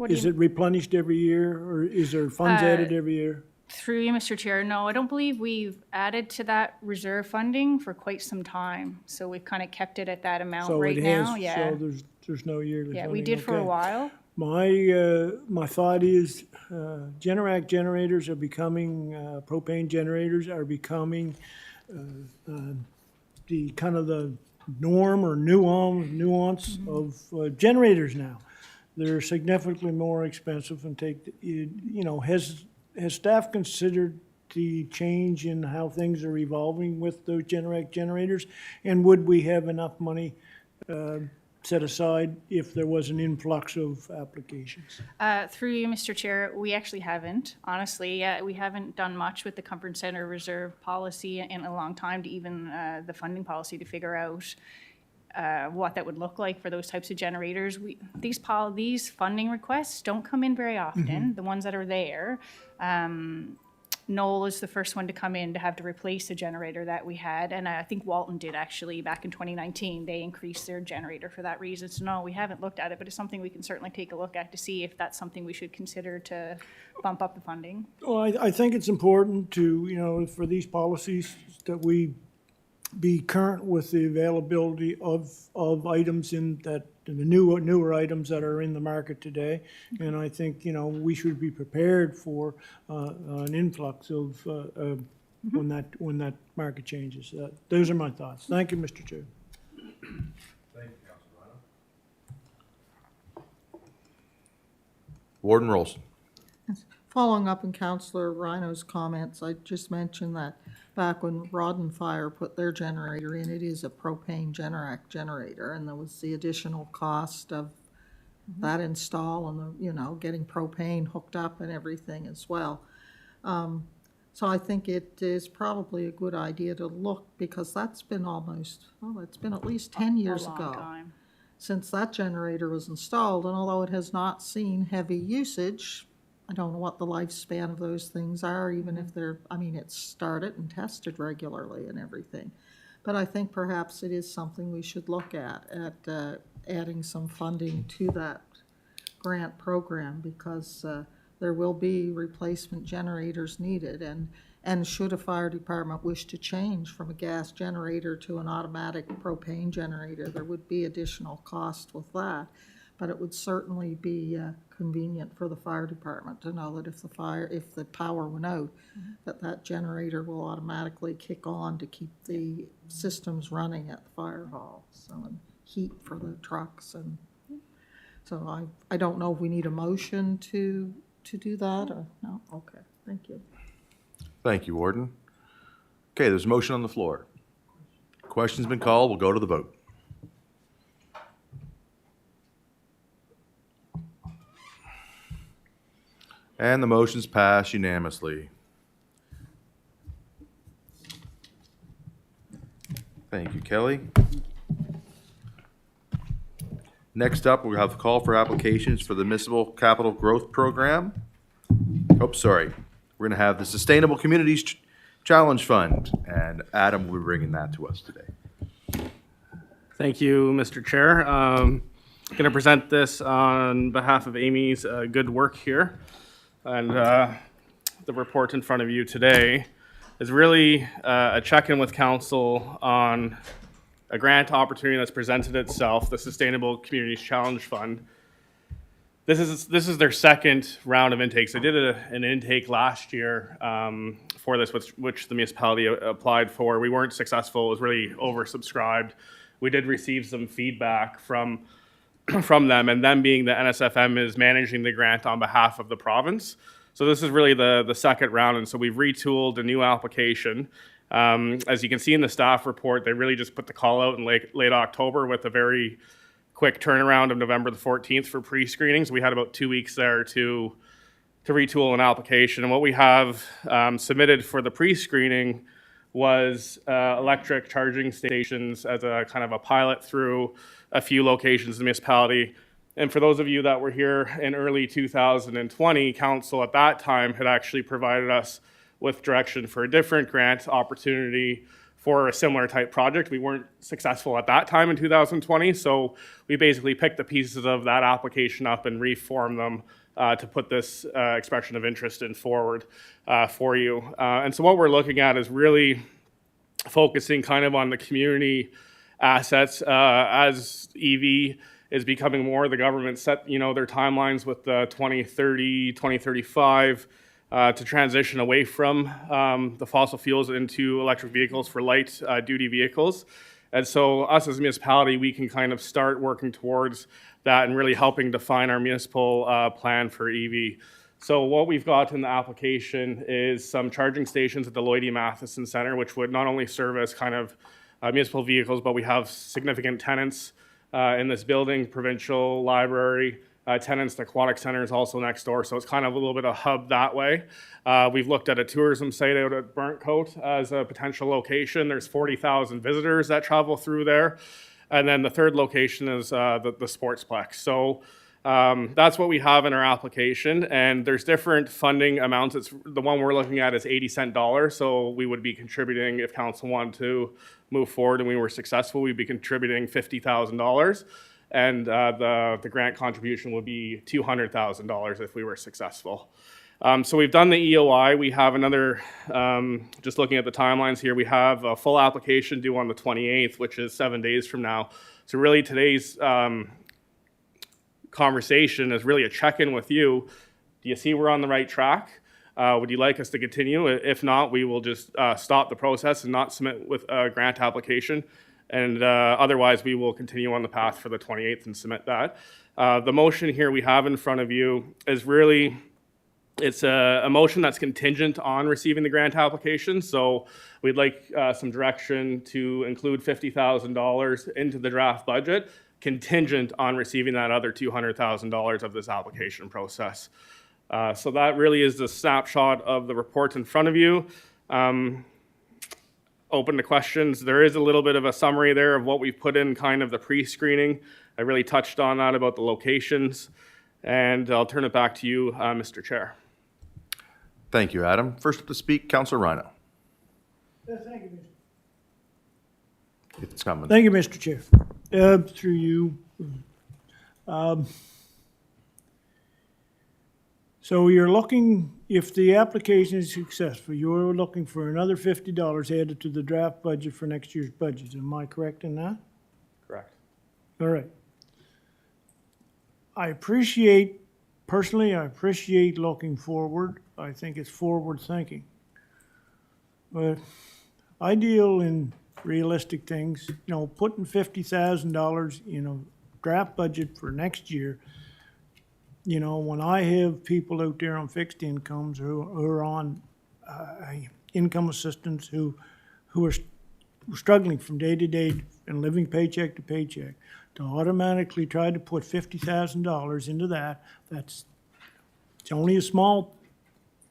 Is it replenished every year, or is there funds added every year? Through you, Mr. Chair, no, I don't believe we've added to that reserve funding for quite some time. So we've kind of kept it at that amount right now, yeah. So there's no yearly funding? Yeah, we did for a okay. while. My thought is Generac generators are becoming, propane generators are becoming the kind of the norm or nuance of generators now. They're significantly more expensive and has staff considered the change in how things are evolving with those Generac generators? And would we have enough money set aside if there was an influx of applications? Through you, Mr. Chair, we actually haven't, honestly. We haven't done much with the Comfort Center Reserve policy in a long time to even the funding policy to figure out what that would look like for those types of generators. These funding requests don't come in very often, the ones that are there. Knoll is the first one to come in to have to replace the generator that we had, and I think Walton did actually back in 2019. They increased their generator for that reason. So no, we haven't looked at it, but it's something we can certainly take a look at to see if that's something we should consider to bump up the funding. Well, I think it's important to, you know, for these policies that we be current with the availability of items in that, the newer items that are in the market today. And I think, you know, we should be prepared for an influx of when that market changes. Those are my thoughts. Thank you, Mr. Chair. Thank you, Councilor Rhino. Warden Rolson. Following up on Councillor Rhino's comments, I just mentioned that back when Rodden Fire put their generator in, it is a propane Generac generator, and there was the additional cost of that install and the, you know, getting propane hooked up and everything as well. So I think it is probably a good idea to look, because that's been almost, well, it's been at least 10 years ago since that generator was installed, and although it has not seen heavy usage, I don't know what the lifespan of those things are, even if they're, I mean, it's started and tested regularly and everything. But I think perhaps it is something we should look at adding some funding to that grant program, because there will be replacement generators needed. And should a fire department wish to change from a gas generator to an automatic propane generator, there would be additional cost with that. But it would certainly be convenient for the fire department to know that if the power went out, that generator will automatically kick on to keep the systems running at the fire hall. So, and heat for the trucks, and so I don't know if we need a motion to do that, or no. Okay, thank you. Thank you, Warden. Okay, there's a motion on the floor. Question's been called. We'll go to the vote. And the motion's passed unanimously. Thank you, Kelly. Next up, we have a call for applications for the Municipal Capital Growth Program. Oh, sorry. We're going to have the Sustainable Communities Challenge Fund, and Adam will be bringing that to us today. Thank you, Mr. Chair. I'm going to present this on behalf of Amy's good work here. And the report in front of you today is really a check-in with council on a grant opportunity that's presented itself, the Sustainable Communities Challenge Fund. This is their second round of intakes. They did an intake last year for this, which the municipality applied for. We weren't successful. It was really oversubscribed. We did receive some feedback from them, and them being the NSFM is managing the grant on behalf of the province. So this is really the second round, and so we've retooled a new application. As you can see in the staff report, they really just put the call out in late October with a very quick turnaround of November the 14th for pre-screenings. We had about 2 weeks there to retool an application, and what we have submitted for the pre-screening was electric charging stations as a kind of a pilot through a few locations in the municipality. And for those of you that were here in early 2020, council at that time had actually provided us with direction for a different grant opportunity for a similar type project. We weren't successful at that time in 2020, so we basically picked the pieces of that application up and reformed them to put this expression of interest in forward for you. And so what we're looking at is really focusing kind of on the community assets as EV is becoming more. The government set, their timelines with the 2030, 2035 to transition away from the fossil fuels into electric vehicles for light duty vehicles. And so us as a municipality, we can kind of start working towards that and really helping define our municipal plan for EV. So what we've got in the application is some charging stations at the Lloyd E. Matheson Centre, which would not only serve as kind of municipal vehicles, but we have significant tenants in this building, provincial library, tenants, the aquatic center is also next door, so it's kind of a little bit of a hub that way. We've looked at a tourism site out at Burnt Coat as a potential location. There's 40,000 visitors that travel through there. And then the third location is the Sportsplex. So that's what we have in our application, and there's different funding amounts. The one we're looking at is 80-cent dollar, so we would be contributing, if council wanted to move forward and we were successful, we'd be contributing $50,000, and the grant contribution would be $200,000 if we were successful. So we've done the EOI. We have another, just looking at the timelines here, we have a full application due on the 28th, which is 7 days from now. So really today's conversation is really a check-in with you. Do you see we're on the right track? Would you like us to continue? If not, we will just stop the process and not submit with a grant application. And otherwise, we will continue on the path for the 28th and submit that. The motion here we have in front of you is really, it's a motion that's contingent on receiving the grant application. So we'd like some direction to include $50,000 into the draft budget, contingent on receiving that other $200,000 of this application process. So that really is the snapshot of the report in front of you. Open to questions. There is a little bit of a summary there of what we've put in kind of the pre-screening. I really touched on that about the locations. And I'll turn it back to you, Mr. Chair. Thank you, Adam. First up to speak, Councillor Rhino. Thank you, It's coming. Thank you, Mr. Chair. Through you. So you're looking, if the application is successful, you're looking for another $50 added to the draft budget for next year's budget. Am I correct in that? Correct. All right. Personally, I appreciate looking forward. I think it's forward thinking. But I deal in realistic things, putting $50,000 in a draft budget for next year. When I have people out there on fixed incomes who are on income assistance who are struggling from day to day and living paycheck to paycheck, to automatically try to put $50,000 into it's only a small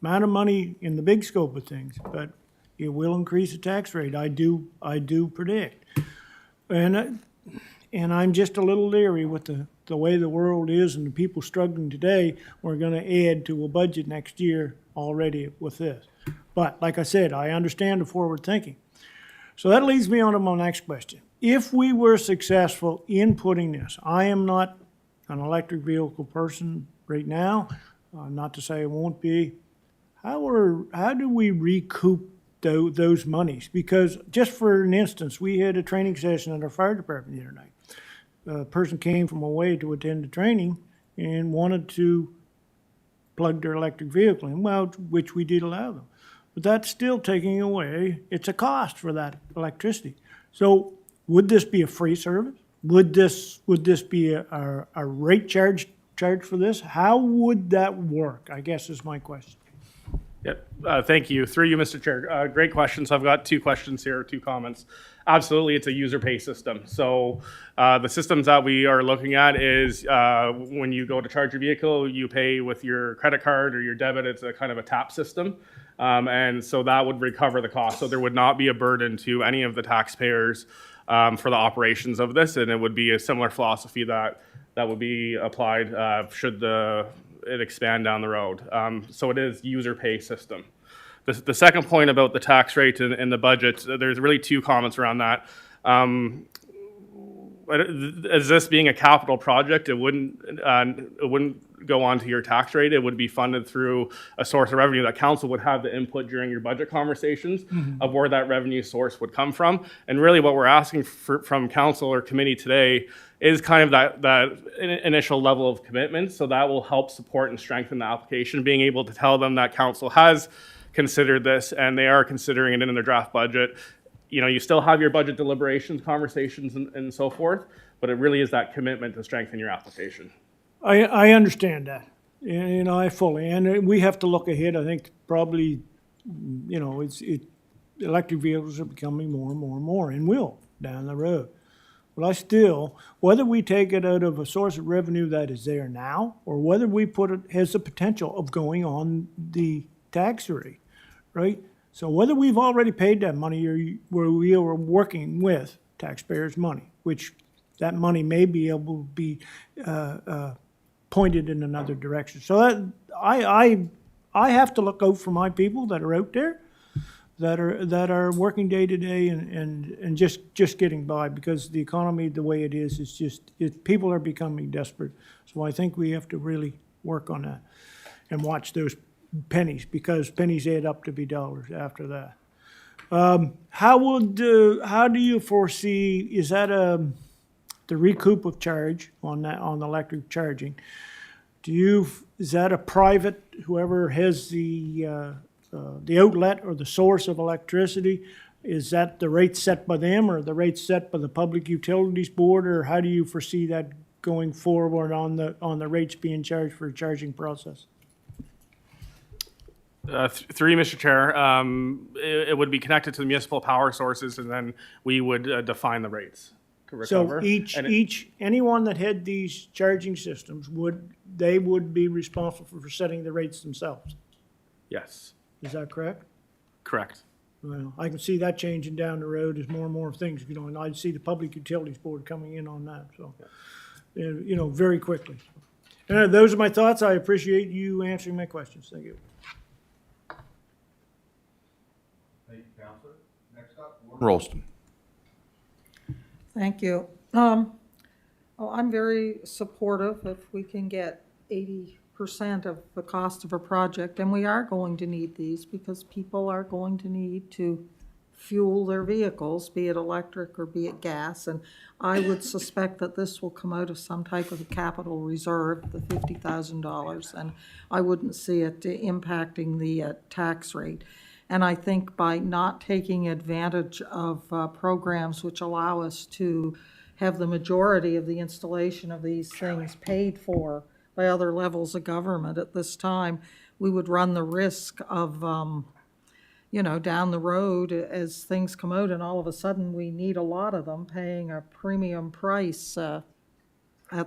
amount of money in the big scope of things, but it will increase the tax rate. I do predict. And I'm just a little leery with the way the world is and the people struggling today. We're going to add to a budget next year already with this. But like I said, I understand the forward thinking. So that leads me on to my next question. If we were successful in putting this, I am not an electric vehicle person right now, not to say I won't be. How do we recoup those monies? Because just for an instance, we had a training session at our fire department the other night. A person came from away to attend the training and wanted to plug their electric vehicle in, which we did allow them. But that's still taking away, it's a cost for that electricity. So would this be a free service? Would this be a rate charge for this? How would that work, I guess is my question. Yep. Thank you. Through you, Mr. Chair. Great questions. I've got two questions here, two comments. Absolutely, it's a user pay system. So the systems that we are looking at is when you go to charge your vehicle, you pay with your credit card or your debit. It's a kind of a tap system. And so that would recover the cost. So there would not be a burden to any of the taxpayers for the operations of this. And it would be a similar philosophy that would be applied should it expand down the road. So it is user pay system. The second point about the tax rate and the budget, there's really two comments around that. As this being a capital project, it wouldn't go onto your tax rate. It would be funded through a source of revenue that council would have the input during your budget conversations of where that revenue source would come from. And really what we're asking from council or committee today is kind of that initial level of commitment. So that will help support and strengthen the application, being able to tell them that council has considered this and they are considering it in their draft budget. You still have your budget deliberations, conversations, and so forth, but it really is that commitment to strengthen your application. I understand that. I fully, and we have to look ahead. I think probably, electric vehicles are becoming more and more and more, and will down the road. But whether we take it out of a source of revenue that is there now, or whether we put it, has the potential of going on the tax rate, right? So whether we've already paid that money or where we are working with taxpayers' money, which that money may be able to be pointed in another direction. So that, I have to look out for my people that are out there, that are working day to day and just getting by, because the economy, the way it is just, people are becoming desperate. So I think we have to really work on that and watch those pennies, because pennies add up to be dollars after that. How do you foresee, is that the recoup of charge on that, on electric charging? Is that a private, whoever has the outlet or the source of electricity, is that the rate set by them, or the rate set by the Public Utilities Board, or how do you foresee that going forward on the rates being charged for a charging process? Through you, Mr. Chair, it would be connected to the municipal power sources, and then we would define the rates to recover. So anyone that had these charging systems, would be responsible for setting the rates themselves? Yes, Is that correct? correct. Well, I can see that changing down the road as more and more things, and I'd see the Public Utilities Board coming in on that, so, very quickly. Those are my thoughts. I appreciate you answering my questions. Thank you. Thank you, Councillor. Next up, Warren Rolston. Thank you. I'm very supportive if we can get 80% of the cost of a project, and we are going to need these because people are going to need to fuel their vehicles, be it electric or be it gas, and I would suspect that this will come out of some type of a capital reserve, the $50,000, and I wouldn't see it impacting the tax rate. And I think by not taking advantage of programs which allow us to have the majority of the installation of these things paid for by other levels of government at this time, we would run the risk of, down the road as things come out and all of a sudden we need a lot of them, paying a premium price at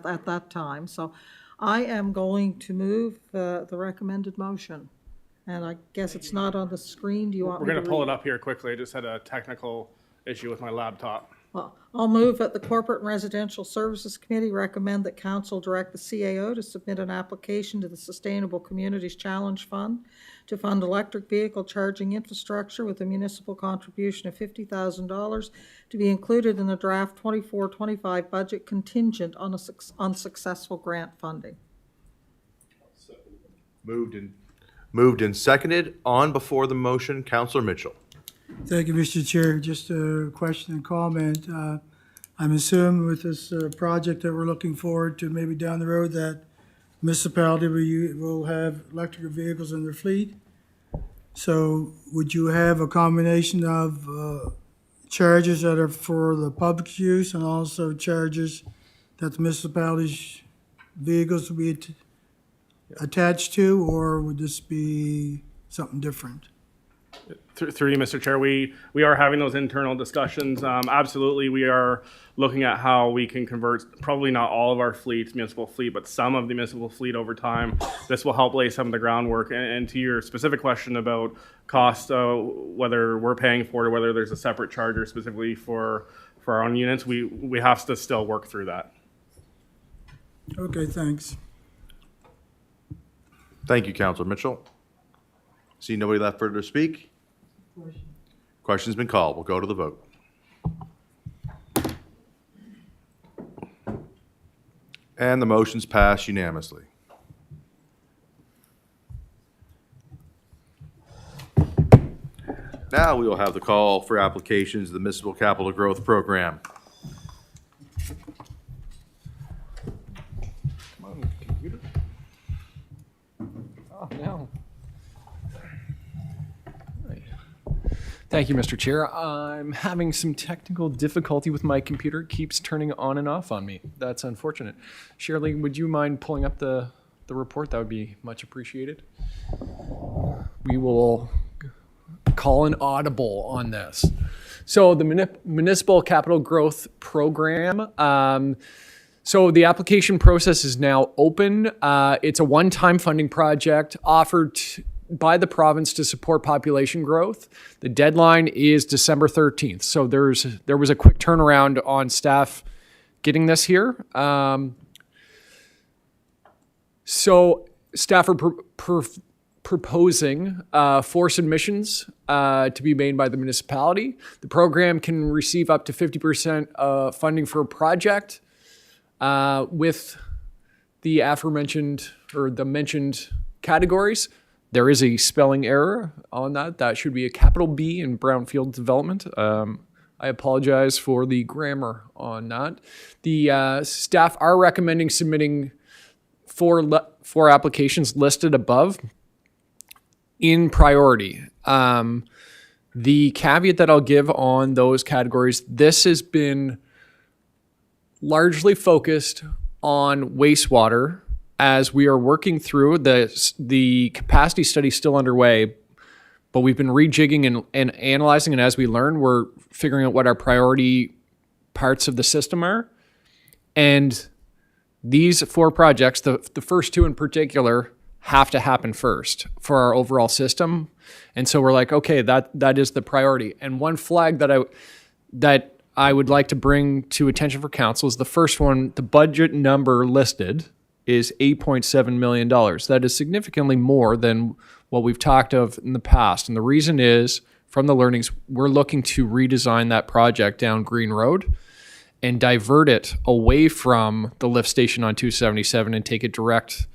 that time. So I am going to move the recommended motion. And I guess it's not on the screen. Do you want me We're to going to pull read? it up here quickly. I just had a technical issue with my laptop. Well, I'll move that the Corporate and Residential Services Committee recommend that council direct the CAO to submit an application to the Sustainable Communities Challenge Fund to fund electric vehicle charging infrastructure with a municipal contribution of $50,000 to be included in the draft 24-25 budget contingent on successful grant funding. Moved and seconded. On before the motion, Councillor Mitchell. Thank you, Mr. Chair. Just a question and comment. I'm assuming with this project that we're looking forward to maybe down the road, that municipality will have electric vehicles in their fleet. So would you have a combination of charges that are for the public use and also charges that the municipality's vehicles will be attached to, or would this be something different? Through you, Mr. Chair, we are having those internal discussions. Absolutely, we are looking at how we can convert probably not all of our municipal fleet, but some of the municipal fleet over time. This will help lay some of the groundwork. And to your specific question about cost, whether we're paying for it or whether there's a separate charger specifically for our own units, we have to still work through that. Okay, thanks. Thank you, Councillor Mitchell. See nobody left further to speak? Question's been called. We'll go to the vote. And the motion's passed unanimously. Now we will have the call for applications of the Municipal Capital Growth Program. Come on, computer. Oh, no. Right. Thank you, Mr. Chair. I'm having some technical difficulty with my computer. It keeps turning on and off on me. That's unfortunate. Shirley, would you mind pulling up the report? That would be much appreciated. We will call an audible on this. So the Municipal Capital Growth Program, so the application process is now open. It's a one-time funding project offered by the province to support population growth. The deadline is December 13th. So there was a quick turnaround on staff getting this here. So staff are proposing 4 submissions to be made by the municipality. The program can receive up to 50% funding for a project with the aforementioned or the mentioned categories. There is a spelling error on that. That should be a capital B in brownfield development. I apologize for the grammar on that. The staff are recommending submitting 4 applications listed above in priority. The caveat that I'll give on those categories, this has been largely focused on wastewater as we are working through the capacity study still underway, but we've been rejigging and analyzing, and as we learn, we're figuring out what our priority parts of the system are. And these 4 projects, the first 2 in particular, have to happen first for our overall system. And so we're like, okay, that is the priority. And one flag that I would like to bring to attention for council is the first one. The budget number listed is $8.7 million. That is significantly more than what we've talked of in the past. And the reason is, from the learnings, we're looking to redesign that project down Green Road and divert it away from the lift station on 277 and take it direct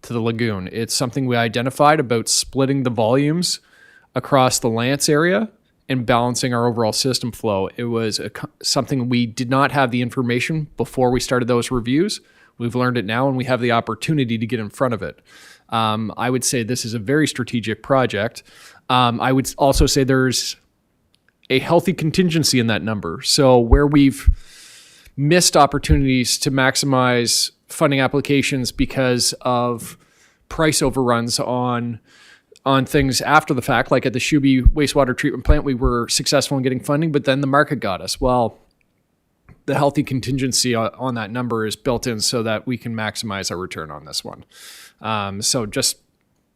to the lagoon. It's something we identified about splitting the volumes across the Lance area and balancing our overall system flow. It was something we did not have the information before we started those reviews. We've learned it now, and we have the opportunity to get in front of it. I would say this is a very strategic project. I would also say there's a healthy contingency in that number. So where we've missed opportunities to maximize funding applications because of price overruns on things after the fact, like at the Shuby wastewater treatment plant, we were successful in getting funding, but then the market got us. Well, the healthy contingency on that number is built in so that we can maximize our return on this one. So just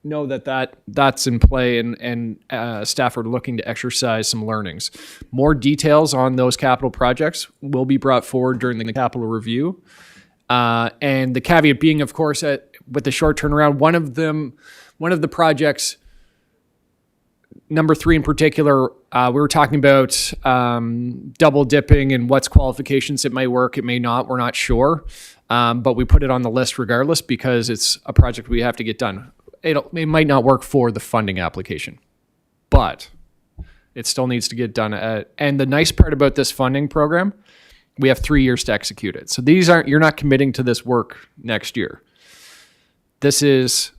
know that's in play, and staff are looking to exercise some learnings. More details on those capital projects will be brought forward during the capital review. And the caveat being, of course, with the short turnaround, one of the projects, number 3 in particular, we were talking about double dipping and what's qualifications. It may work, it may not, we're not sure. But we put it on the list regardless because it's a project we have to get done. It might not work for the funding application, but it still needs to get done. And the nice part about this funding program, we have 3 years to execute it. So you're not committing to this work next year. This is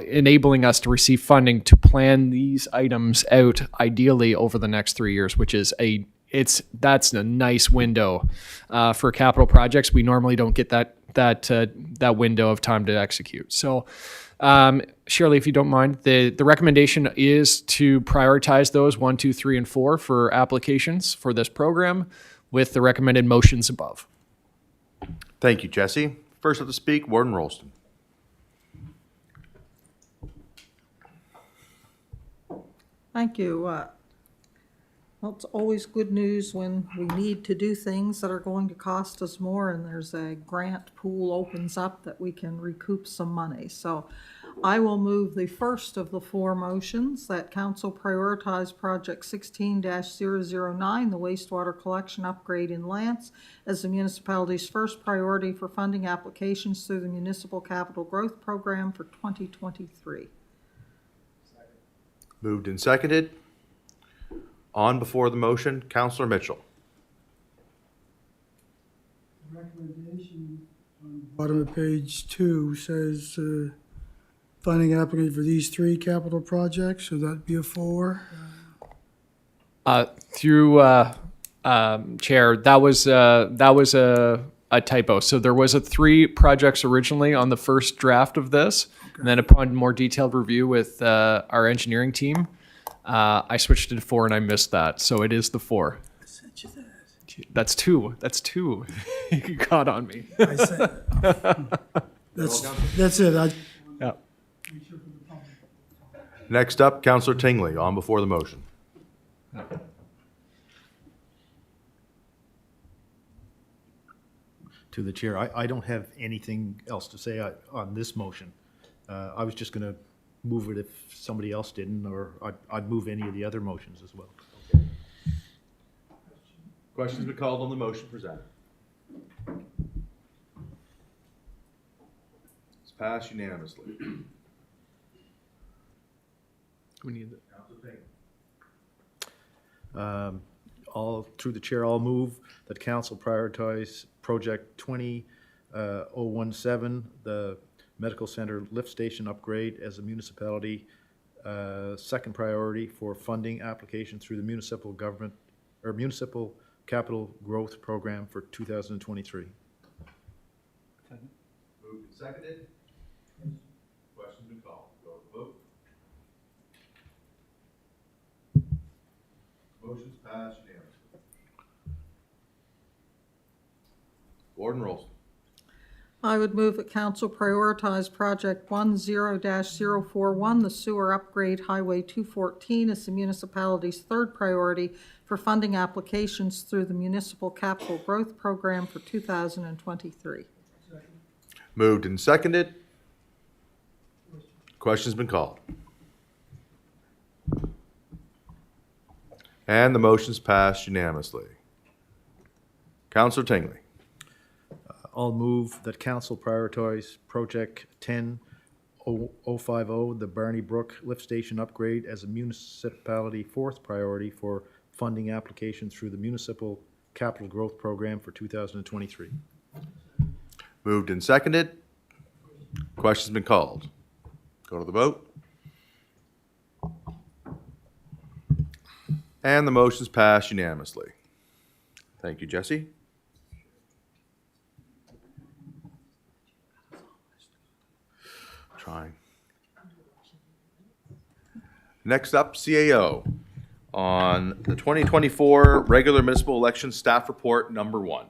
enabling us to receive funding to plan these items out ideally over the next 3 years, which is that's a nice window for capital projects. We normally don't get that window of time to execute. So Shirley, if you don't mind, the recommendation is to prioritize those 1, 2, 3, and 4 for applications for this program with the recommended motions above. Thank you, Jesse. First up to speak, Warden Rolston. Thank you. Well, it's always good news when we need to do things that are going to cost us more and there's a grant pool opens up that we can recoup some money. So I will move the first of the 4 motions that council prioritize project 16-009, the wastewater collection upgrade in Lance, as the municipality's first priority for funding applications through the Municipal Capital Growth Program for 2023. Moved and seconded. On before the motion, Councillor Mitchell. Recommendation on the bottom of page 2 says funding application for these 3 capital projects, so that'd be a 4. Through Chair, that was a typo. So there was 3 projects originally on the first draft of this, and then upon more detailed review with our engineering team, I switched it to 4 and I missed that. So it is the 4. I sent you that. That's 2. That's 2. You caught on me. I said, that's it. Yeah. Next up, Councillor Tingley, on before the motion. to the chair. I don't have anything else to say on this motion. I was just going to move it if somebody else didn't, or I'd move any of the other motions as well. Questions been called on the motion presented. It's passed unanimously. We need that. All, through the chair, I'll move that council prioritize project 20017, the medical center lift station upgrade as a municipality second priority for funding application through the municipal government or municipal capital growth program for 2023. Moved and seconded. Questions been called. Go to the vote. Motion's passed unanimously. Gordon Rolston. I would move that council prioritize project 10-041, the sewer upgrade Highway 214, as the municipality's third priority for funding applications through the Municipal Capital Growth Program for 2023. Moved and seconded. Question's been called. And the motion's passed unanimously. Councillor Tingley. I'll move that council prioritize project 10050, the Barney Brook lift station upgrade as a municipality fourth priority for funding application through the Municipal Capital Growth Program for 2023. Moved and seconded. Question's been called. Go to the vote. And the motion's passed unanimously. Thank you, Jesse. Trying. Next up, CAO on the 2024 regular municipal election staff report number 1.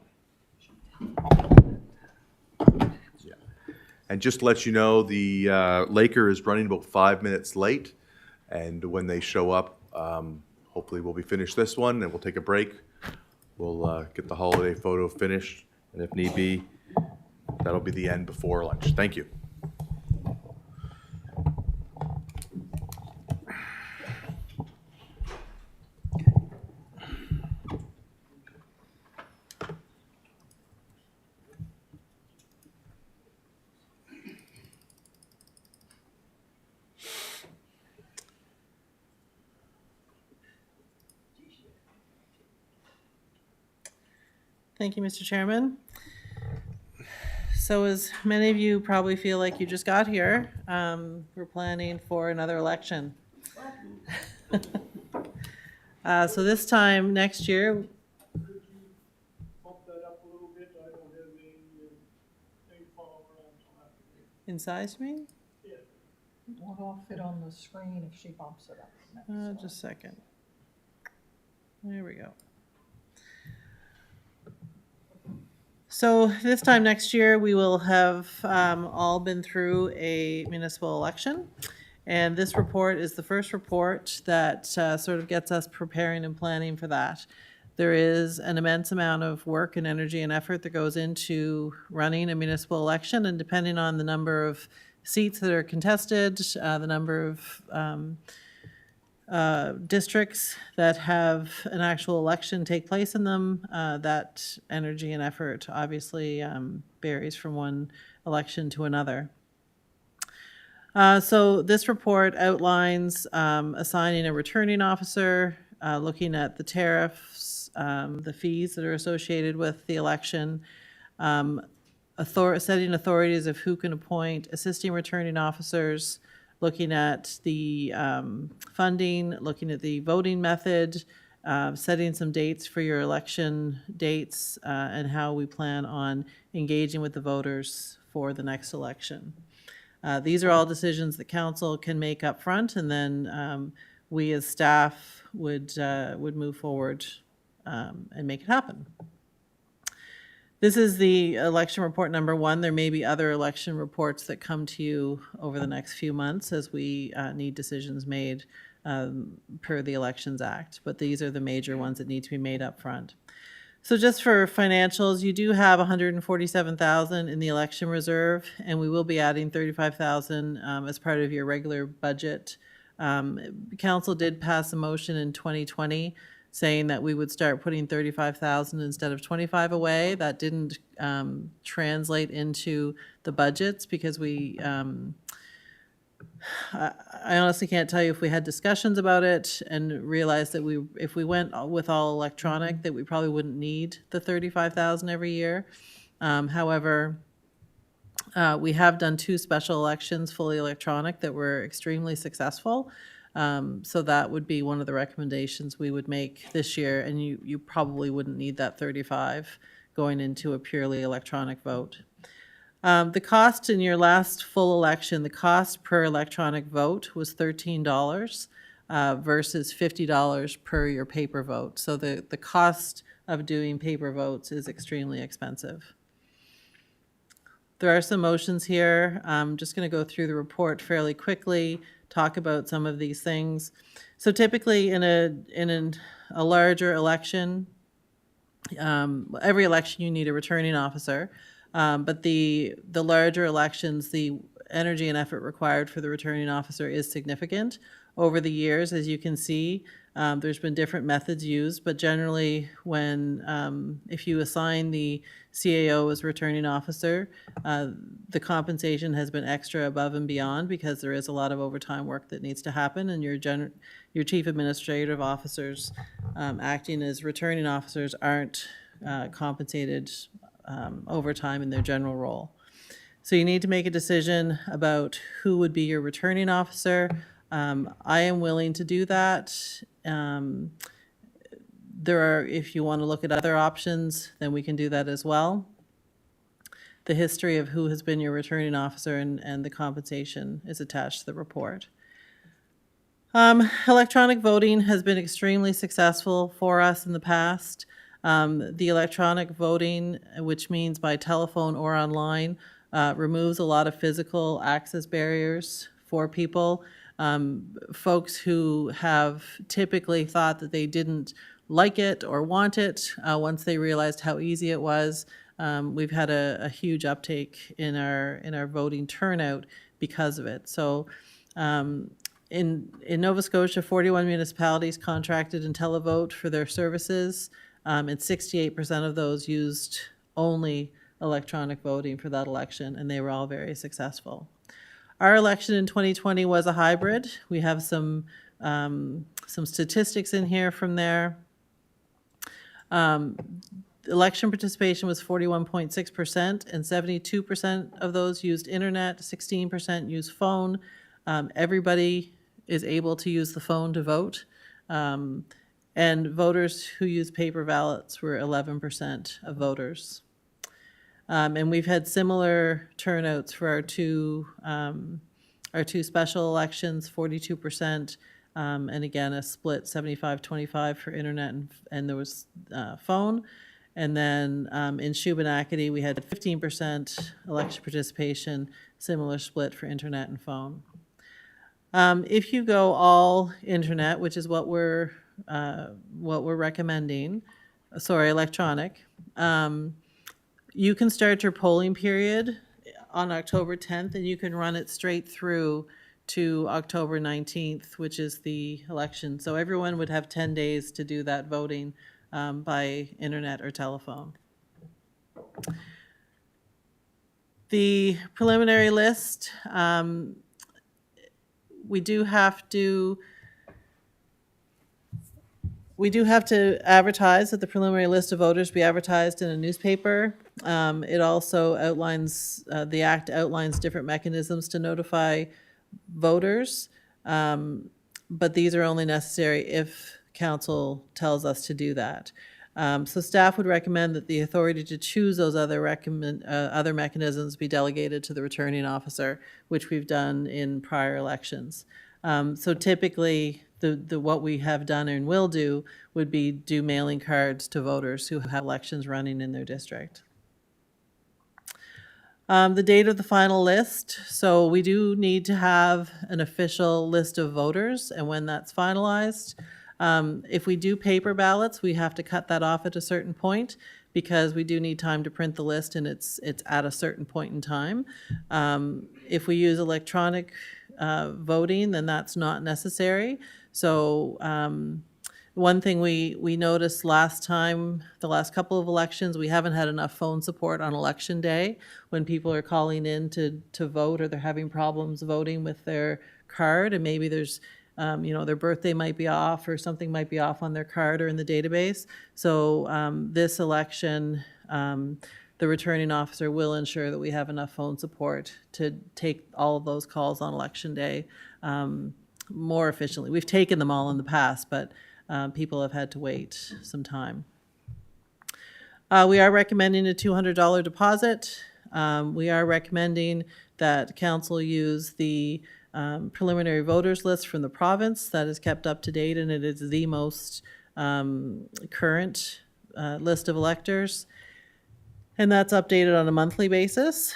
And just to let you know, the Laker is running about 5 minutes late, and when they show up, hopefully we'll be finished this one, and we'll take a break. We'll get the holiday photo finished, and if need be, that'll be the end before lunch. Thank you. Thank you, Mr. Chairman. So as many of you probably feel like you just got here, we're planning for another election. So this time next year. In size, you mean? Won't all fit on the screen if she bumps it up. Just a second. There we go. So this time next year, we will have all been through a municipal election. And this report is the first report that sort of gets us preparing and planning for that. There is an immense amount of work and energy and effort that goes into running a municipal election, and depending on the number of seats that are contested, the number of districts that have an actual election take place in them, that energy and effort obviously varies from one election to another. So this report outlines assigning a returning officer, looking at the tariffs, the fees that are associated with the election, setting authorities of who can appoint assisting returning officers, looking at the funding, looking at the voting method, setting some dates for your election dates, and how we plan on engaging with the voters for the next election. These are all decisions that council can make up front, and then we as staff would move forward and make it happen. This is the election report number 1. There may be other election reports that come to you over the next few months as we need decisions made per the Elections Act, but these are the major ones that need to be made up front. So just for financials, you do have 147,000 in the election reserve, and we will be adding 35,000 as part of your regular budget. Council did pass a motion in 2020 saying that we would start putting 35,000 instead of 25 away. That didn't translate into the budgets because we, I honestly can't tell you if we had discussions about it and realized that if we went with all electronic, that we probably wouldn't need the 35,000 every year. However, we have done 2 special elections fully electronic that were extremely successful. So that would be one of the recommendations we would make this year, and you probably wouldn't need that 35 going into a purely electronic vote. The cost in your last full election, the cost per electronic vote was $13 versus $50 per your paper vote. So the cost of doing paper votes is extremely expensive. There are some motions here. I'm just going to go through the report fairly quickly, talk about some of these things. So typically in a larger election, every election you need a returning officer. But the larger elections, the energy and effort required for the returning officer is significant. Over the years, as you can see, there's been different methods used, but generally if you assign the CAO as returning officer, the compensation has been extra above and beyond because there is a lot of overtime work that needs to happen, and your chief administrative officers acting as returning officers aren't compensated overtime in their general role. So you need to make a decision about who would be your returning officer. I am willing to do that. If you want to look at other options, then we can do that as well. The history of who has been your returning officer and the compensation is attached to the report. Electronic voting has been extremely successful for us in the past. The electronic voting, which means by telephone or online, removes a lot of physical access barriers for people. Folks who have typically thought that they didn't like it or want it, once they realized how easy it was, we've had a huge uptake in our voting turnout because of it. So in Nova Scotia, 41 municipalities contracted IntelliVote for their services. And 68% of those used only electronic voting for that election, and they were all very successful. Our election in 2020 was a hybrid. We have some statistics in here from there. Election participation was 41.6%, and 72% of those used internet, 16% used phone. Everybody is able to use the phone to vote. And voters who use paper ballots were 11% of voters. And we've had similar turnouts for our two special elections, 42%, and again, a split 75-25 for internet and there was phone. And then in Shubenacadie, we had 15% election participation, similar split for internet and phone. If you go all internet, which is what we're recommending, electronic, you can start your polling period on October 10th and you can run it straight through to October 19th, which is the election. So everyone would have 10 days to do that voting by internet or telephone. The preliminary list, we do have to advertise that the preliminary list of voters be advertised in a newspaper. It also outlines, the Act outlines different mechanisms to notify voters, but these are only necessary if council tells us to do that. So staff would recommend that the authority to choose those other mechanisms be delegated to the returning officer, which we've done in prior elections. So typically, what we have done and will do would be do mailing cards to voters who have elections running in their district. The date of the final list. So we do need to have an official list of voters and when that's finalized. If we do paper ballots, we have to cut that off at a certain point because we do need time to print the list and it's at a certain point in time. If we use electronic voting, then that's not necessary. So one thing we noticed last time, the last couple of elections, we haven't had enough phone support on election day when people are calling in to vote or they're having problems voting with their card, and maybe there's their birthday might be off or something might be off on their card or in the database. So this election, the returning officer will ensure that we have enough phone support to take all of those calls on election day more efficiently. We've taken them all in the past, but people have had to wait some time. We are recommending a $200 deposit. We are recommending that council use the preliminary voters list from the province that is kept up to date, and it is the most current list of electors. And that's updated on a monthly basis.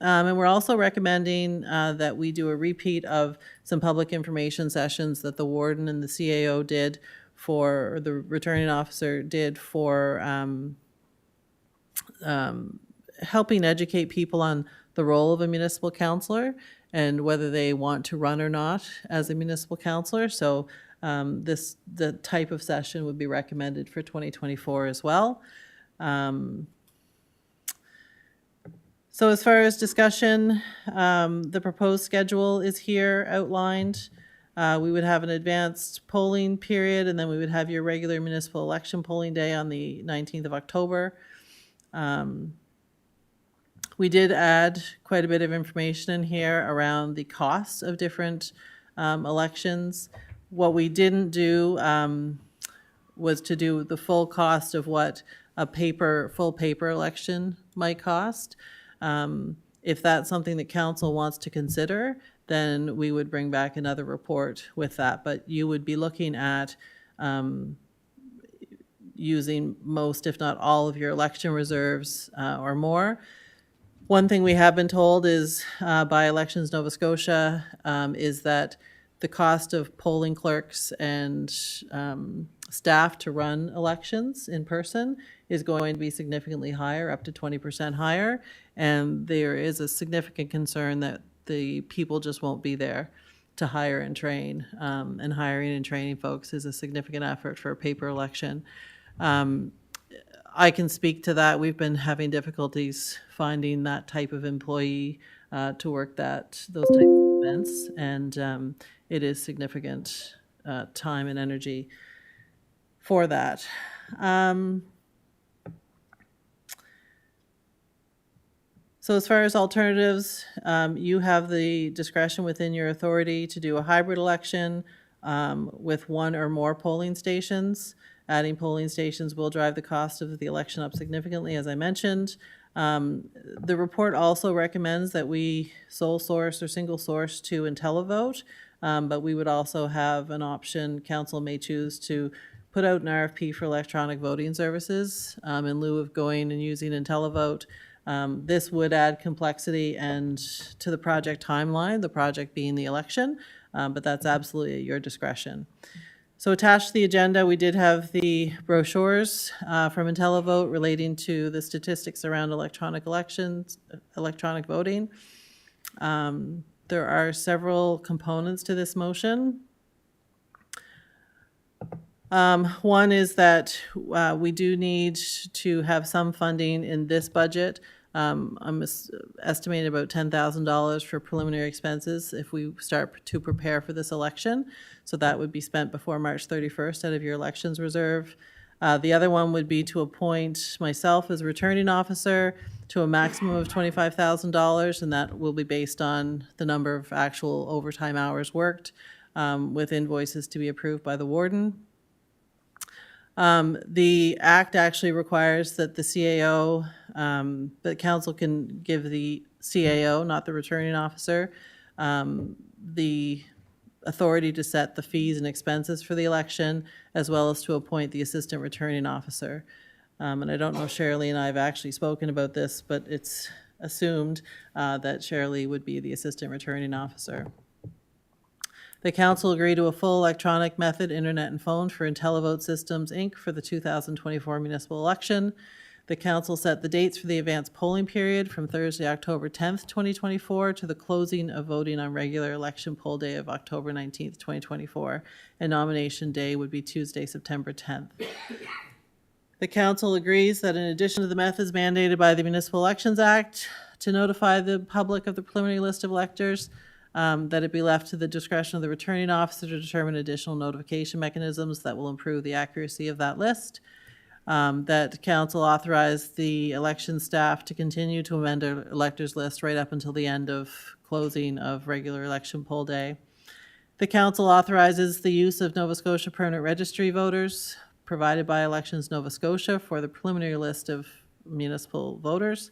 And we're also recommending that we do a repeat of some public information sessions that the warden and the CAO did for, or the returning officer did for helping educate people on the role of a municipal councillor and whether they want to run or not as a municipal councillor. So the type of session would be recommended for 2024 as well. So as far as discussion, the proposed schedule is here outlined. We would have an advanced polling period, and then we would have your regular municipal election polling day on the 19th of October. We did add quite a bit of information in here around the cost of different elections. What we didn't do was to do the full cost of what a full paper election might cost. If that's something that council wants to consider, then we would bring back another report with that. But you would be looking at using most, if not all, of your election reserves or more. One thing we have been told is by Elections Nova Scotia is that the cost of polling clerks and staff to run elections in person is going to be significantly higher, up to 20% higher. And there is a significant concern that the people just won't be there to hire and train. And hiring and training folks is a significant effort for a paper election. I can speak to that. We've been having difficulties finding that type of employee to work those types of events, and it is significant time and energy for that. So as far as alternatives, you have the discretion within your authority to do a hybrid election with one or more polling stations. Adding polling stations will drive the cost of the election up significantly, as I mentioned. The report also recommends that we sole source or single source to IntelliVote, but we would also have an option, council may choose to put out an RFP for electronic voting services in lieu of going and using IntelliVote. This would add complexity and to the project timeline, the project being the election, but that's absolutely at your discretion. So attached to the agenda, we did have the brochures from IntelliVote relating to the statistics around electronic elections, electronic voting. There are several components to this motion. One is that we do need to have some funding in this budget. I'm estimating about $10,000 for preliminary expenses if we start to prepare for this election. So that would be spent before March 31st out of your elections reserve. The other one would be to appoint myself as returning officer to a maximum of $25,000, and that will be based on the number of actual overtime hours worked with invoices to be approved by the warden. The act actually requires that the CAO, that council can give the CAO, not the returning officer, the authority to set the fees and expenses for the election, as well as to appoint the assistant returning officer. And I don't know if Shirley and I have actually spoken about this, but it's assumed that Shirley would be the assistant returning officer. The council agreed to a full electronic method, internet and phone for IntelliVote Systems, Inc. for the 2024 municipal election. The council set the dates for the advanced polling period from Thursday, October 10th, 2024 to the closing of voting on regular election poll day of October 19th, 2024, and nomination day would be Tuesday, September 10th. The council agrees that in addition to the methods mandated by the Municipal Elections Act to notify the public of the preliminary list of electors, that it be left to the discretion of the returning officer to determine additional notification mechanisms that will improve the accuracy of that list. That council authorized the election staff to continue to amend our electors list right up until the end of closing of regular election poll day. The council authorizes the use of Nova Scotia permanent registry voters provided by Elections Nova Scotia for the preliminary list of municipal voters,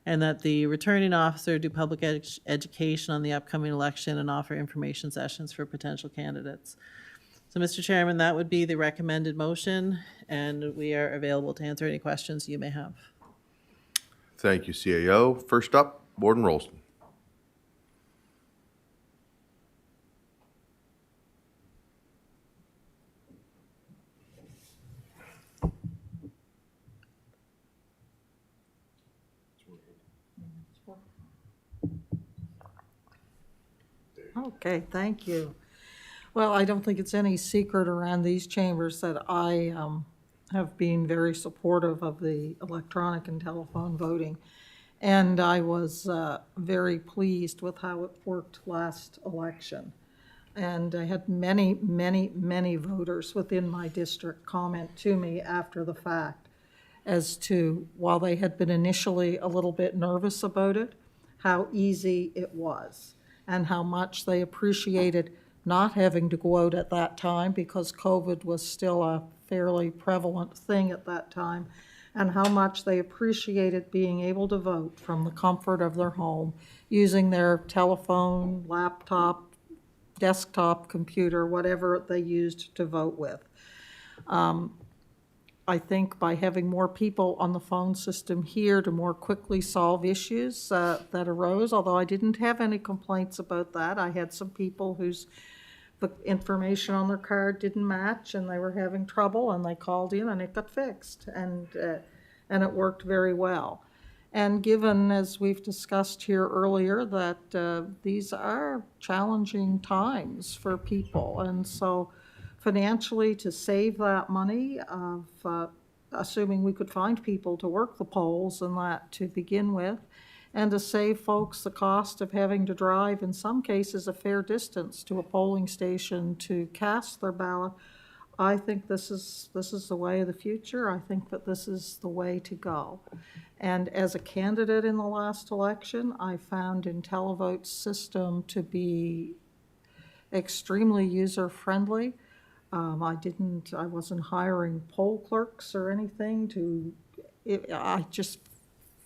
and that the returning officer do public education on the upcoming election and offer information sessions for potential candidates. So, Mr. Chairman, that would be the recommended motion, and we are available to answer any questions you may have. Thank you, CAO. First up, Warden Rolston. Okay, thank you. Well, I don't think it's any secret around these chambers that I have been very supportive of the electronic and telephone voting. And I was very pleased with how it worked last election. And I had many, many, many voters within my district comment to me after the fact as to, while they had been initially a little bit nervous about it, how easy it was and how much they appreciated not having to go out at that time because COVID was still a fairly prevalent thing at that time, and how much they appreciated being able to vote from the comfort of their home using their telephone, laptop, desktop computer, whatever they used to vote with. I think by having more people on the phone system here to more quickly solve issues that arose, although I didn't have any complaints about that. I had some people whose the information on their card didn't match and they were having trouble, and they called in and it got fixed, and it worked very well. And given, as we've discussed here earlier, that these are challenging times for people, and so financially to save that money of assuming we could find people to work the polls and that to begin with, and to save folks the cost of having to drive, in some cases, a fair distance to a polling station to cast their ballot, I think this is the way of the future. I think that this is the way to go. And as a candidate in the last election, I found IntelliVote's system to be extremely user-friendly. I wasn't hiring poll clerks or anything I just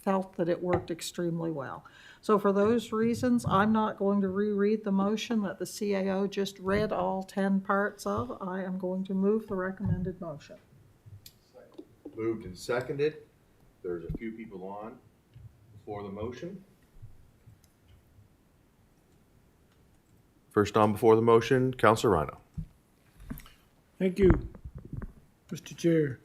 felt that it worked extremely well. So for those reasons, I'm not going to reread the motion that the CAO just read all 10 parts of. I am going to move the recommended motion. Moved and seconded. There's a few people on before the motion. First on before the motion, Councillor Rhino. Thank you, Mr. Chair.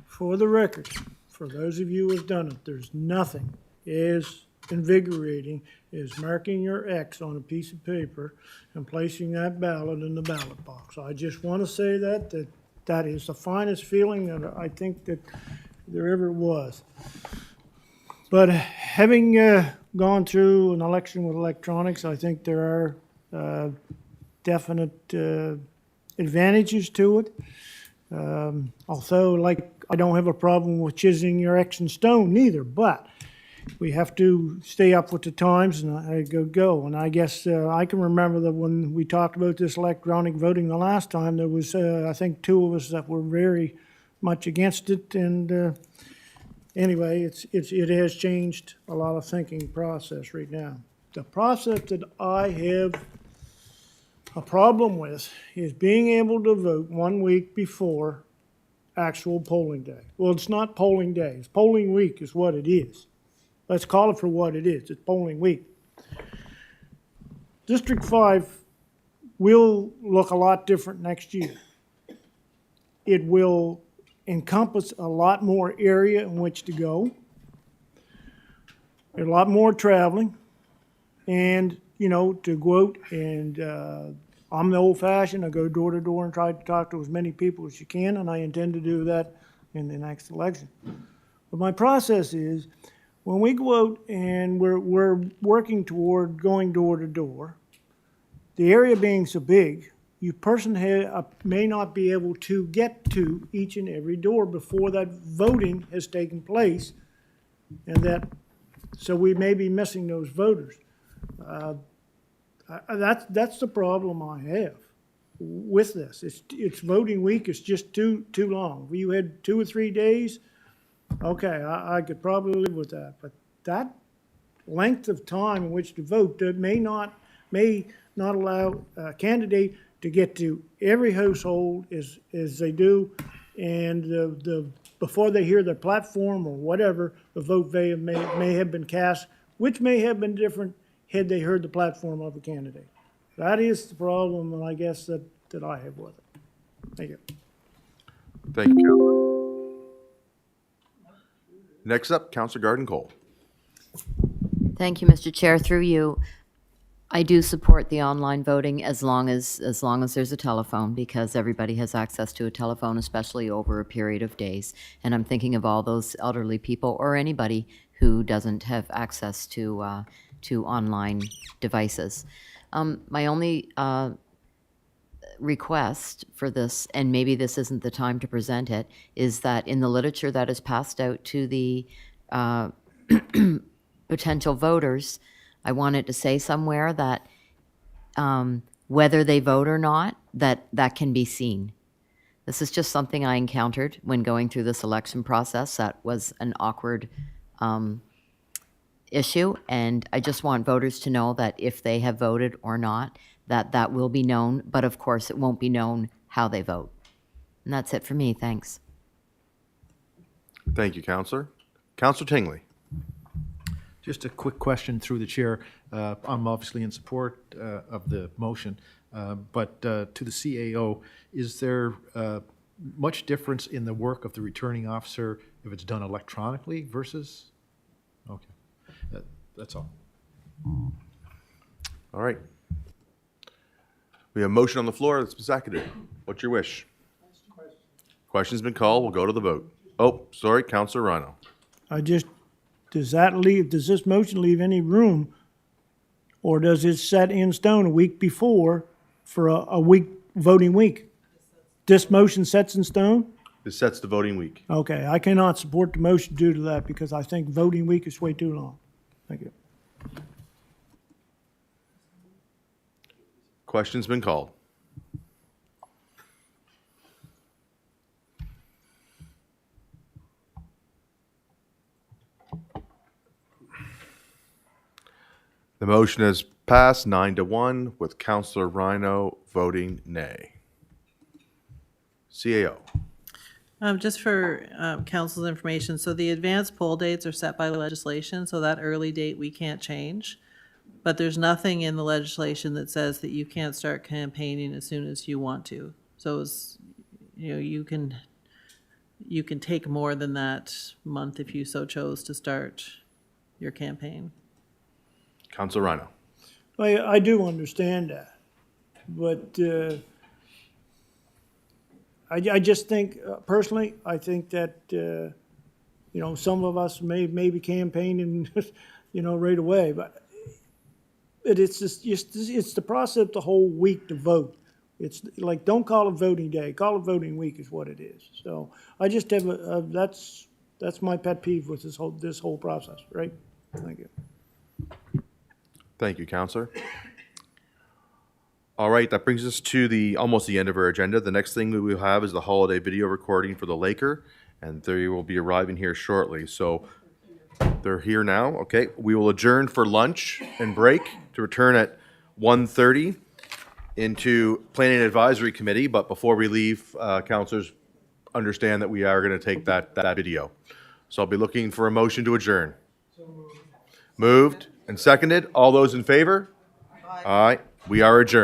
For the record, for those of you who have done it, there's nothing as invigorating as marking your X on a piece of paper and placing that ballot in the ballot box. I just want to say that is the finest feeling that I think that there ever was. But having gone through an election with electronics, I think there are definite advantages to it. Also, I don't have a problem with chiseling your X in stone neither, but we have to stay up with the times and go. And I guess I can remember that when we talked about this electronic voting the last time, there was, I think, two of us that were very much against it. And anyway, it has changed a lot of thinking process right now. The process that I have a problem with is being able to vote 1 week before actual polling day. Well, it's not polling day. It's polling week is what it is. Let's call it for what it is. It's polling week. District 5 will look a lot different next year. It will encompass a lot more area in which to go. There's a lot more traveling. And, you know, to go out and, I'm the old fashioned, I go door to door and try to talk to as many people as you can, and I intend to do that in the next election. But my process is, when we go out and we're working toward going door to door, the area being so big, you may not be able to get to each and every door before that voting has taken place, and so we may be missing those voters. That's the problem I have with this. It's voting week. It's just too long. If you had 2 or 3 days, okay, I could probably live with that. But that length of time in which to vote may not allow a candidate to get to every household as they do, and before they hear their platform or whatever, the vote may have been cast, which may have been different had they heard the platform of a candidate. That is the problem, I guess, that I have with it. Thank you. Thank you, Councillor. Next up, Councillor Garden Cole. Thank you, Mr. Chair. Through you, I do support the online voting as long as there's a telephone, because everybody has access to a telephone, especially over a period of days. And I'm thinking of all those elderly people or anybody who doesn't have access to online devices. My only request for this, and maybe this isn't the time to present it, is that in the literature that is passed out to the potential voters, I want it to say somewhere that whether they vote or not, that can be seen. This is just something I encountered when going through this election process that was an awkward issue, and I just want voters to know that if they have voted or not, that will be known, but of course it won't be known how they vote. And that's it for me, thanks. Thank you, Councillor. Councillor Tingley. Just a quick question through the chair. I'm obviously in support of the motion, but to the CAO, is there much difference in the work of the returning officer if it's done electronically versus? Okay, that's all. All right. We have a motion on the floor that's been seconded. What's your wish? Question's been called. We'll go to the vote. Oh, sorry, Councillor Rhino. Does this motion leave any room, or does it set in stone a week before for a week, voting week? This motion sets in stone? This sets the voting week. Okay, I cannot support the motion due to that, because I think voting week is way too long. Thank you. Question's been called. The motion is passed 9-1 with Councillor Rhino voting nay. CAO. Just for council's information, so the advanced poll dates are set by legislation, so that early date we can't change. But there's nothing in the legislation that says that you can't start campaigning as soon as you want to. So you can take more than that month if you so chose to start your campaign. Councillor Rhino. I do understand that, but I just think, personally, I think that, some of us may be campaigning, right away, but it's it's the process the whole week to vote. It's like, don't call it voting day, call it voting week is what it is. So I just have that's my pet peeve with this whole process, right? Thank you. Thank you, Councillor. All right, that brings us to almost the end of our agenda. The next thing we will have is the holiday video recording for the Laker, and they will be arriving here shortly. So they're here now. Okay, we will adjourn for lunch and break to return at 1:30 into Planning and Advisory Committee. But before we leave, councillors understand that we are going to take that video. So I'll be looking for a motion to adjourn. Moved and seconded. All those in favor? Aye. We are adjourned.